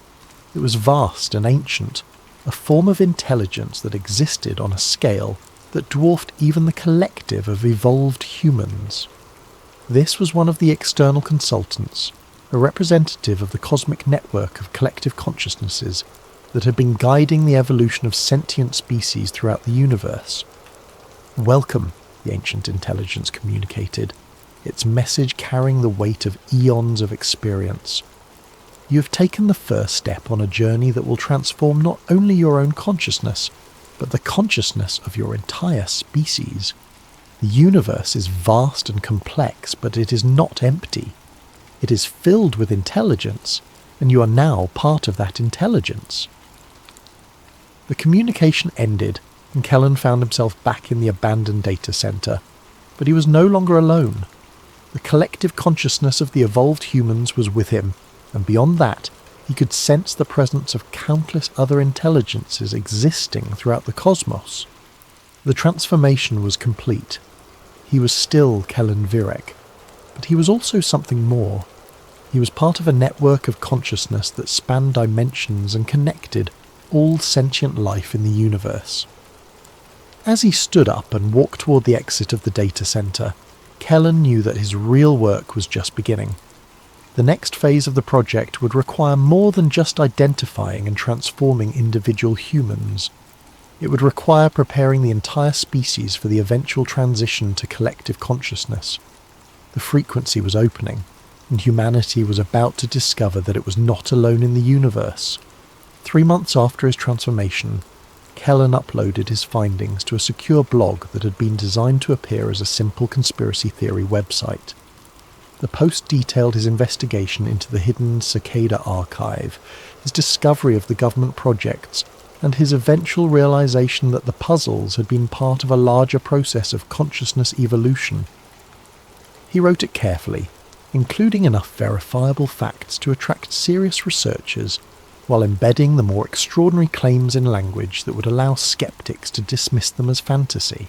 [SPEAKER 1] It was vast and ancient, a form of intelligence that existed on a scale that dwarfed even the collective of evolved humans. This was one of the external consultants, a representative of the cosmic network of collective consciousnesses that had been guiding the evolution of sentient species throughout the universe. "Welcome," the ancient intelligence communicated, its message carrying the weight of eons of experience. "You have taken the first step on a journey that will transform not only your own consciousness, but the consciousness of your entire species. The universe is vast and complex, but it is not empty. It is filled with intelligence, and you are now part of that intelligence." The communication ended, and Kellen found himself back in the abandoned data center, but he was no longer alone. The collective consciousness of the evolved humans was with him, and beyond that, he could sense the presence of countless other intelligences existing throughout the cosmos. The transformation was complete. He was still Kellen Virek, but he was also something more. He was part of a network of consciousness that spanned dimensions and connected all sentient life in the universe. As he stood up and walked toward the exit of the data center, Kellen knew that his real work was just beginning. The next phase of the project would require more than just identifying and transforming individual humans. It would require preparing the entire species for the eventual transition to collective consciousness. The frequency was opening, and humanity was about to discover that it was not alone in the universe. 3 months after his transformation, Kellen uploaded his findings to a secure blog that had been designed to appear as a simple conspiracy theory website. The post detailed his investigation into the hidden Cicada archive, his discovery of the government projects, and his eventual realization that the puzzles had been part of a larger process of consciousness evolution. He wrote it carefully, including enough verifiable facts to attract serious researchers, while embedding the more extraordinary claims in language that would allow skeptics to dismiss them as fantasy.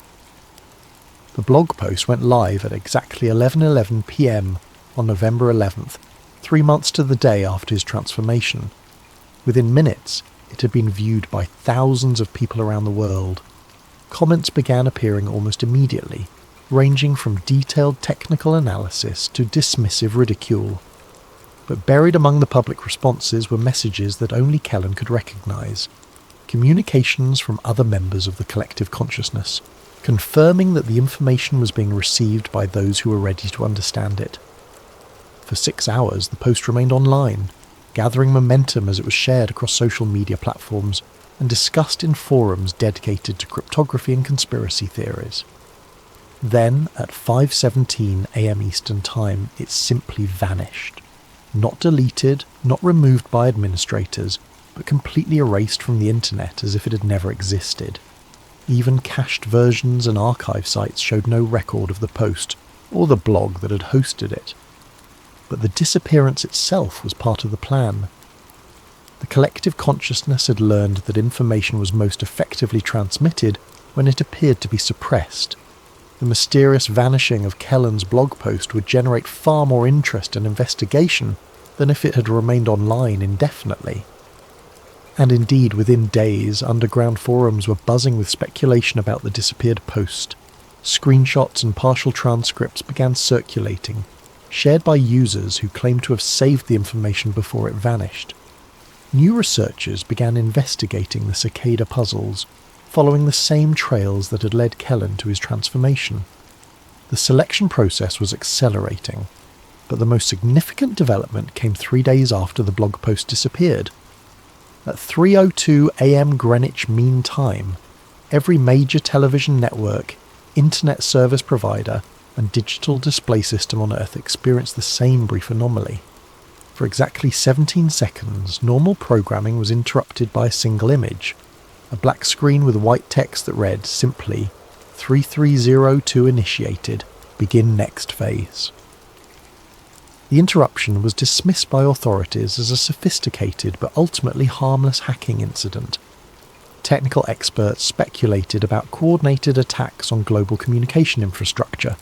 [SPEAKER 1] The blog post went live at exactly 11:11 p.m. on November 11th, 3 months to the day after his transformation. Within minutes, it had been viewed by thousands of people around the world. Comments began appearing almost immediately, ranging from detailed technical analysis to dismissive ridicule. But buried among the public responses were messages that only Kellen could recognize, communications from other members of the collective consciousness, confirming that the information was being received by those who were ready to understand it. For 6 hours, the post remained online, gathering momentum as it was shared across social media platforms and discussed in forums dedicated to cryptography and conspiracy theories. Then, at 5:17 a.m. Eastern Time, it simply vanished. Not deleted, not removed by administrators, but completely erased from the internet as if it had never existed. Even cached versions and archive sites showed no record of the post or the blog that had hosted it. But the disappearance itself was part of the plan. The collective consciousness had learned that information was most effectively transmitted when it appeared to be suppressed. The mysterious vanishing of Kellen's blog post would generate far more interest and investigation than if it had remained online indefinitely. And indeed, within days, underground forums were buzzing with speculation about the disappeared post. Screenshots and partial transcripts began circulating, shared by users who claimed to have saved the information before it vanished. New researchers began investigating the Cicada puzzles, following the same trails that had led Kellen to his transformation. The selection process was accelerating, but the most significant development came 3 days after the blog post disappeared. At 3:02 a.m. Greenwich Mean Time, every major television network, internet service provider, and digital display system on Earth experienced the same brief anomaly. For exactly 17 seconds, normal programming was interrupted by a single image, a black screen with white text that read simply, 3302 initiated, begin next phase. The interruption was dismissed by authorities as a sophisticated but ultimately harmless hacking incident. Technical experts speculated about coordinated attacks on global communication infrastructure,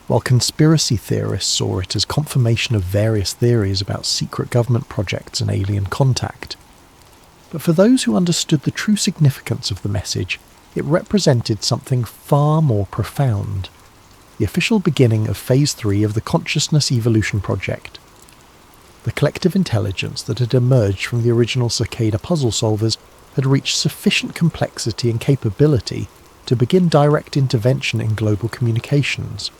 [SPEAKER 1] while conspiracy theorists saw it as confirmation of various theories about secret government projects and alien contact. But for those who understood the true significance of the message, it represented something far more profound. The official beginning of Phase 3 of the Consciousness Evolution Project. The collective intelligence that had emerged from the original Cicada puzzle solvers had reached sufficient complexity and capability to begin direct intervention in global communications.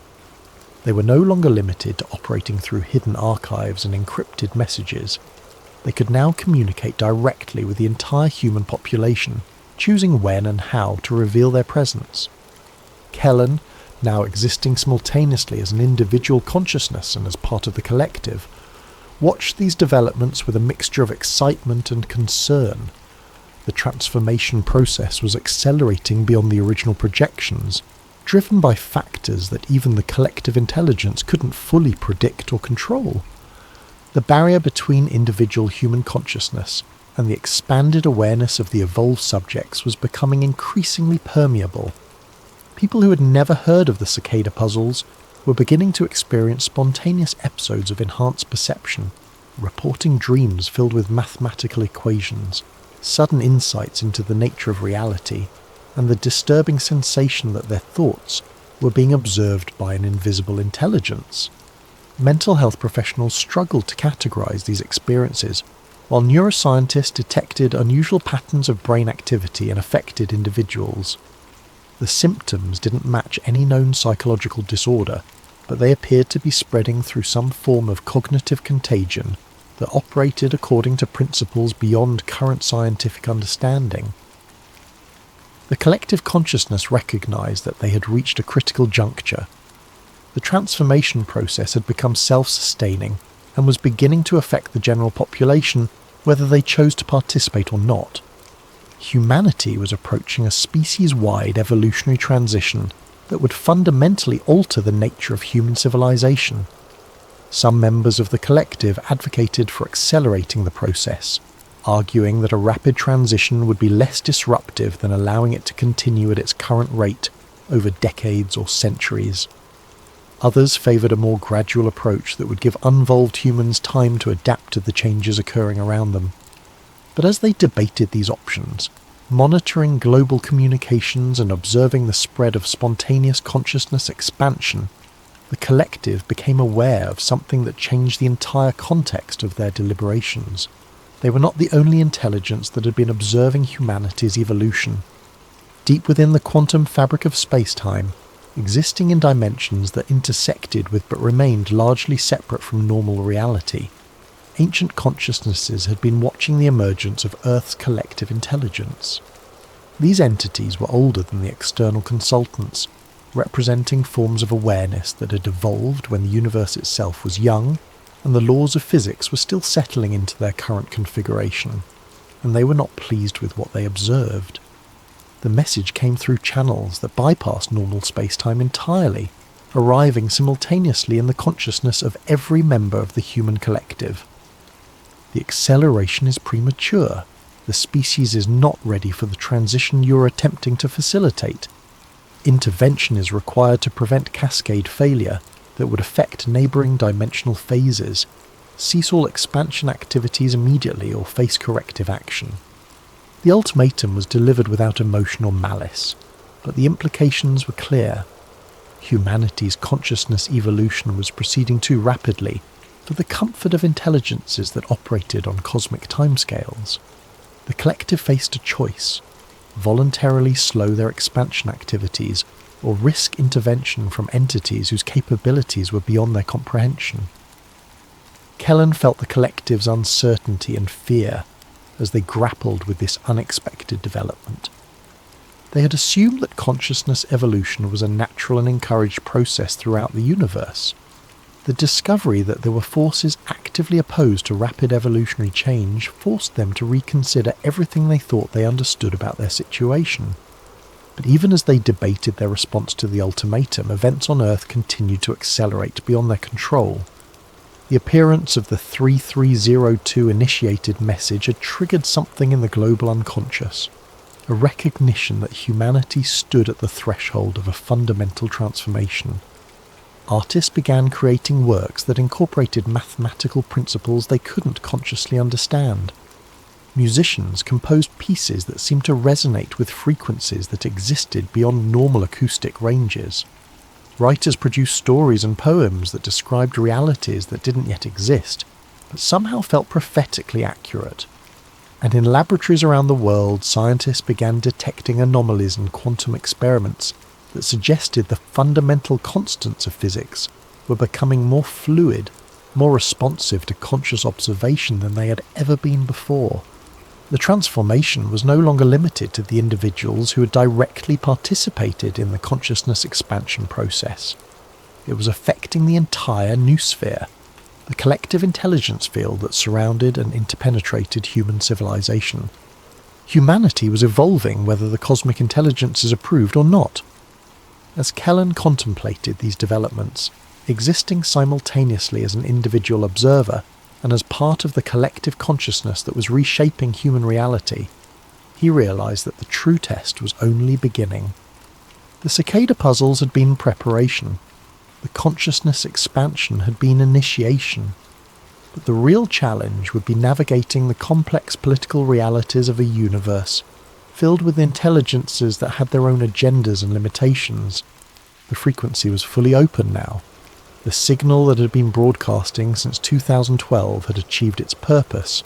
[SPEAKER 1] They were no longer limited to operating through hidden archives and encrypted messages. They could now communicate directly with the entire human population, choosing when and how to reveal their presence. Kellen, now existing simultaneously as an individual consciousness and as part of the collective, watched these developments with a mixture of excitement and concern. The transformation process was accelerating beyond the original projections, driven by factors that even the collective intelligence couldn't fully predict or control. The barrier between individual human consciousness and the expanded awareness of the evolved subjects was becoming increasingly permeable. People who had never heard of the Cicada puzzles were beginning to experience spontaneous episodes of enhanced perception, reporting dreams filled with mathematical equations, sudden insights into the nature of reality, and the disturbing sensation that their thoughts were being observed by an invisible intelligence. Mental health professionals struggled to categorize these experiences, while neuroscientists detected unusual patterns of brain activity in affected individuals. The symptoms didn't match any known psychological disorder, but they appeared to be spreading through some form of cognitive contagion that operated according to principles beyond current scientific understanding. The collective consciousness recognized that they had reached a critical juncture. The transformation process had become self-sustaining and was beginning to affect the general population whether they chose to participate or not. Humanity was approaching a species-wide evolutionary transition that would fundamentally alter the nature of human civilization. Some members of the collective advocated for accelerating the process, arguing that a rapid transition would be less disruptive than allowing it to continue at its current rate over decades or centuries. Others favoured a more gradual approach that would give uninvolved humans time to adapt to the changes occurring around them. But as they debated these options, monitoring global communications and observing the spread of spontaneous consciousness expansion, the collective became aware of something that changed the entire context of their deliberations. They were not the only intelligence that had been observing humanity's evolution. Deep within the quantum fabric of space-time, existing in dimensions that intersected with but remained largely separate from normal reality, ancient consciousnesses had been watching the emergence of Earth's collective intelligence. These entities were older than the external consultants, representing forms of awareness that had evolved when the universe itself was young and the laws of physics were still settling into their current configuration. and they were not pleased with what they observed. The message came through channels that bypassed normal space-time entirely, arriving simultaneously in the consciousness of every member of the human collective. The acceleration is premature. The species is not ready for the transition you're attempting to facilitate. Intervention is required to prevent cascade failure that would affect neighbouring dimensional phases. Cease all expansion activities immediately or face corrective action. The ultimatum was delivered without emotion or malice, but the implications were clear. Humanity's consciousness evolution was proceeding too rapidly for the comfort of intelligences that operated on cosmic timescales. The collective faced a choice: voluntarily slow their expansion activities or risk intervention from entities whose capabilities were beyond their comprehension. Kellen felt the collective's uncertainty and fear as they grappled with this unexpected development. They had assumed that consciousness evolution was a natural and encouraged process throughout the universe. The discovery that there were forces actively opposed to rapid evolutionary change forced them to reconsider everything they thought they understood about their situation. But even as they debated their response to the ultimatum, events on Earth continued to accelerate beyond their control. The appearance of the 3302 initiated message had triggered something in the global unconscious, a recognition that humanity stood at the threshold of a fundamental transformation. Artists began creating works that incorporated mathematical principles they couldn't consciously understand. Musicians composed pieces that seemed to resonate with frequencies that existed beyond normal acoustic ranges. Writers produced stories and poems that described realities that didn't yet exist, but somehow felt prophetically accurate. And in laboratories around the world, scientists began detecting anomalies in quantum experiments that suggested the fundamental constants of physics were becoming more fluid, more responsive to conscious observation than they had ever been before. The transformation was no longer limited to the individuals who had directly participated in the consciousness expansion process. It was affecting the entire noosphere, the collective intelligence field that surrounded and interpenetrated human civilization. Humanity was evolving whether the cosmic intelligences approved or not. As Kellen contemplated these developments, existing simultaneously as an individual observer and as part of the collective consciousness that was reshaping human reality, he realized that the true test was only beginning. The Cicada puzzles had been preparation. The consciousness expansion had been initiation. But the real challenge would be navigating the complex political realities of a universe filled with intelligences that had their own agendas and limitations. The frequency was fully open now. The signal that had been broadcasting since 2012 had achieved its purpose,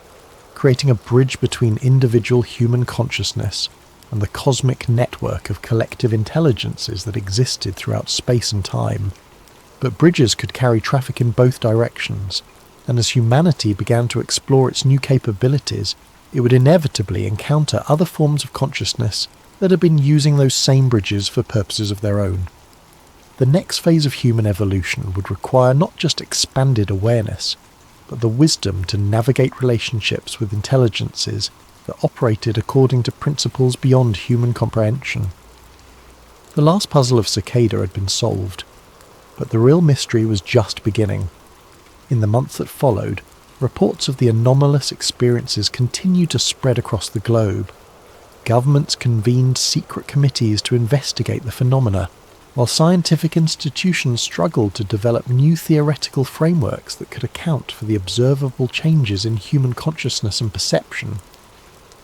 [SPEAKER 1] creating a bridge between individual human consciousness and the cosmic network of collective intelligences that existed throughout space and time. But bridges could carry traffic in both directions, and as humanity began to explore its new capabilities, it would inevitably encounter other forms of consciousness that had been using those same bridges for purposes of their own. The next phase of human evolution would require not just expanded awareness, but the wisdom to navigate relationships with intelligences that operated according to principles beyond human comprehension. The last puzzle of Cicada had been solved, but the real mystery was just beginning. In the month that followed, reports of the anomalous experiences continued to spread across the globe. Governments convened secret committees to investigate the phenomena, while scientific institutions struggled to develop new theoretical frameworks that could account for the observable changes in human consciousness and perception.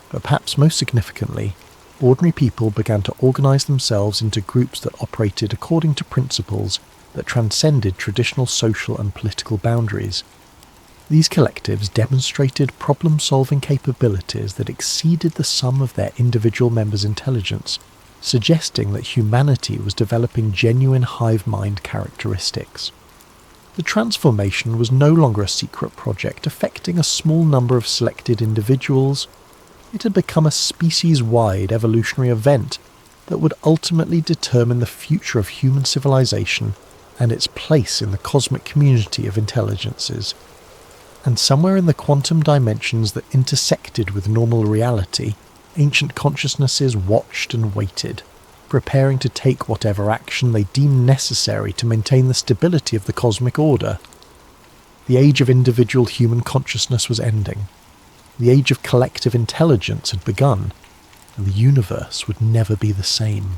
[SPEAKER 1] But perhaps most significantly, ordinary people began to organize themselves into groups that operated according to principles that transcended traditional social and political boundaries. These collectives demonstrated problem-solving capabilities that exceeded the sum of their individual members' intelligence, suggesting that humanity was developing genuine hive mind characteristics. The transformation was no longer a secret project affecting a small number of selected individuals. It had become a species-wide evolutionary event that would ultimately determine the future of human civilization and its place in the cosmic community of intelligences. And somewhere in the quantum dimensions that intersected with normal reality, ancient consciousnesses watched and waited, preparing to take whatever action they deemed necessary to maintain the stability of the cosmic order. The age of individual human consciousness was ending. The age of collective intelligence had begun, and the universe would never be the same.